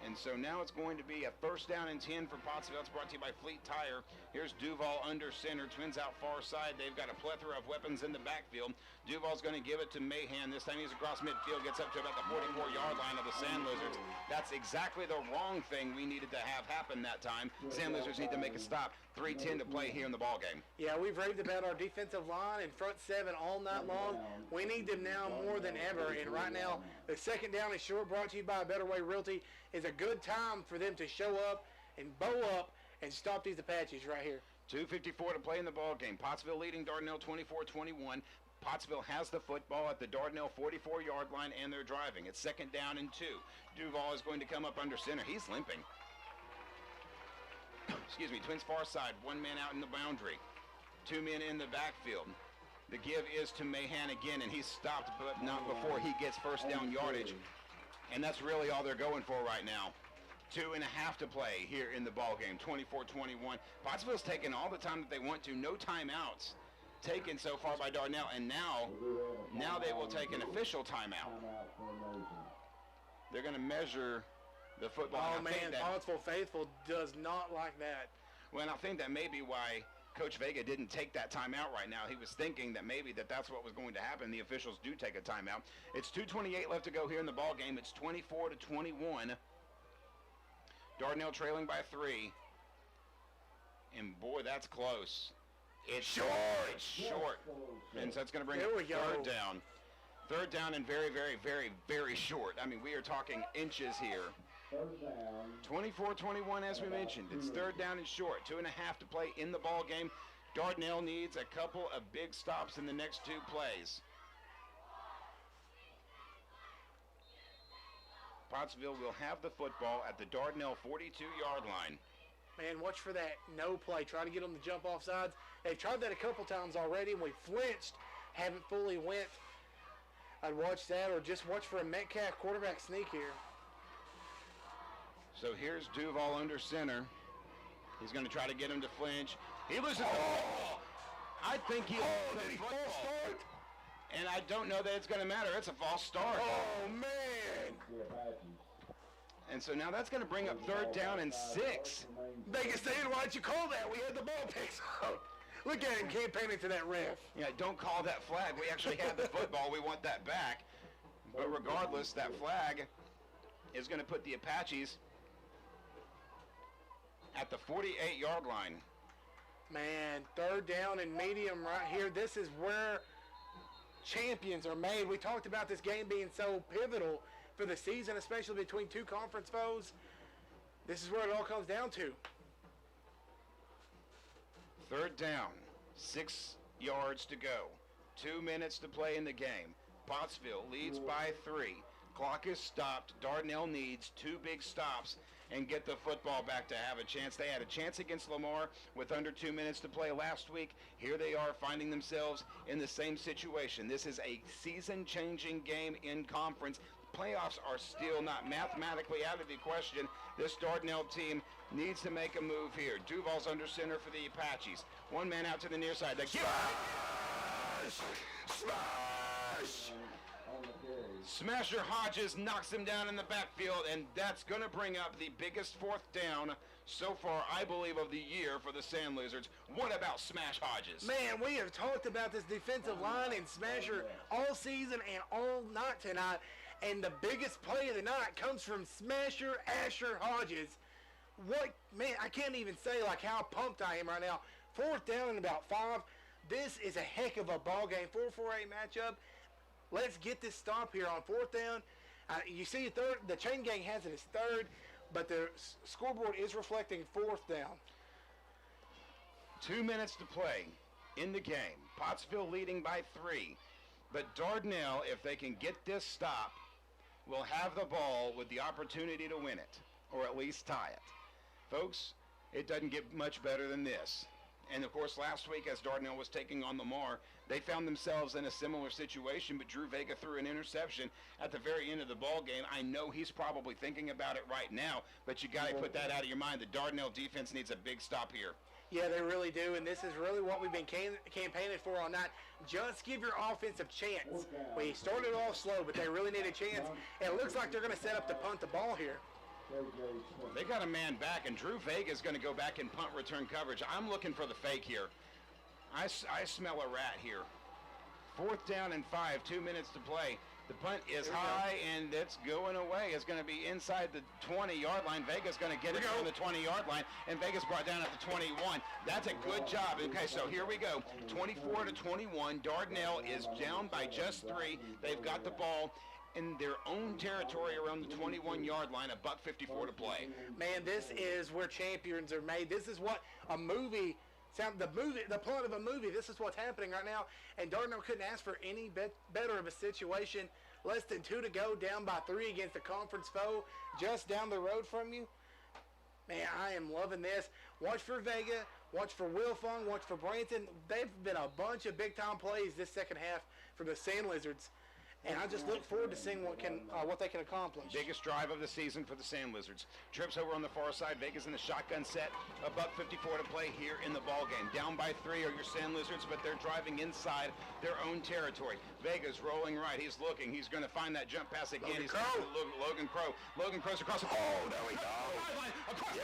And so now it's going to be a first down and 10 for Pottsville. It's brought to you by Fleet Tire. Here's Duval under center. Twins out far side. They've got a plethora of weapons in the backfield. Duval's going to give it to Mahan. This time he's across midfield. Gets up to about the 44-yard line of the Sand Lizards. That's exactly the wrong thing we needed to have happen that time. Sand Lizards need to make a stop. 3:10 to play here in the ball game. Yeah, we've raved about our defensive line and front seven all night long. We need them now more than ever. And right now, the second down is short, brought to you by Better Way Realty. Is a good time for them to show up and bow up and stop these Apaches right here. 2:54 to play in the ball game. Pottsville leading Dardanelle 24-21. Pottsville has the football at the Dardanelle 44-yard line, and they're driving. It's second down and 2. Duval is going to come up under center. He's limping. Excuse me, Twins far side. One man out in the boundary. Two men in the backfield. The give is to Mahan again, and he's stopped, but not before he gets first down yardage. And that's really all they're going for right now. 2.5 to play here in the ball game. 24-21. Pottsville's taken all the time that they want to. No timeouts taken so far by Dardanelle, and now they will take an official timeout. They're going to measure the football. Oh, man, Pottsville faithful does not like that. Well, and I think that may be why Coach Vega didn't take that timeout right now. He was thinking that maybe that's what was going to happen. The officials do take a timeout. It's 2:28 left to go here in the ball game. It's 24-21. Dardanelle trailing by 3. And boy, that's close. It's short. It's short. And so it's going to bring There up we go. third down. Third down and very, very, very, very short. I mean, we are talking inches here. 24-21, as we mentioned. It's third down and short. 2.5 to play in the ball game. Dardanelle needs a couple of big stops in the next 2 plays. Pottsville will have the football at the Dardanelle 42-yard line. Man, watch for that no play. Try to get them to jump off sides. They've tried that a couple times already, and we flinched. Haven't fully went. I'd watch that, or just watch for a Metcalf quarterback sneak here. So here's Duval under center. He's going to try to get him to flinch. He loses the ball. I think he lost the football. And I don't know that it's going to matter. It's a false start. Oh, man. And so now that's going to bring up third down and 6. Vegas State, why'd you call that? We had the ball picked up. Look at him campaigning to that ref. Yeah, don't call that flag. We actually had the football. We want that back. But regardless, that flag is going to put the Apaches at the 48-yard line. Man, third down and medium right here. This is where champions are made. We talked about this game being so pivotal for the season, especially between 2 conference foes. This is where it all comes down to. Third down, 6 yards to go. 2 minutes to play in the game. Pottsville leads by 3. Clock is stopped. Dardanelle needs 2 big stops and get the football back to have a chance. They had a chance against Lamar with under 2 minutes to play last week. Here they are finding themselves in the same situation. This is a season-changing game in conference. Playoffs are still not mathematically out of the question. This Dardanelle team needs to make a move here. Duval's under center for the Apaches. One man out to the near side. Smash! Smasher Hodges knocks him down in the backfield, and that's going to bring up the biggest fourth down so far, I believe, of the year for the Sand Lizards. What about Smash Hodges? Man, we have talked about this defensive line and Smasher all season and all night tonight, and the biggest play of the night comes from Smasher Asher Hodges. What, man, I can't even say like how pumped I am right now. Fourth down and about 5. This is a heck of a ball game. 4-4-8 matchup. Let's get this stop here on fourth down. You see, the chain gang has it as third, but the scoreboard is reflecting fourth down. 2 minutes to play in the game. Pottsville leading by 3. But Dardanelle, if they can get this stop, will have the ball with the opportunity to win it, or at least tie it. Folks, it doesn't get much better than this. And of course, last week as Dardanelle was taking on Lamar, they found themselves in a similar situation, but Drew Vega threw an interception at the very end of the ball game. I know he's probably thinking about it right now, but you got to put that out of your mind. The Dardanelle defense needs a big stop here. Yeah, they really do, and this is really what we've been campaigning for all night. Just give your offense a chance. We started off slow, but they really need a chance, and it looks like they're going to set up to punt the ball here. They got a man back, and Drew Vega is going to go back in punt return coverage. I'm looking for the fake here. I smell a rat here. 4th down and 5, 2 minutes to play. The punt is high, and it's going away. It's going to be inside the 20-yard line. Vega's going to get it on the 20-yard line, and Vega's brought down at the 21. That's a good job. Okay, so here we go. 24-21. Dardanelle is down by just 3. They've got the ball in their own territory around the 21-yard line, $1:54 to play. Man, this is where champions are made. This is what a movie the plot of a movie. This is what's happening right now, and Dardanelle couldn't ask for any better of a situation. Less than 2 to go, down by 3 against a conference foe just down the road from you. Man, I am loving this. Watch for Vega, watch for Wilfong, watch for Branson. They've been a bunch of big-time plays this second half from the Sand Lizards. And I just look forward to seeing what they can accomplish. Biggest drive of the season for the Sand Lizards. Trips over on the far side. Vega's in the shotgun set. $1:54 to play here in the ball game. Down by 3 are your Sand Lizards, but they're driving inside their own territory. Vega's rolling right. He's looking. He's going to find that jump pass again. Logan Crow. Logan Crow's across. Oh, there we go. Across.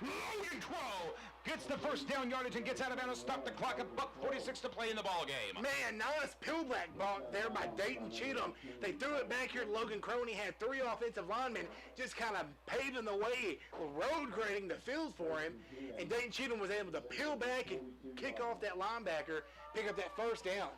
Logan Crow gets the first down yardage and gets out of bounds. Stop the clock. $1:46 to play in the ball game. Man, nice pillback ball there by Dayton Cheatham. They threw it back here to Logan Crow, and he had 3 offensive linemen just kind of paving the way, road grading the field for him. And Dayton Cheatham was able to peel back and kick off that linebacker, pick up that first down.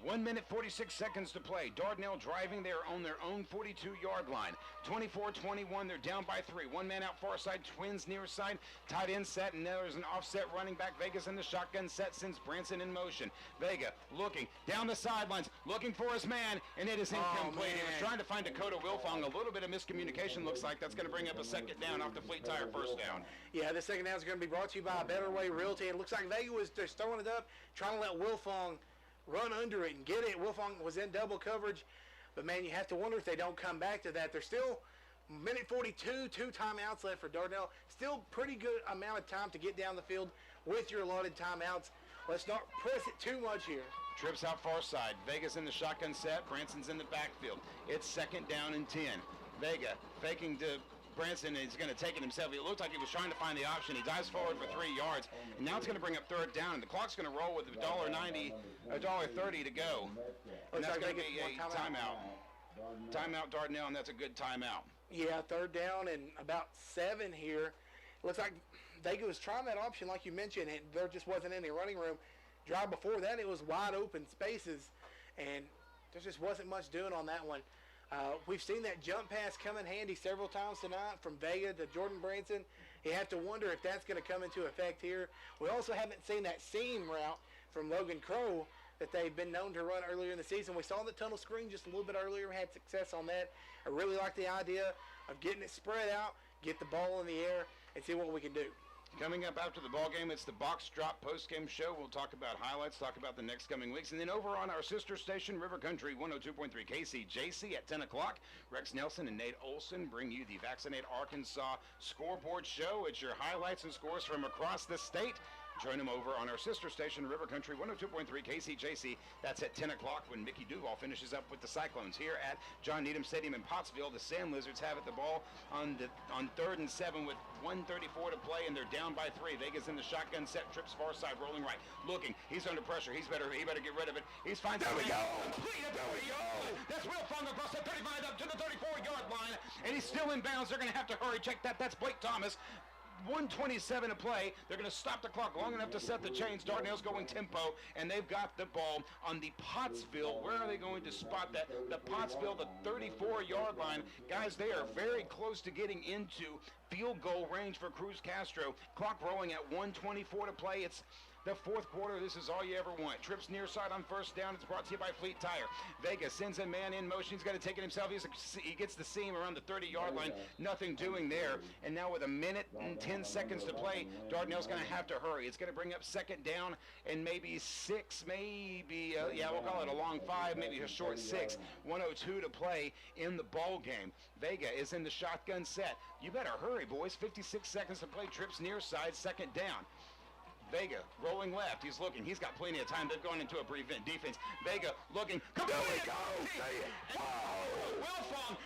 1 minute, 46 seconds to play. Dardanelle driving there on their own 42-yard line. 24-21, they're down by 3. One man out far side, Twins near side. Tight end set, and there's an offset running back. Vega's in the shotgun set, sends Branson in motion. Vega looking down the sidelines, looking for his man, and it is incomplete. He was trying to find Dakota Wilfong. A little bit of miscommunication looks like. That's going to bring up a second down off the Fleet Tire first down. Yeah, the second down is going to be brought to you by Better Way Realty. It looks like Vega was just throwing it up, trying to let Wilfong run under it and get it. Wilfong was in double coverage, but man, you have to wonder if they don't come back to that. There's still minute 42, 2 timeouts left for Dardanelle. Still pretty good amount of time to get down the field with your allotted timeouts. Let's not press it too much here. Trips out far side. Vega's in the shotgun set. Branson's in the backfield. It's second down and 10. Vega faking to Branson, is going to take it himself. It looked like he was trying to find the option. He dives forward for 3 yards, and now it's going to bring up third down. And the clock's going to roll with $1.90, $1.30 to go. And that's going to be a timeout. Timeout, Dardanelle, and that's a good timeout. Yeah, third down and about 7 here. Looks like Vega was trying that option like you mentioned, and there just wasn't any running room. Drive before that, it was wide open spaces, and there just wasn't much doing on that one. We've seen that jump pass come in handy several times tonight from Vega to Jordan Branson. You have to wonder if that's going to come into effect here. We also haven't seen that seam route from Logan Crow that they've been known to run earlier in the season. We saw the tunnel screen just a little bit earlier. We had success on that. I really like the idea of getting it spread out, get the ball in the air, and see what we can do. Coming up after the ball game, it's the Box Drop post-game show. We'll talk about highlights, talk about the next coming weeks. And then over on our sister station, River Country 102.3 KCJC at 10 o'clock, Rex Nelson and Nate Olson bring you the Vaccinate Arkansas scoreboard show. It's your highlights and scores from across the state. Join them over on our sister station, River Country 102.3 KCJC. That's at 10 o'clock when Mickey Duval finishes up with the Cyclones. Here at John Needham Stadium in Pottsville, the Sand Lizards have it the ball on 3rd and 7 with 1:34 to play, and they're down by 3. Vega's in the shotgun set, trips far side, rolling right. Looking, he's under pressure. He better get rid of it. He's fine. There we go. There we go. That's Wilfong across the 35 up to the 34-yard line, and he's still in bounds. They're going to have to hurry. Check that. That's Blake Thomas. 1:27 to play. They're going to stop the clock long enough to set the chains. Dardanelle's going tempo, and they've got the ball on the Pottsville. Where are they going to spot that? The Pottsville, the 34-yard line. Guys, they are very close to getting into field goal range for Cruz Castro. Clock rolling at 1:24 to play. It's the fourth quarter. This is all you ever want. Trips near side on first down. It's brought to you by Fleet Tire. Vega sends a man in motion. He's got to take it himself. He gets the seam around the 30-yard line. Nothing doing there. And now with a minute and 10 seconds to play, Dardanelle's going to have to hurry. It's going to bring up second down and maybe six, we'll call it a long five, maybe a short six. 1:02 to play in the ball game. Vega is in the shotgun set. You better hurry, boys. 56 seconds to play. Trips near side, second down. Vega rolling left. He's looking. He's got plenty of time. They're going into a prevent defense. Vega looking. There we go. Wilfong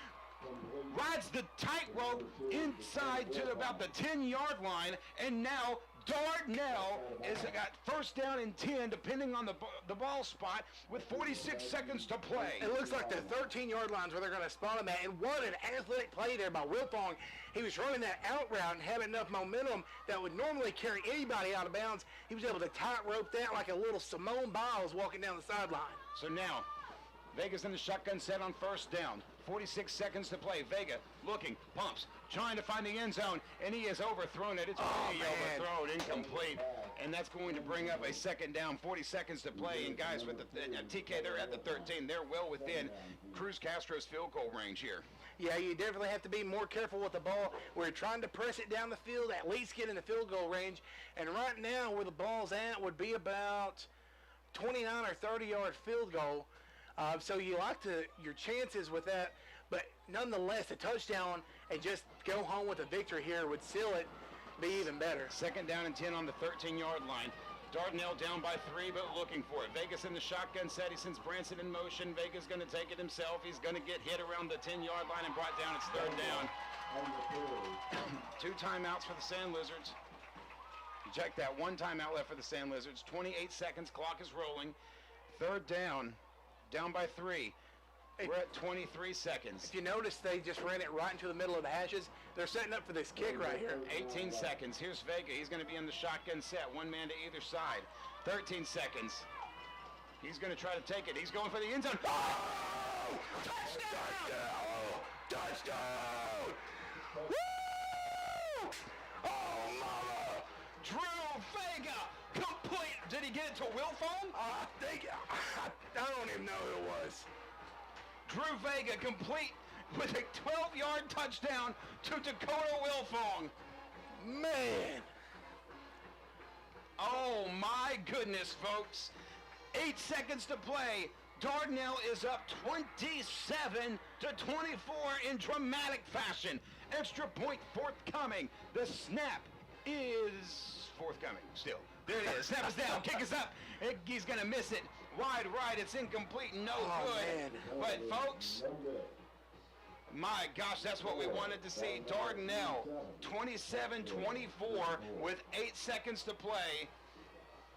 rides the tightrope inside to about the 10-yard line, and now Dardanelle has got first down and 10, depending on the ball spot, with 46 seconds to play. It looks like the 13-yard line's where they're going to spot him at. And what an athletic play there by Wilfong. He was running that out route and had enough momentum that would normally carry anybody out of bounds. He was able to tightrope that like a little Simone Biles walking down the sideline. So now, Vega's in the shotgun set on first down. 46 seconds to play. Vega looking, pumps, trying to find the end zone, and he has overthrown it. It's overthrown, incomplete. And that's going to bring up a second down, 40 seconds to play. And guys, with the TK, they're at the 13. They're well within Cruz Castro's field goal range here. Yeah, you definitely have to be more careful with the ball. We're trying to press it down the field, at least get in the field goal range. And right now, where the ball's at would be about 29 or 30-yard field goal. So you like your chances with that, but nonetheless, a touchdown and just go home with a victory here would seal it, be even better. Second down and 10 on the 13-yard line. Dardanelle down by 3, but looking for it. Vegas in the shotgun set. He sends Branson in motion. Vegas going to take it himself. He's going to get hit around the 10-yard line and brought down. It's third down. 2 timeouts for the Sand Lizards. Check that. 1 timeout left for the Sand Lizards. 28 seconds. Clock is rolling. Third down. Down by 3. We're at 23 seconds. If you notice, they just ran it right into the middle of the hashes. They're setting up for this kick right here. 18 seconds. Here's Vega. He's going to be in the shotgun set. 1 man to either side. 13 seconds. He's going to try to take it. He's going for the end zone. Oh! Touchdown! Touchdown! Woo! Oh, mama! Drew Vega complete. Did he get it to Wilfong? I don't even know who it was. Drew Vega complete with a 12-yard touchdown to Dakota Wilfong. Man. Oh, my goodness, folks. 8 seconds to play. Dardanelle is up 27 to 24 in dramatic fashion. Extra point forthcoming. The snap is forthcoming still. There it is. Snap is down. Kick is up. He's going to miss it. Wide right. It's incomplete. No good. Man. But, folks, my gosh, that's what we wanted to see. Dardanelle, 27-24 with 8 seconds to play.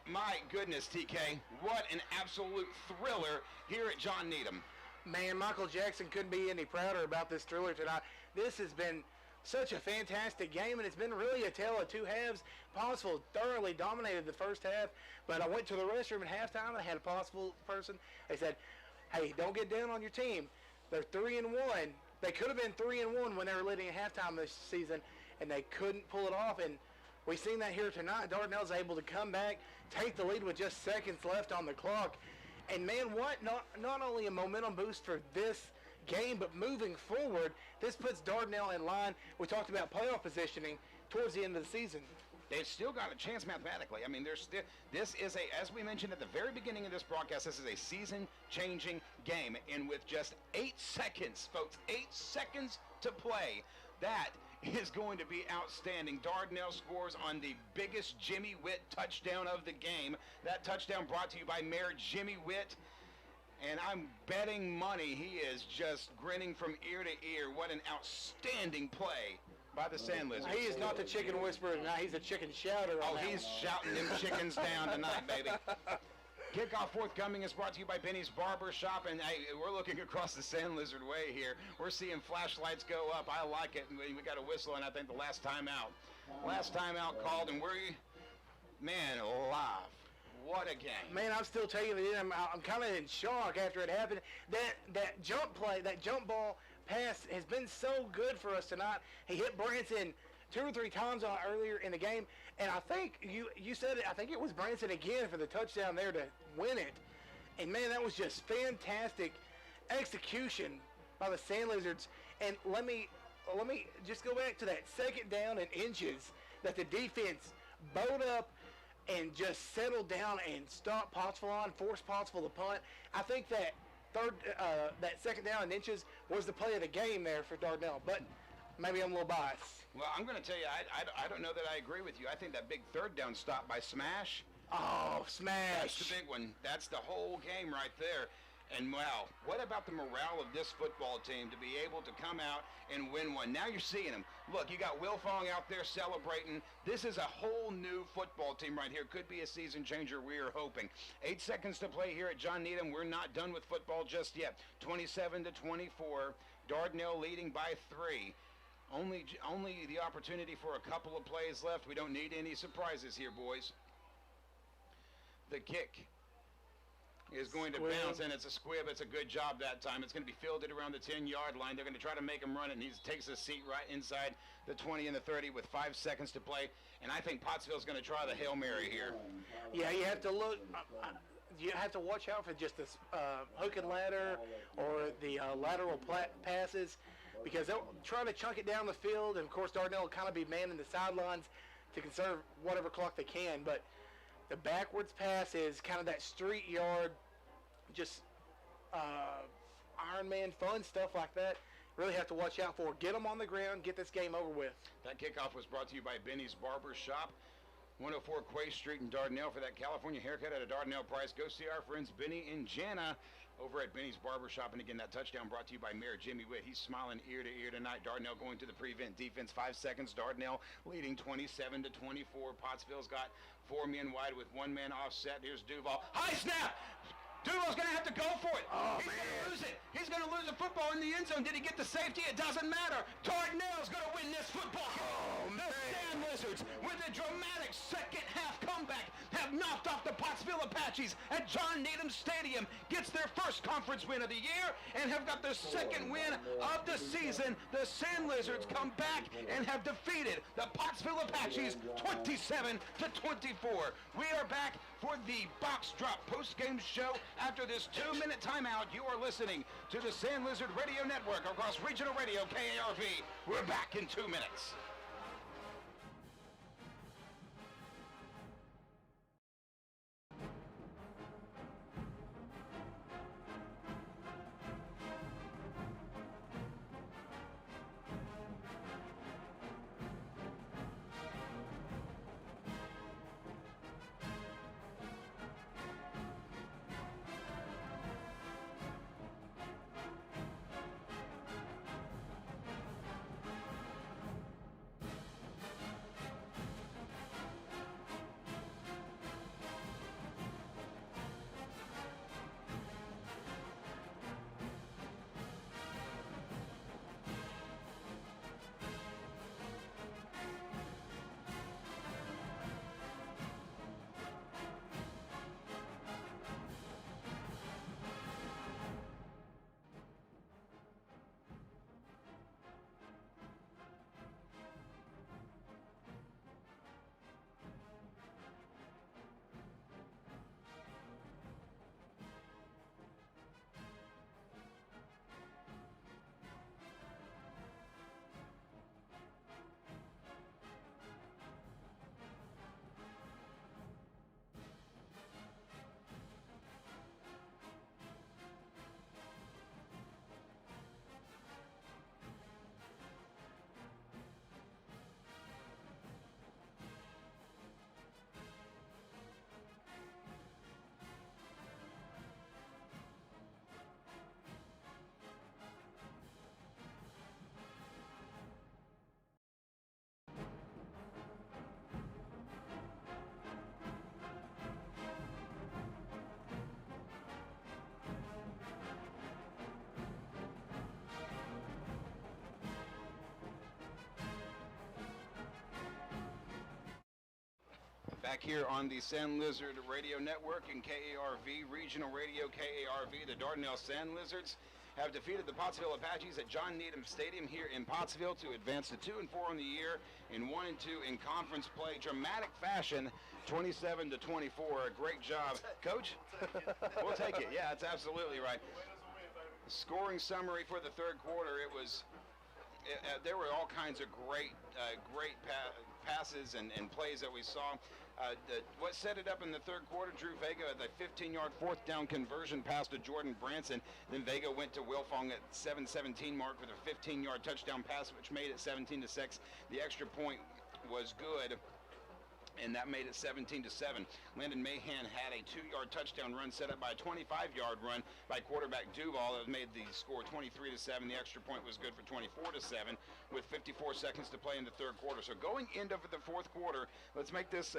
My goodness, TK, what an absolute thriller here at John Needham. Man, Michael Jackson couldn't be any prouder about this thriller tonight. This has been such a fantastic game, and it's been really a tale of two halves. Pottsville thoroughly dominated the first half, but I went to the restroom at halftime and I had a Pottsville person. They said, hey, don't get down on your team. They're 3-1. They could have been 3-1 when they were leading at halftime this season, and they couldn't pull it off. And we've seen that here tonight. Dardanelle's able to come back, take the lead with just seconds left on the clock. And man, what? Not only a momentum boost for this game, but moving forward, this puts Dardanelle in line. We talked about playoff positioning towards the end of the season. They've still got a chance mathematically. I mean, this is as we mentioned at the very beginning of this broadcast, this is a season-changing game. And with just 8 seconds, folks, 8 seconds to play, that is going to be outstanding. Dardanelle scores on the biggest Jimmy Witt touchdown of the game. That touchdown brought to you by Mayor Jimmy Witt. And I'm betting money he is just grinning from ear to ear. What an outstanding play by the Sand Lizards. He is not the chicken whisperer tonight. He's a chicken shouter. Oh, he's shouting them chickens down tonight, baby. Kickoff forthcoming is brought to you by Benny's Barber Shop, and hey, we're looking across the Sand Lizard Way here. We're seeing flashlights go up. I like it. We got a whistle, and I think the last time out. Last time out called, and man alive. What a game. Man, I'm still taking it in. I'm kind of in shock after it happened. That jump play, that jump ball pass has been so good for us tonight. He hit Branson 2 or 3 times earlier in the game, and I think you said it. I think it was Branson again for the touchdown there to win it. And man, that was just fantastic execution by the Sand Lizards. And let me just go back to that second down and inches that the defense bowed up and just settled down and stopped Pottsville on, forced Pottsville to punt. I think that that second down and inches was the play of the game there for Dardanelle, but maybe I'm a little biased. Well, I'm going to tell you, I don't know that I agree with you. I think that big third down stop by Smash. Oh, Smash. That's the big one. That's the whole game right there. And, wow, what about the morale of this football team to be able to come out and win one? Now you're seeing them. Look, you got Will Fong out there celebrating. This is a whole new football team right here. Could be a season changer, we are hoping. 8 seconds to play here at John Needham. We're not done with football just yet. 27-24. Dardanelle leading by 3. Only the opportunity for a couple of plays left. We don't need any surprises here, boys. The kick is going to bounce, and it's a squib. It's a good job that time. It's going to be fielded around the 10-yard line. They're going to try to make him run it, and he takes a seat right inside the 20 and the 30 with 5 seconds to play. And I think Pottsville's going to try the Hail Mary here. Yeah, you have to look. You have to watch out for just this hook and ladder or the lateral passes, because they'll try to chunk it down the field. And, of course, Dardanelle will kind of be manning the sidelines to conserve whatever clock they can. But the backwards pass is kind of that street yard, just Iron Man fun stuff like that. Really have to watch out for. Get them on the ground, get this game over with. That kickoff was brought to you by Benny's Barber Shop, 104 Quay Street in Dardanelle. For that California haircut at a Dardanelle price, go see our friends Benny and Jana over at Benny's Barber Shop. And again, that touchdown brought to you by Mayor Jimmy Witt. He's smiling ear to ear tonight. Dardanelle going to the prevent defense. 5 seconds. Dardanelle leading 27-24. Pottsville's got 4 men wide with 1 man offset. Here's Duval. High snap! Duval's going to have to go for it. Oh, He's going to lose it. He's going to lose the football in the end zone. Did he get the safety? It doesn't matter. Dardanelle's going to win this football game. The Sand Lizards, with a dramatic second half comeback, have knocked off the Pottsville Apaches at John Needham Stadium. Gets their first conference win of the year and have got their second win of the season. The Sand Lizards come back and have defeated the Pottsville Apaches 27-24. We are back for the Box Drop post-game show. After this 2-minute timeout, you are listening to the Sand Lizard Radio Network across Regional Radio KARV. We're back in 2 minutes. Back here on the Sand Lizard Radio Network and KARV, Regional Radio KARV, the Dardanelle Sand Lizards have defeated the Pottsville Apaches at John Needham Stadium here in Pottsville to advance to 2-4 on the year and 1-2 in conference play. Dramatic fashion, 27-24. A great job, Coach. We'll take it. Yeah, that's absolutely right. Scoring summary for the third quarter. There were all kinds of great passes and plays that we saw. What set it up in the third quarter, Drew Vega, the 15-yard fourth down conversion pass to Jordan Branson. Then Vega went to Wilfong at 7:17 mark with a 15-yard touchdown pass, which made it 17-6. The extra point was good, and that made it 17-7. Landon Mahan had a 2-yard touchdown run set up by a 25-yard run by quarterback Duval that made the score 23-7. The extra point was good for 24-7 with 54 seconds to play in the third quarter. So going into the fourth quarter, let's make this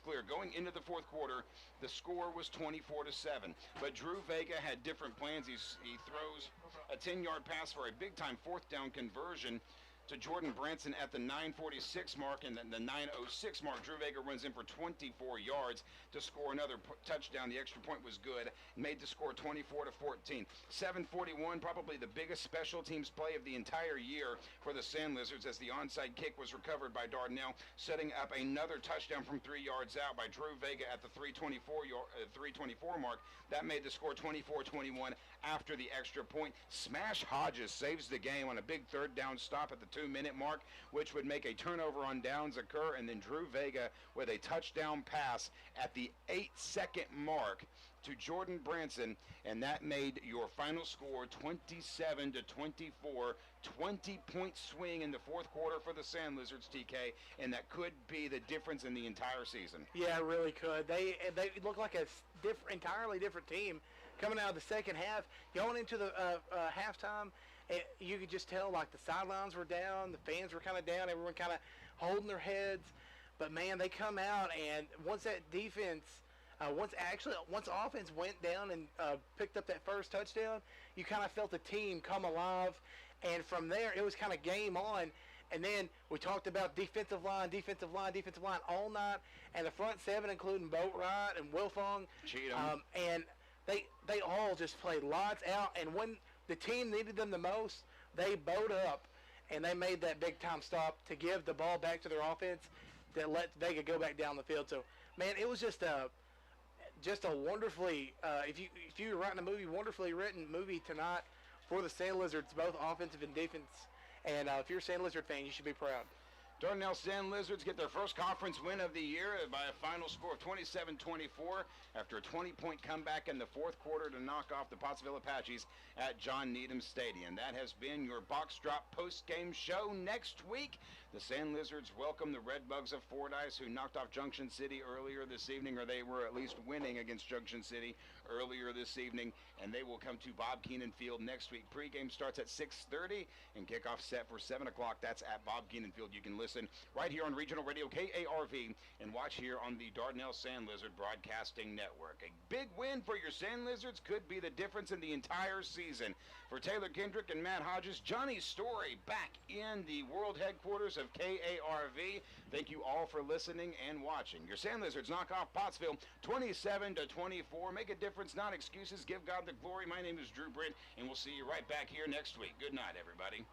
clear. Going into the fourth quarter, the score was 24-7. But Drew Vega had different plans. He throws a 10-yard pass for a big-time fourth down conversion to Jordan Branson at the 9:46 mark, and then the 9:06 mark, Drew Vega runs in for 24 yards to score another touchdown. The extra point was good, made the score 24-14. 7:41, probably the biggest special teams play of the entire year for the Sand Lizards, as the onside kick was recovered by Dardanelle, setting up another touchdown from 3 yards out by Drew Vega at the 3:24 mark. That made the score 24-21 after the extra point. Smash Hodges saves the game on a big third down stop at the 2-minute mark, which would make a turnover on downs occur, and then Drew Vega with a touchdown pass at the 8-second mark to Jordan Branson, and that made your final score 27-24. 20-point swing in the fourth quarter for the Sand Lizards, TK, and that could be the difference in the entire season. Yeah, it really could. They look like a entirely different team coming out of the second half. Going into the halftime, you could just tell, like, the sidelines were down, the fans were kind of down, everyone kind of holding their heads. But, man, they come out, and once that defense, once offense went down and picked up that first touchdown, you kind of felt the team come alive. And from there, it was kind of game on. And then we talked about defensive line all night. And the front seven, including Boatwright and Wilfong. Cheatham. And they all just played lights out. And when the team needed them the most, they bowed up. And they made that big-time stop to give the ball back to their offense that let Vega go back down the field. So, man, it was just a wonderfully, if you were writing a movie, wonderfully written movie tonight for the Sand Lizards, both offensive and defense. And if you're a Sand Lizard fan, you should be proud. Dardanelle Sand Lizards get their first conference win of the year by a final score of 27-24 after a 20-point comeback in the fourth quarter to knock off the Pottsville Apaches at John Needham Stadium. That has been your Box Drop post-game show. Next week, the Sand Lizards welcome the Red Bugs of Fordyce, who knocked off Junction City earlier this evening, or they were at least winning against Junction City earlier this evening, and they will come to Bob Keenan Field next week. Pre-game starts at 6:30 and kickoff set for 7 o'clock. That's at Bob Keenan Field. You can listen right here on Regional Radio KARV and watch here on the Dardanelle Sand Lizard Broadcasting Network. A big win for your Sand Lizards could be the difference in the entire season. For Taylor Kendrick and Matt Hodges, Johnny Story back in the world headquarters of KARV. Thank you all for listening and watching. Your Sand Lizards knock off Pottsville 27-24. Make a difference, not excuses. Give God the glory. My name is Drew Brent, and we'll see you right back here next week. Good night, everybody.